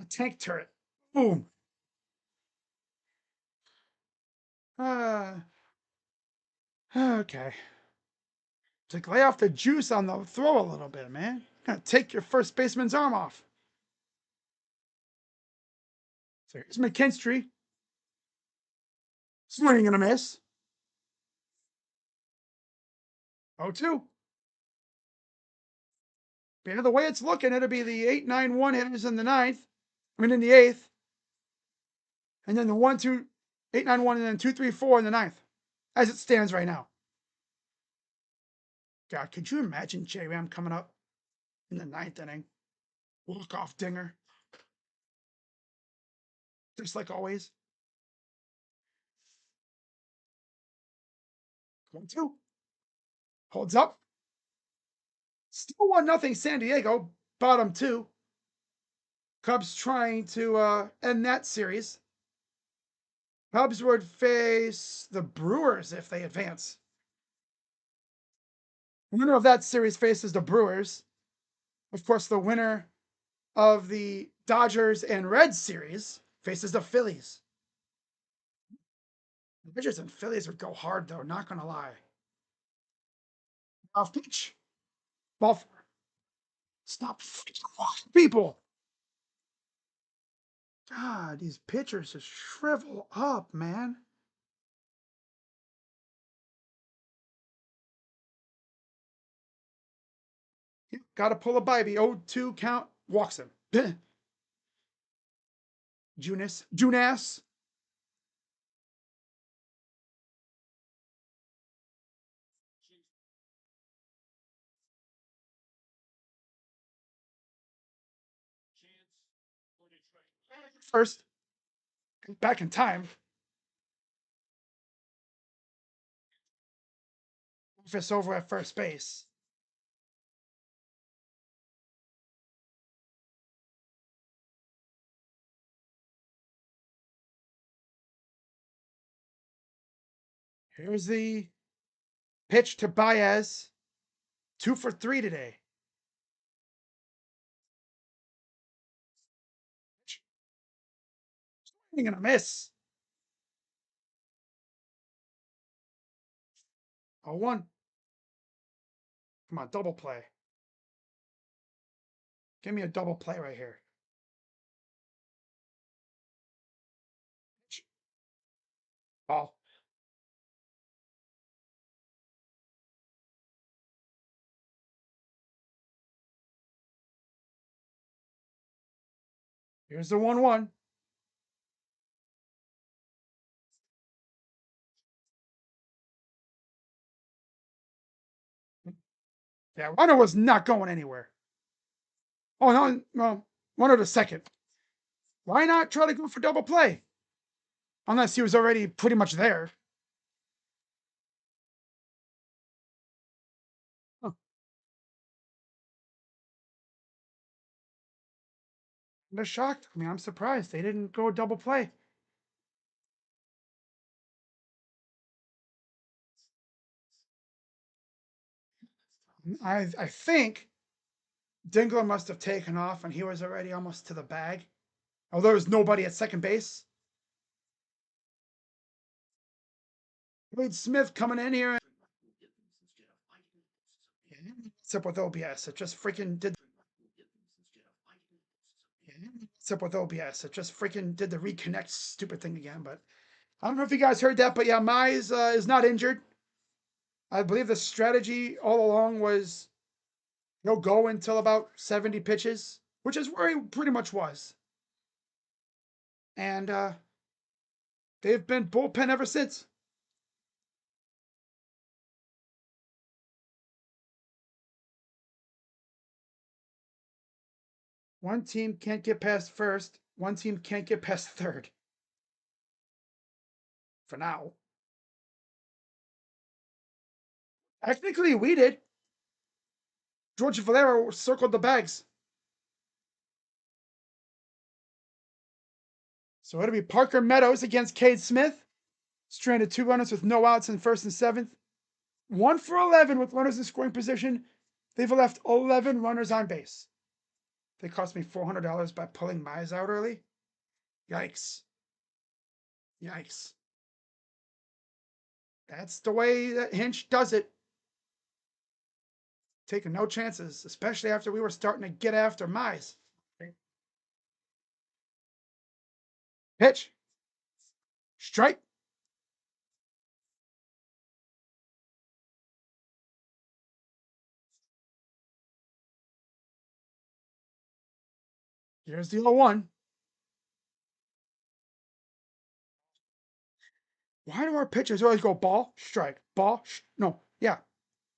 A tank turret. Boom. Okay. Just lay off the juice on the throw a little bit, man. Gonna take your first baseman's arm off. So here's McKinstry. Swing and a miss. 0-2. But the way it's looking, it'll be the 8-9-1 hitters in the 9th. I mean, in the 8th. And then the 1-2, 8-9-1, and then 2-3-4 in the 9th. As it stands right now. God, could you imagine J-Ram coming up in the 9th inning? Walk-off dinger. Just like always. 1-2. Holds up. Still 1-0 San Diego. Bottom 2. Cubs trying to end that series. Cubs would face the Brewers if they advance. The winner of that series faces the Brewers. Of course, the winner of the Dodgers and Reds series faces the Phillies. The Dodgers and Phillies would go hard, though, not going to lie. Off pitch. Ball four. Stop freaking people. God, these pitchers just shrivel up, man. Got to pull a Bibee. 0-2 count. Walks him. Junas. First. Back in time. Office over at first base. Here's the pitch to Baez. 2 for 3 today. Ain't gonna miss. 0-1. Come on, double play. Give me a double play right here. Ball. Here's the 1-1. Yeah, runner was not going anywhere. Oh, no, well, runner to second. Why not try to go for double play? Unless he was already pretty much there. Huh. I'm just shocked. I mean, I'm surprised they didn't go double play. I think Dingler must have taken off and he was already almost to the bag. Although there's nobody at second base. Wade Smith coming in here. What's up with OBS? It just freaking did. What's up with OBS? It just freaking did the reconnect stupid thing again. But I don't know if you guys heard that. But yeah, Mize is not injured. I believe the strategy all along was he'll go until about 70 pitches, which is where he pretty much was. And they've been bullpen ever since. One team can't get past first. One team can't get past third. For now. Technically, we did. George Valero circled the bags. So it'll be Parker Meadows against Cade Smith. Stranded 2 runners with no outs in first and seventh. 1 for 11 with runners in scoring position. They've left 11 runners on base. They cost me $400 by pulling Mize out early. Yikes. Yikes. That's the way that Hinch does it. Taking no chances, especially after we were starting to get after Mize. Pitch. Strike. Here's the 0-1. Why do our pitchers always go ball, strike, ball, no, yeah,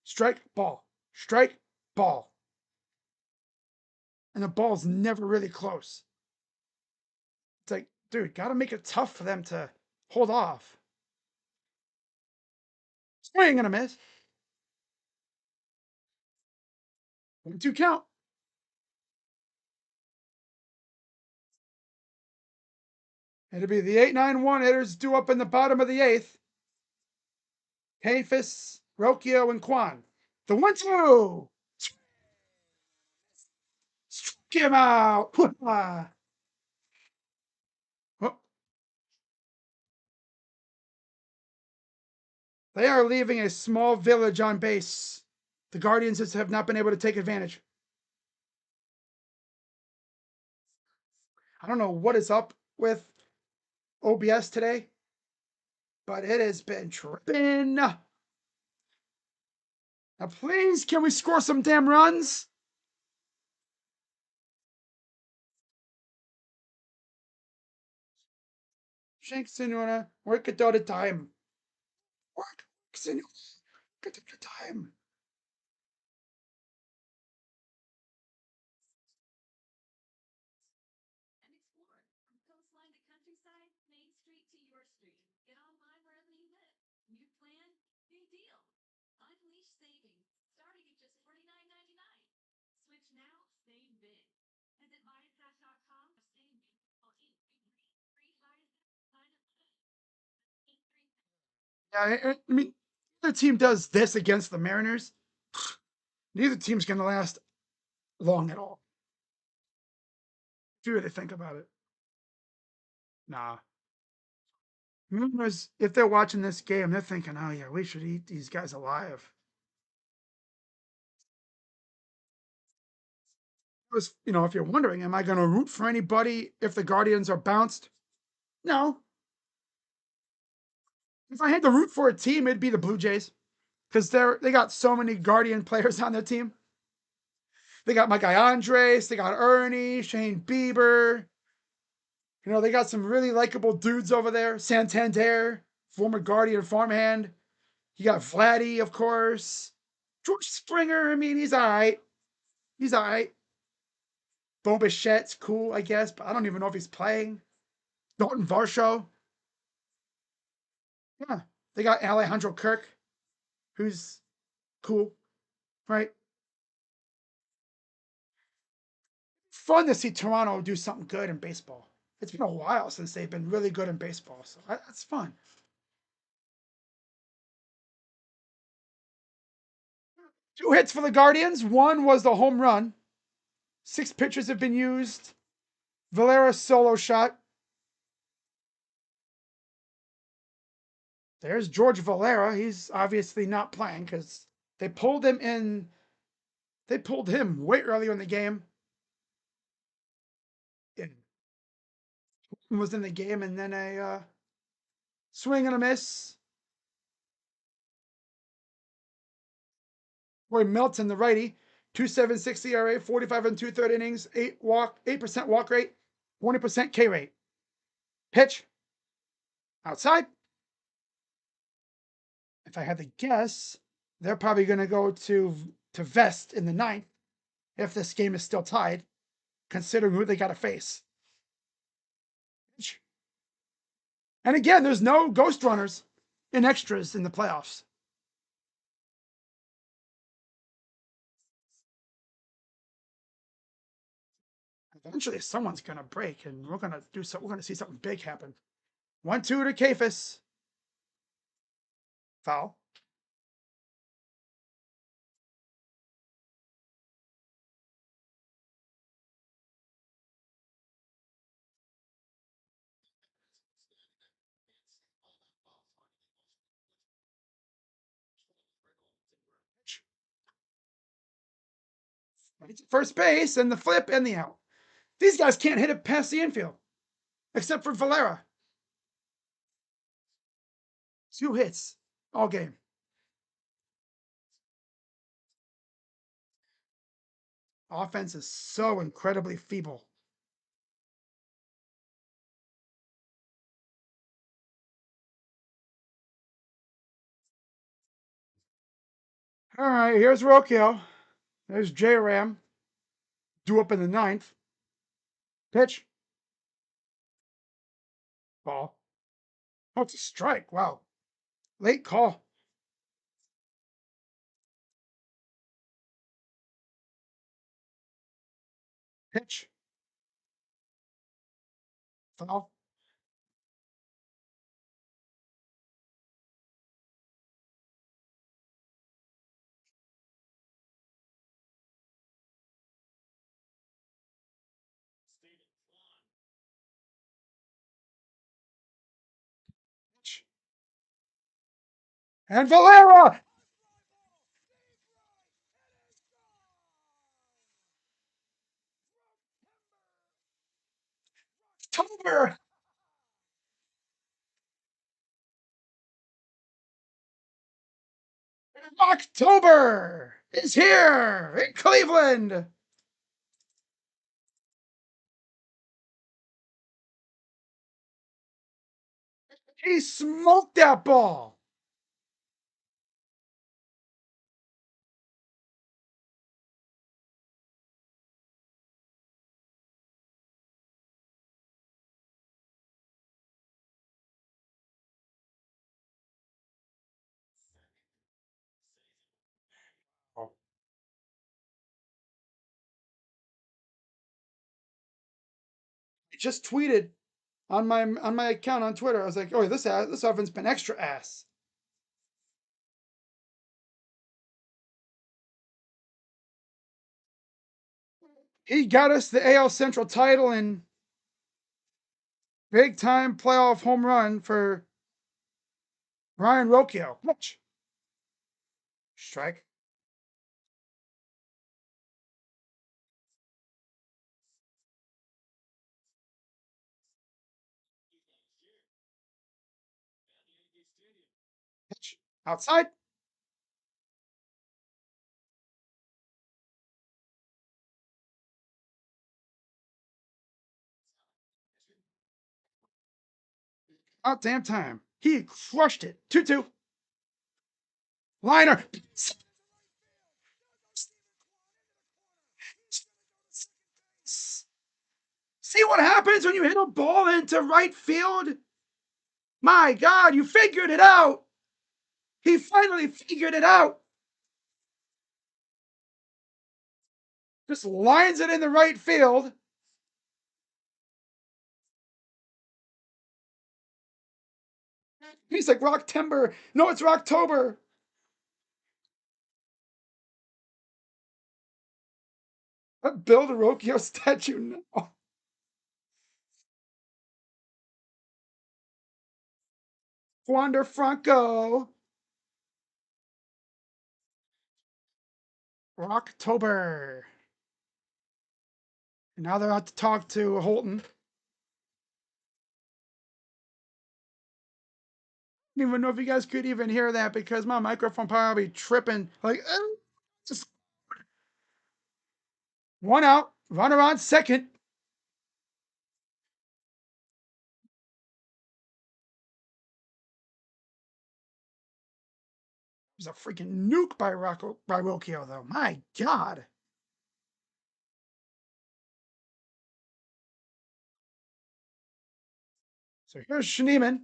strike, ball, strike, ball. And the ball's never really close. It's like, dude, gotta make it tough for them to hold off. Swing and a miss. 1-2 count. It'll be the 8-9-1 hitters due up in the bottom of the 8th. Hafis, Rocchio, and Kwan. The 1-2. Struck him out. Oh. They are leaving a small village on base. The Guardians have not been able to take advantage. I don't know what is up with OBS today, but it has been tripping. Now, please, can we score some damn runs? Shanks Senora, work it out of time. Work, Senora, work it out of time. And explore from coastline to countryside, Main Street to your street. Get online wherever you live. New plan, new deal. Unleash savings starting at just $49.99. Switch now, save big. Visit Viasat.com or save big. Call 833 sign up. Yeah, I mean, the team does this against the Mariners. Neither team's going to last long at all. If you really think about it. Nah. Mariners, if they're watching this game, they're thinking, oh, yeah, we should eat these guys alive. Was, if you're wondering, am I going to root for anybody if the Guardians are bounced? No. If I had to root for a team, it'd be the Blue Jays because they got so many Guardian players on their team. They got my guy Andres, they got Ernie, Shane Bieber. They got some really likable dudes over there. Santander, former Guardian farmhand. You got Vladdy, of course. George Springer, I mean, he's all right. He's all right. Bo Bichette's cool, I guess, but I don't even know if he's playing. Dalton Varsho. Yeah. They got Alejandro Kirk, who's cool, right? Fun to see Toronto do something good in baseball. It's been a while since they've been really good in baseball, so that's fun. 2 hits for the Guardians. 1 was the home run. 6 pitchers have been used. Valera solo shot. There's George Valera. He's obviously not playing because they pulled him in. They pulled him way earlier in the game. And was in the game, and then a swing and a miss. Roy Melton, the righty, 2.76 ERA, 45 and 2/3 innings, 8% walk rate, 20% K rate. Pitch outside. If I had to guess, they're probably going to go to Vest in the 9th if this game is still tied, considering who they got to face. And again, there's no ghost runners in extras in the playoffs. Eventually, someone's going to break, and we're going to do so. We're going to see something big happen. 1-2 to Kafis. Foul. First base and the flip and the out. These guys can't hit it past the infield, except for Valera. 2 hits all game. Offense is so incredibly feeble. All right, here's Rocchio. There's J-Ram. Due up in the 9th. Pitch. Ball. Oh, it's a strike. Wow. Late call. Pitch. Foul. And Valera. October. October is here in Cleveland. He smoked that ball. I just tweeted on my account on Twitter. I was like, "Oh, this offense been extra ass." He got us the AL Central title and big time playoff home run for Ryan Rocchio. Watch. Strike. Pitch. Outside. About damn time. He crushed it. 2-2. Liner. See what happens when you hit a ball into right field? My God, you figured it out. He finally figured it out. Just lines it in the right field. He's like Rock Timber. No, it's Rocktober. Build a Rocchio statue now. Wander Franco. Rocktober. And now they're out to talk to Holton. I don't even know if you guys could even hear that because my microphone probably tripping. Like, just one out, runner on second. It was a freaking nuke by Rocchio, though. My God. So here's Schneeman.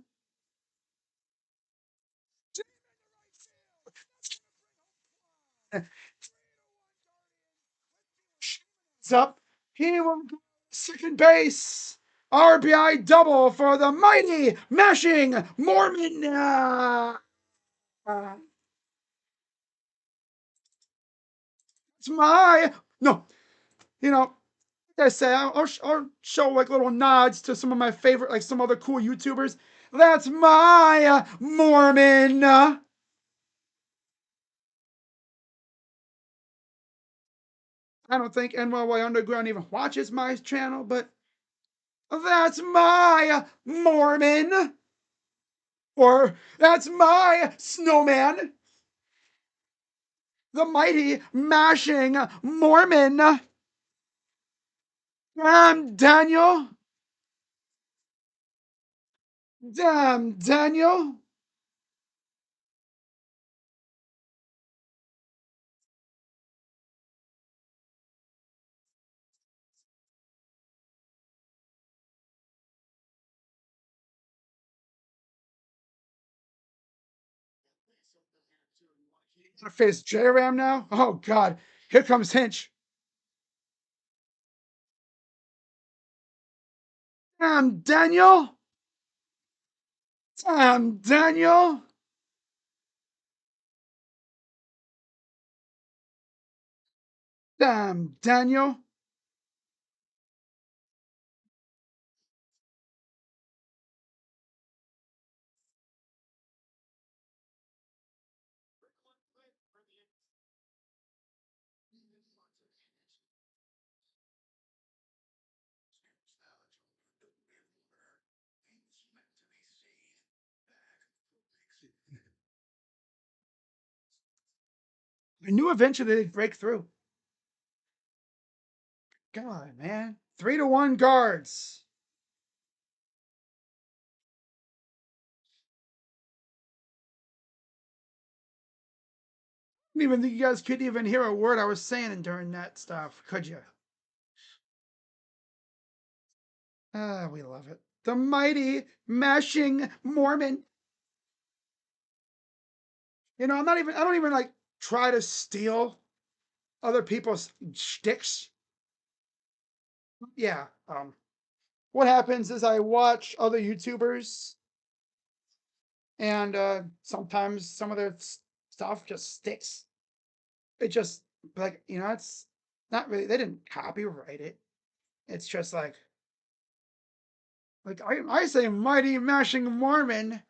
It's up. He will go second base. RBI double for the mighty mashing Mormon. It's my no. You know, like I say, I'll show like little nods to some of my favorite, like some other cool YouTubers. That's my Mormon. I don't think NYY Underground even watches my channel, but that's my Mormon. Or that's my snowman. The mighty mashing Mormon. Damn, Daniel. Damn, Daniel. Gonna face J-Ram now? Oh, God. Here comes Hinch. Damn, Daniel. Damn, Daniel. Damn, Daniel. I knew eventually they'd break through. God, man. 3-1 guards. I didn't even think you guys could even hear a word I was saying during that stuff, could you? Ah, we love it. The mighty mashing Mormon. You know, I don't even like try to steal other people's shticks. Yeah. What happens is I watch other YouTubers, and sometimes some of their stuff just sticks. It just like, you know, it's not really, they didn't copyright it. It's just like I say mighty mashing Mormon.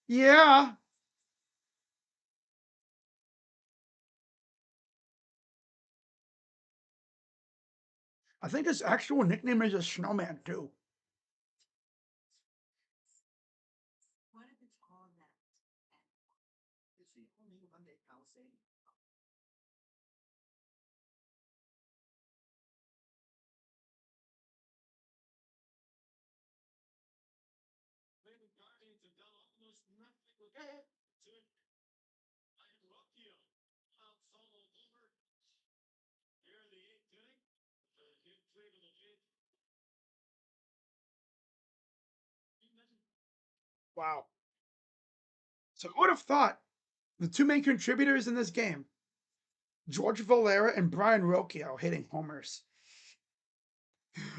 Yeah. I think his actual nickname is a snowman too. What if it's all that? Is the only Monday Palisade? The Guardians have done almost nothing with it. I am Rocchio. Out solo over. Here in the eighth inning. Hit three to the fifth. Wow. So who would have thought the two main contributors in this game, George Valera and Brian Rocchio, hitting homers?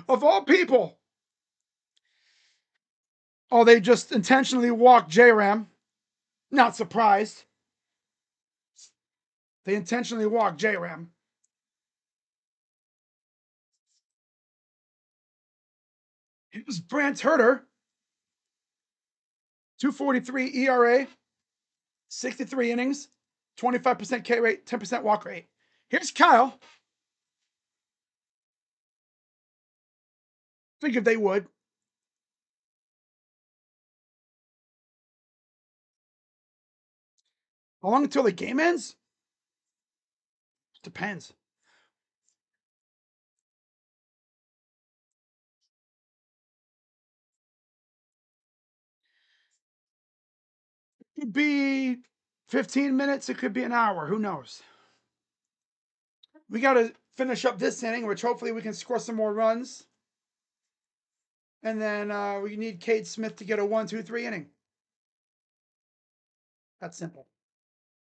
Of all people. Oh, they just intentionally walked J-Ram. Not surprised. They intentionally walked J-Ram. It was Brant Herter. 243 ERA, 63 innings, 25% K rate, 10% walk rate. Here's Kyle. Figured they would. How long until the game ends? Depends. It could be 15 minutes. It could be an hour. Who knows? We got to finish up this inning, which hopefully we can score some more runs. And then we need Cade Smith to get a 1, 2, 3 inning. That's simple.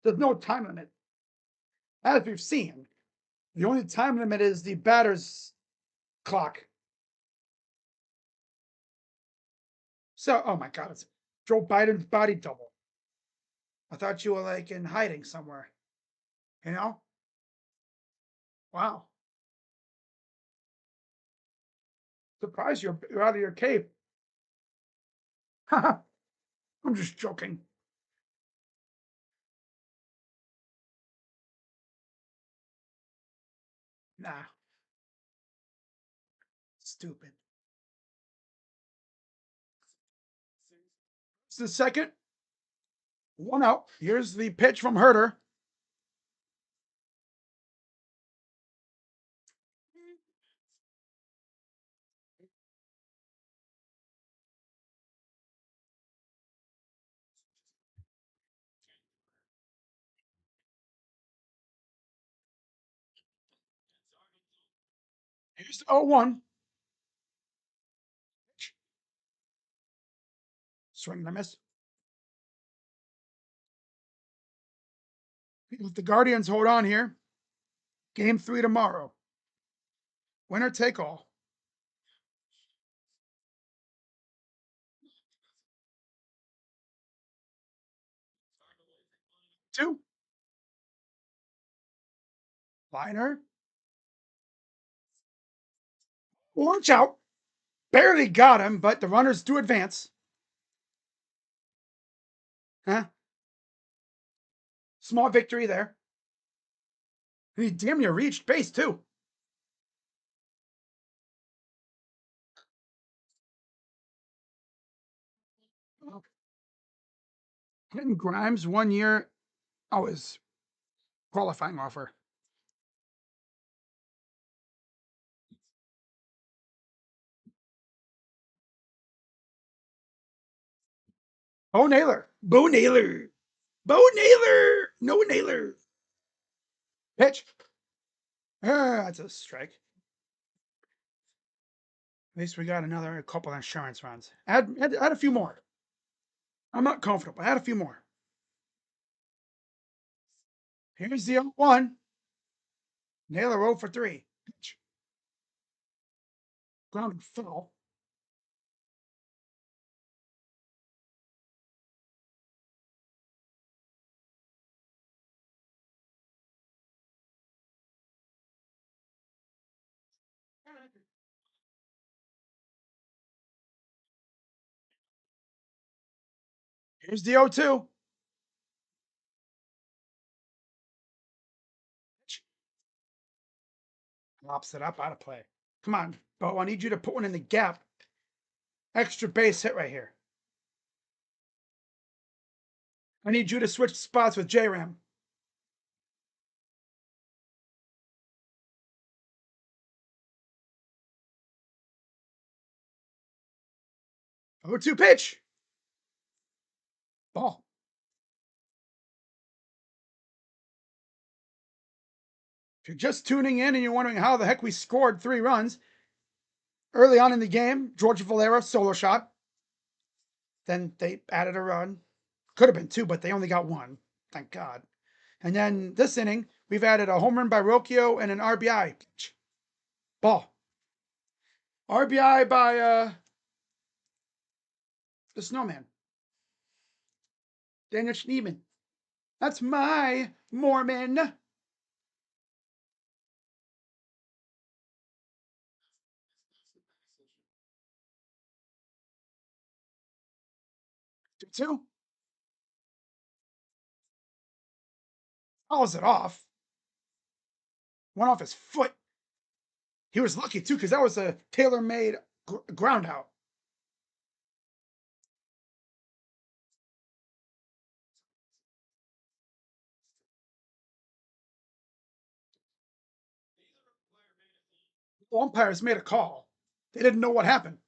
There's no time limit. As we've seen, the only time limit is the batter's clock. So, oh my God, it's Joe Biden's body double. I thought you were like in hiding somewhere. You know? Wow. Surprised you're out of your cave. I'm just joking. Nah. Stupid. It's the second. One out. Here's the pitch from Herter. Here's the 0-1. Swing and a miss. If the Guardians hold on here, game 3 tomorrow. Winner take all. Two. Liner. Launch out. Barely got him, but the runners do advance. Huh? Small victory there. And he damn near reached base, too. Clinton Grimes 1 year. Oh, his Qualifying offer. Oh, Naylor. Bo Naylor. Bo Naylor. No Naylor. Pitch. That's a strike. At least we got another couple insurance runs. Add a few more. I'm not comfortable. Add a few more. Here's the 0-1. Naylor 0 for 3. Pitch. Ground foul. Here's the 0-2. Lops it up out of play. Come on, Bo. I need you to put one in the gap. Extra base hit right here. I need you to switch spots with J-Ram. Oh, 2 pitch. Ball. If you're just tuning in and you're wondering how the heck we scored 3 runs, early on in the game, George Valera solo shot. Then they added a run. Could have been 2, but they only got 1. Thank God. And then this inning, we've added a home run by Rocchio and an RBI. Ball. RBI by the Snowman. Daniel Schneeman. That's my Mormon. Two. Fouls it off. Went off his foot. He was lucky too, because that was a tailor-made ground out. The umpires made a call. They didn't know what happened.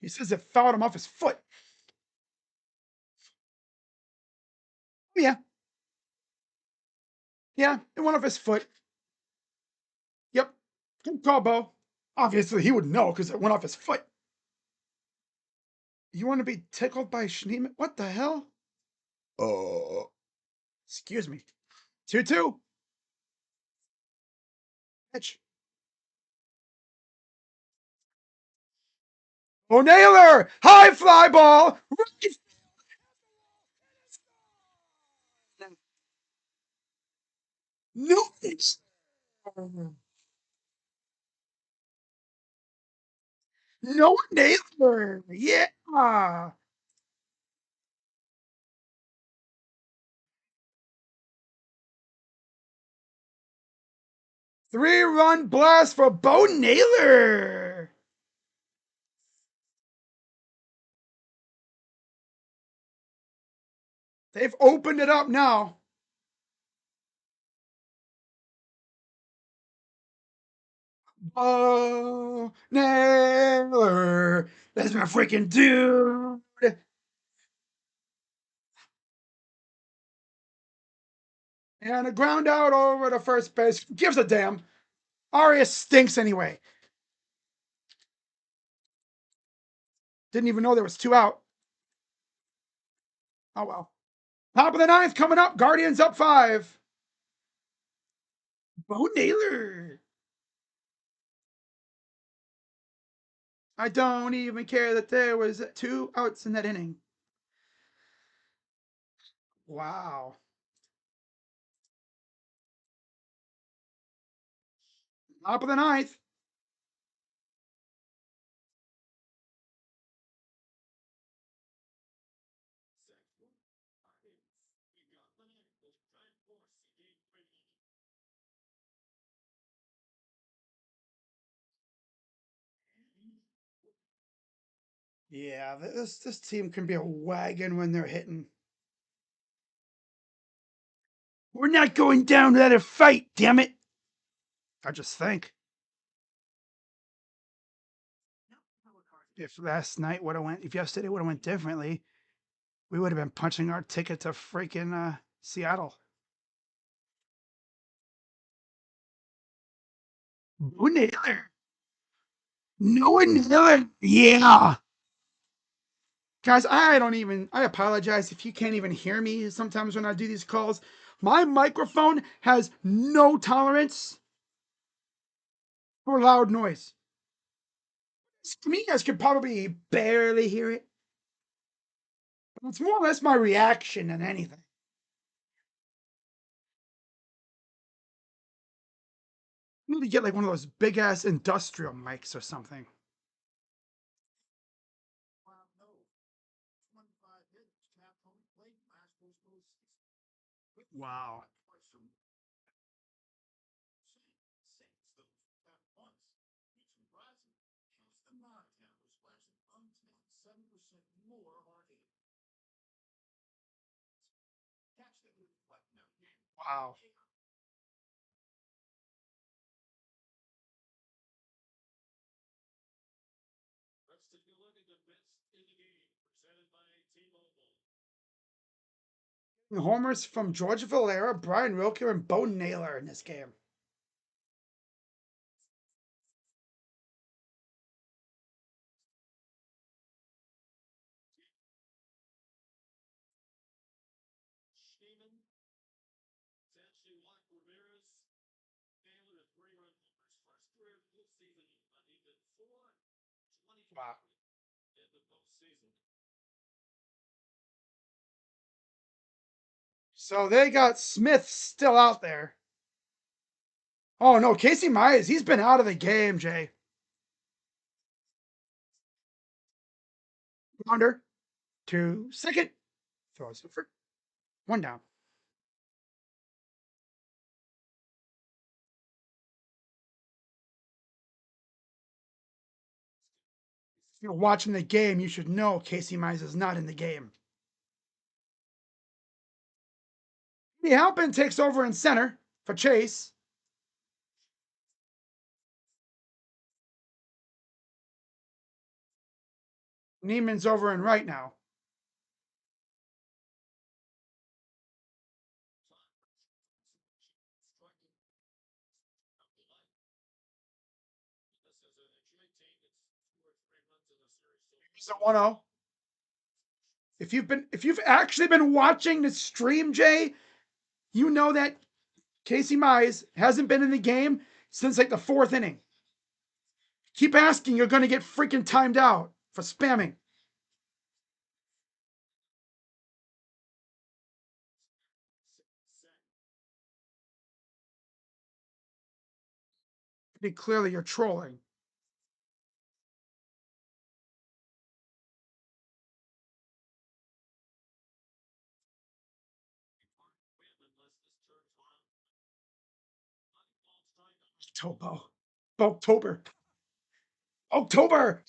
He says it fouled him off his foot. Yeah. Yeah, it went off his foot. Yep. Good call, Bo. Obviously, he would know because it went off his foot. You want to be tickled by Schneeman? What the hell? Oh. Excuse me. 2-2. Pitch. Oh, Naylor! High fly ball! Right. No, it's no Naylor. Yeah. 3-run blast for Bo Naylor. They've opened it up now. Bo Naylor. That's my freaking dude. And a ground out over to first base. Gives a damn. Arias stinks anyway. Didn't even know there was 2 out. Oh well. Top of the 9th coming up. Guardians up 5. Bo Naylor. I don't even care that there was 2 outs in that inning. Wow. Top of the 9th. Yeah, this team can be a wagon when they're hitting. We're not going down without a fight, damn it! I just think. If last night would have went, if yesterday would have went differently, we would have been punching our ticket to freaking Seattle. Boo Naylor. No Naylor. Yeah. Guys, I apologize if you can't even hear me sometimes when I do these calls. My microphone has no tolerance for loud noise. To me, you guys could probably barely hear it. But it's more or less my reaction than anything. I need to get like one of those big ass industrial mics or something. Wow. Wow. Let's take a look at the best in the game, presented by T-Mobile. Homers from George Valera, Brian Rilke, and Bo Naylor in this game. Schneemann, Sancho, Ramirez, Naylor, and 3 run homers. First career postseason, but he did 4-25 Wow. in the postseason. So they got Smith still out there. Oh no, Casey Mize, he's been out of the game, Jay. Grounder to second. Throws it for 1 down. If you're watching the game, you should know Casey Mize is not in the game. The Halpin takes over in center for Chase. Neiman's over in right now. It's a 1-0. If you've actually been watching the stream, Jay, you know that Casey Mize hasn't been in the game since like the 4th inning. Keep asking, you're going to get freaking timed out for spamming. Pretty clearly, you're trolling. October.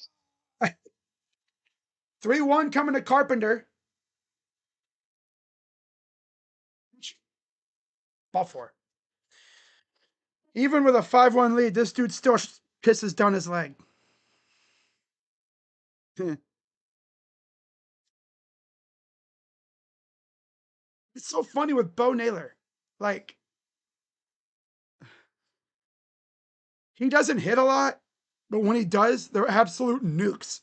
3-1 coming to Carpenter. Ball 4. Even with a 5-1 lead, this dude still pisses down his leg. It's so funny with Bo Naylor. Like, he doesn't hit a lot, but when he does, they're absolute nukes.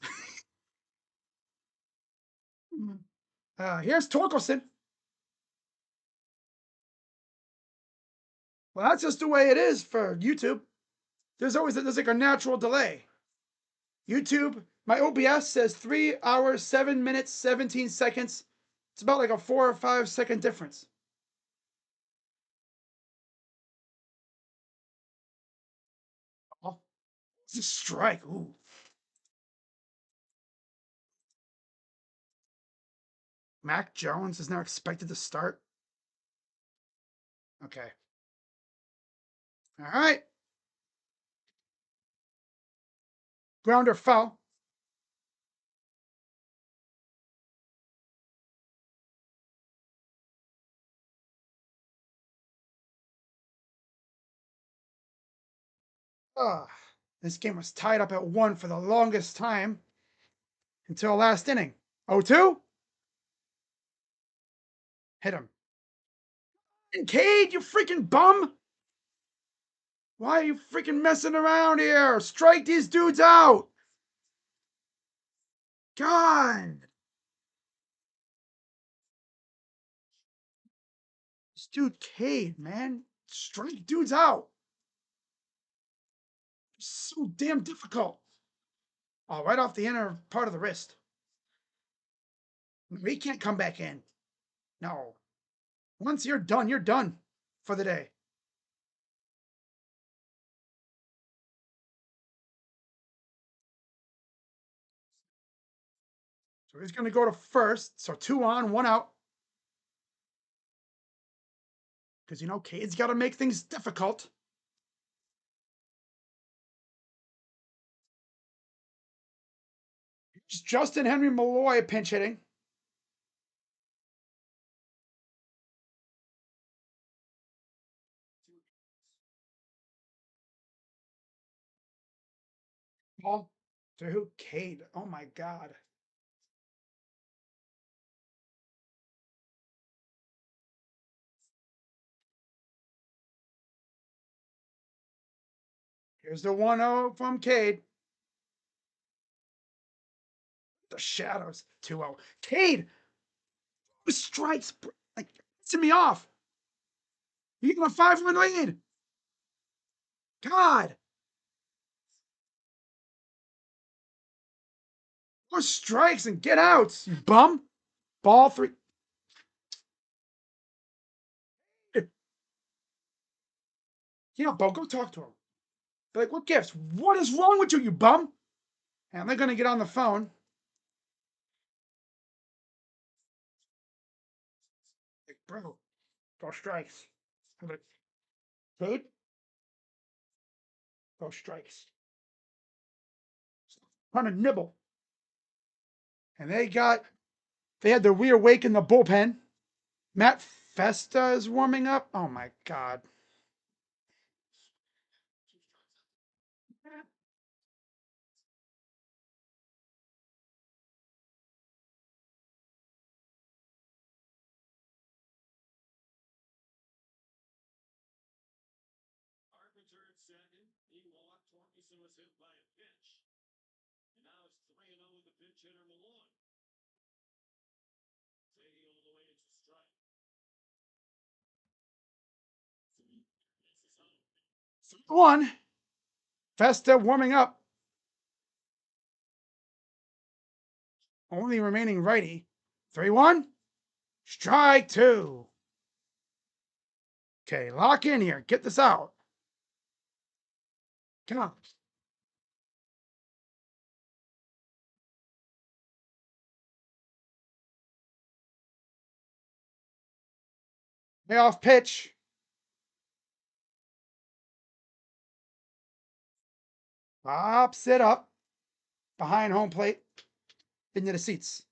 Here's Torkelson. Well, that's just the way it is for YouTube. There's like a natural delay. YouTube, my OBS says 3 hours, 7 minutes, 17 seconds. It's about like a 4 or 5 second difference. Oh, it's a strike. Ooh. Mac Jones is now expected to start. Okay. All right. Grounder foul. Ugh. This game was tied up at 1 for the longest time until last inning. 0-2? Hit him. And Cade, you freaking bum! Why are you freaking messing around here? Strike these dudes out! God! This dude Cade, man. Strike dudes out. It's so damn difficult. Oh, right off the inner part of the wrist. He can't come back in. No. Once you're done for the day. So he's going to go to first. So 2 on, 1 out. Because, you know, Cade's got to make things difficult. It's Justin Henry Malloy pinch hitting. Ball to who? Cade. Oh my God. Here's the 1-0 from Cade. The shadows. 2-0. Cade! Strikes. Like, pissing me off. You got a 5-1 lead. God. More strikes and get outs, you bum. Ball 3. Yeah, Bo, go talk to him. Be like, what gives? What is wrong with you, you bum? And they're going to get on the phone. Like, bro, go strikes. I'm like, Cade? Go strikes. Trying to nibble. And they had the rear-wake in the bullpen. Matt Festa is warming up. Oh my God. Carpenter at second. He walked. Torkelson was hit by a pitch. And now it's 3-0 with the pinch hitter Malloy. Taking all the way into strike. 3-1. Festa warming up. Only remaining righty. 3-1. Strike 2. Okay, lock in here. Get this out. Come on. Payoff pitch. Pops it up behind home plate into the seats.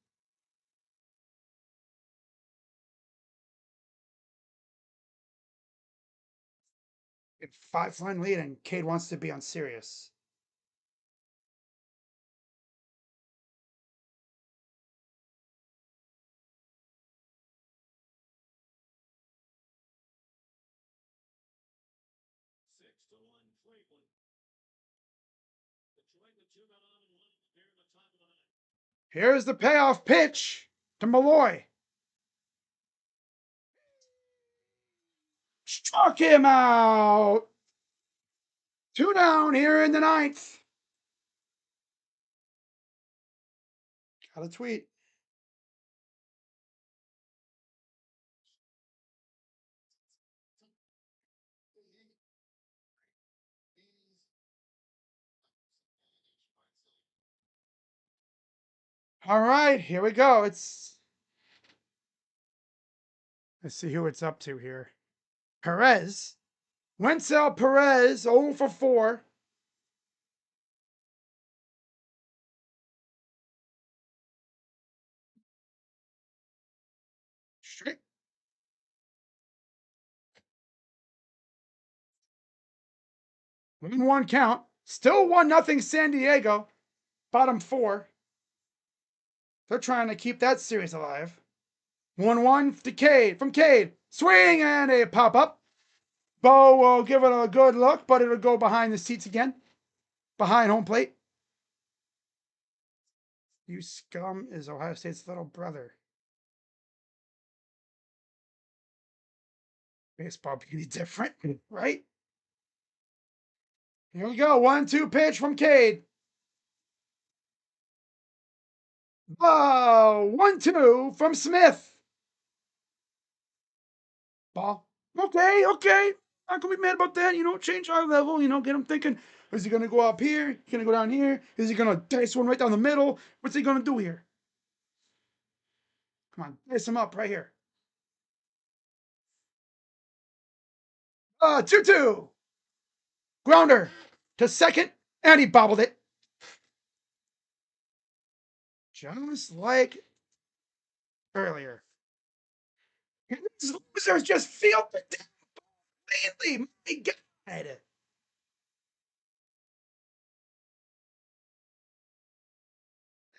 Get 5-1 lead, and Cade wants to be on Sirius. Here's the payoff pitch to Malloy. Struck him out. 2 down here in the 9th. Got a tweet. All right, here we go. Let's see who it's up to here. Perez. Wenzel Perez, 0 for 4. Straight. 1-1 count. Still 1-0 San Diego. Bottom 4. They're trying to keep that series alive. 1-1 to Cade. From Cade. Swing and a pop up. Bo will give it a good look, but it'll go behind the seats again. Behind home plate. You scum is Ohio State's little brother. Baseball beauty different, right? Here we go. 1-2 pitch from Cade. Oh, 1-2 from Smith. Ball. Okay. Not gonna be mad about that. Change our level. Get him thinking. Is he gonna go up here? Is he gonna go down here? Is he gonna dice one right down the middle? What's he gonna do here? Come on, dice him up right here. 2-2. Grounder to second, and he bobbled it. Just like earlier. These losers just feel the damn lately. My God.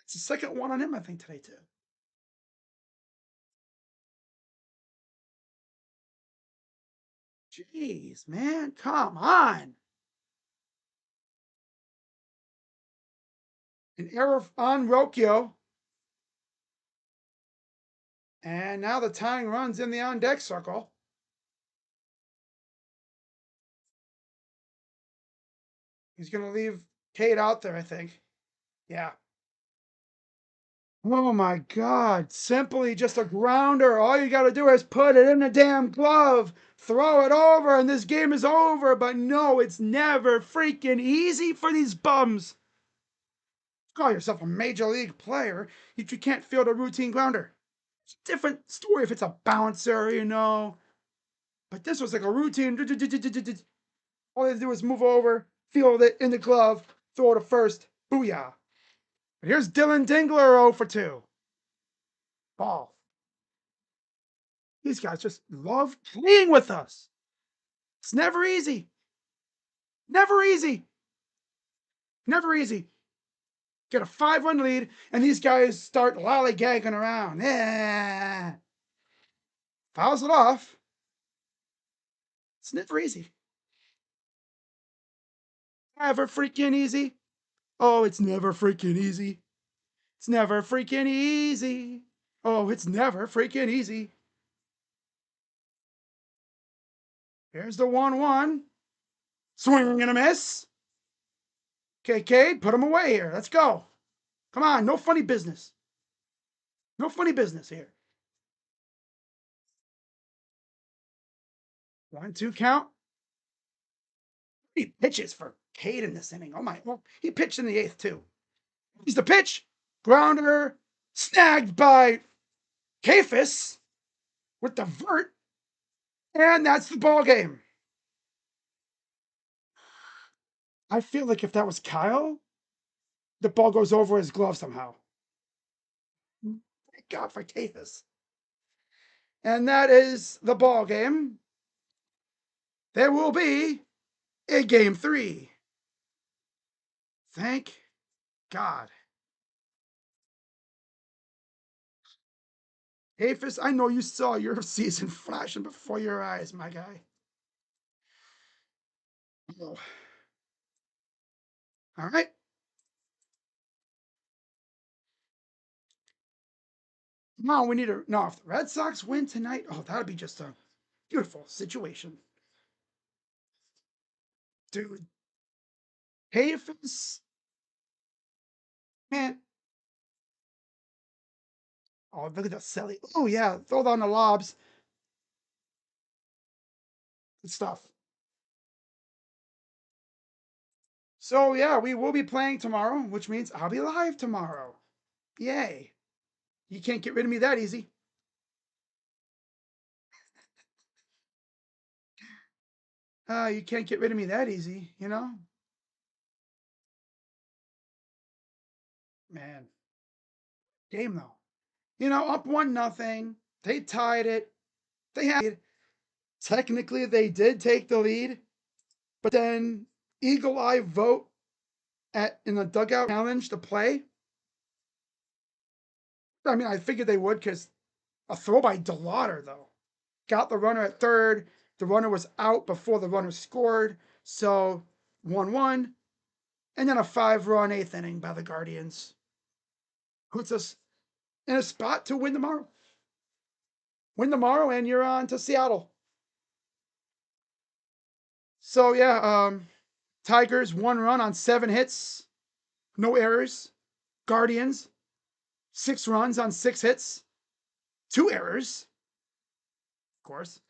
It's the second one on him, I think, today, too. Jeez, man. Come on. An error on Rocchio. And now the tying runs in the on deck circle. He's going to leave Cade out there, I think. Yeah. Oh my God. Simply just a grounder. All you got to do is put it in the damn glove, throw it over, and this game is over. But no, it's never freaking easy for these bums. Call yourself a major league player if you can't field a routine grounder. It's a different story if it's a bouncer, But this was like a routine. All they had to do was move over, field it in the glove, throw it to first. Booyah. But here's Dylan Dingler 0 for 2. Ball. These guys just love playing with us. It's never easy. Never easy. Never easy. Get a 5-run lead, and these guys start lollygagging around. Fouls it off. It's never easy. Never freaking easy. Oh, it's never freaking easy. It's never freaking easy. Oh, it's never freaking easy. Here's the 1-1. Swing and a miss. Okay, Cade, put him away here. Let's go. Come on, no funny business. No funny business here. 1-2 count. 3 pitches for Cade in this inning. Oh my, well, he pitched in the 8th too. He's the pitch. Grounder snagged by Kafis with the vert. And that's the ball game. I feel like if that was Kyle, the ball goes over his glove somehow. Thank God for Kafis. And that is the ball game. There will be a game 3. Thank God. Kafis, I know you saw your season flashing before your eyes, my guy. Oh. All right. No, we need to. No, if the Red Sox win tonight, oh, that'd be just a beautiful situation. Dude. Kafis. Man. Oh, look at that Selly. Oh, yeah. Throw down the lobs. Good stuff. So, yeah, we will be playing tomorrow, which means I'll be live tomorrow. Yay. You can't get rid of me that easy. You can't get rid of me that easy, Man. Game, though. Up 1-0. They tied it. Technically, they did take the lead, but then eagle eye vote in the dugout challenge to play. I mean, I figured they would because a throw by DeLauder, though. Got the runner at third. The runner was out before the runner scored. So 1-1. And then a 5-run 8th inning by the Guardians. Puts us in a spot to win tomorrow. Win tomorrow, and you're on to Seattle. So, yeah, Tigers, 1 run on 7 hits. No errors. Guardians, 6 runs on 6 hits. 2 errors. Of course.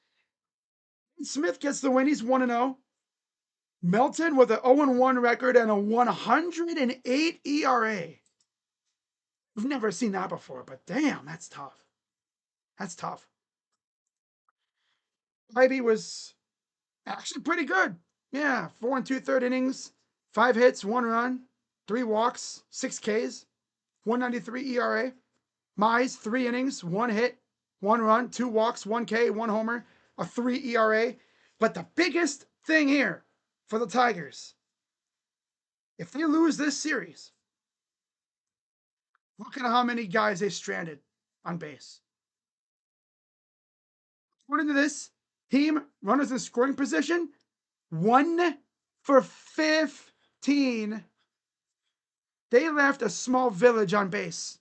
Smith gets the win. He's 1-0. Melton with an 0-1 record and a 108 ERA. We've never seen that before, but damn, that's tough. That's tough. Bibee was actually pretty good. Yeah, 4 2/3 innings, 5 hits, 1 run, 3 walks, 6 Ks, 193 ERA. Mize, 3 innings, 1 hit, 1 run, 2 walks, 1 K, 1 homer, a 3 ERA. But the biggest thing here for the Tigers, if they lose this series, look at how many guys they stranded on base. According to this team, runners in scoring position, 1 for 15. They left a small village on base.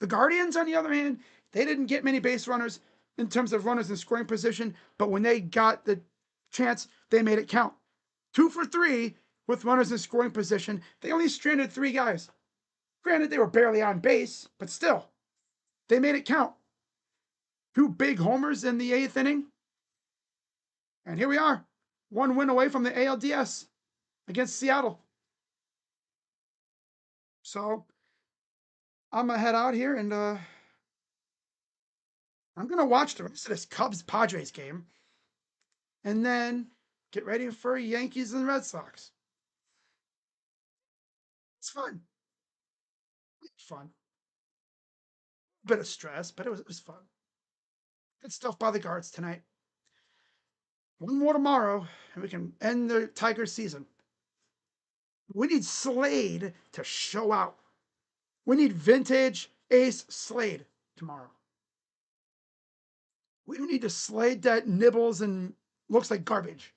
The Guardians, on the other hand, they didn't get many base runners in terms of runners in scoring position, but when they got the chance, they made it count. 2 for 3 with runners in scoring position. They only stranded 3 guys. Granted, they were barely on base, but still, they made it count. 2 big homers in the 8th inning. And here we are, 1 win away from the ALDS against Seattle. So I'm going to head out here and I'm going to watch the rest of this Cubs-Padres game and then get ready for Yankees and Red Sox. It's fun. It's fun. A bit of stress, but it was fun. Good stuff by the Guards tonight. 1 more tomorrow, and we can end the Tigers season. We need Slade to show out. We need vintage Ace Slade tomorrow. We don't need to Slade that nibbles and looks like garbage.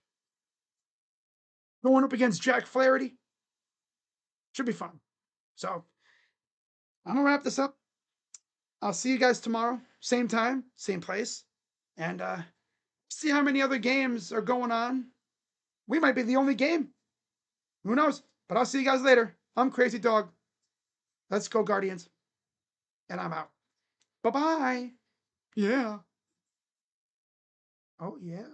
Going up against Jack Flaherty should be fun. So I'm gonna wrap this up. I'll see you guys tomorrow, same time, same place, and see how many other games are going on. We might be the only game. Who knows? But I'll see you guys later. I'm Crazy Dog. Let's go, Guardians. And I'm out. Bye-bye. Yeah. Oh, yeah.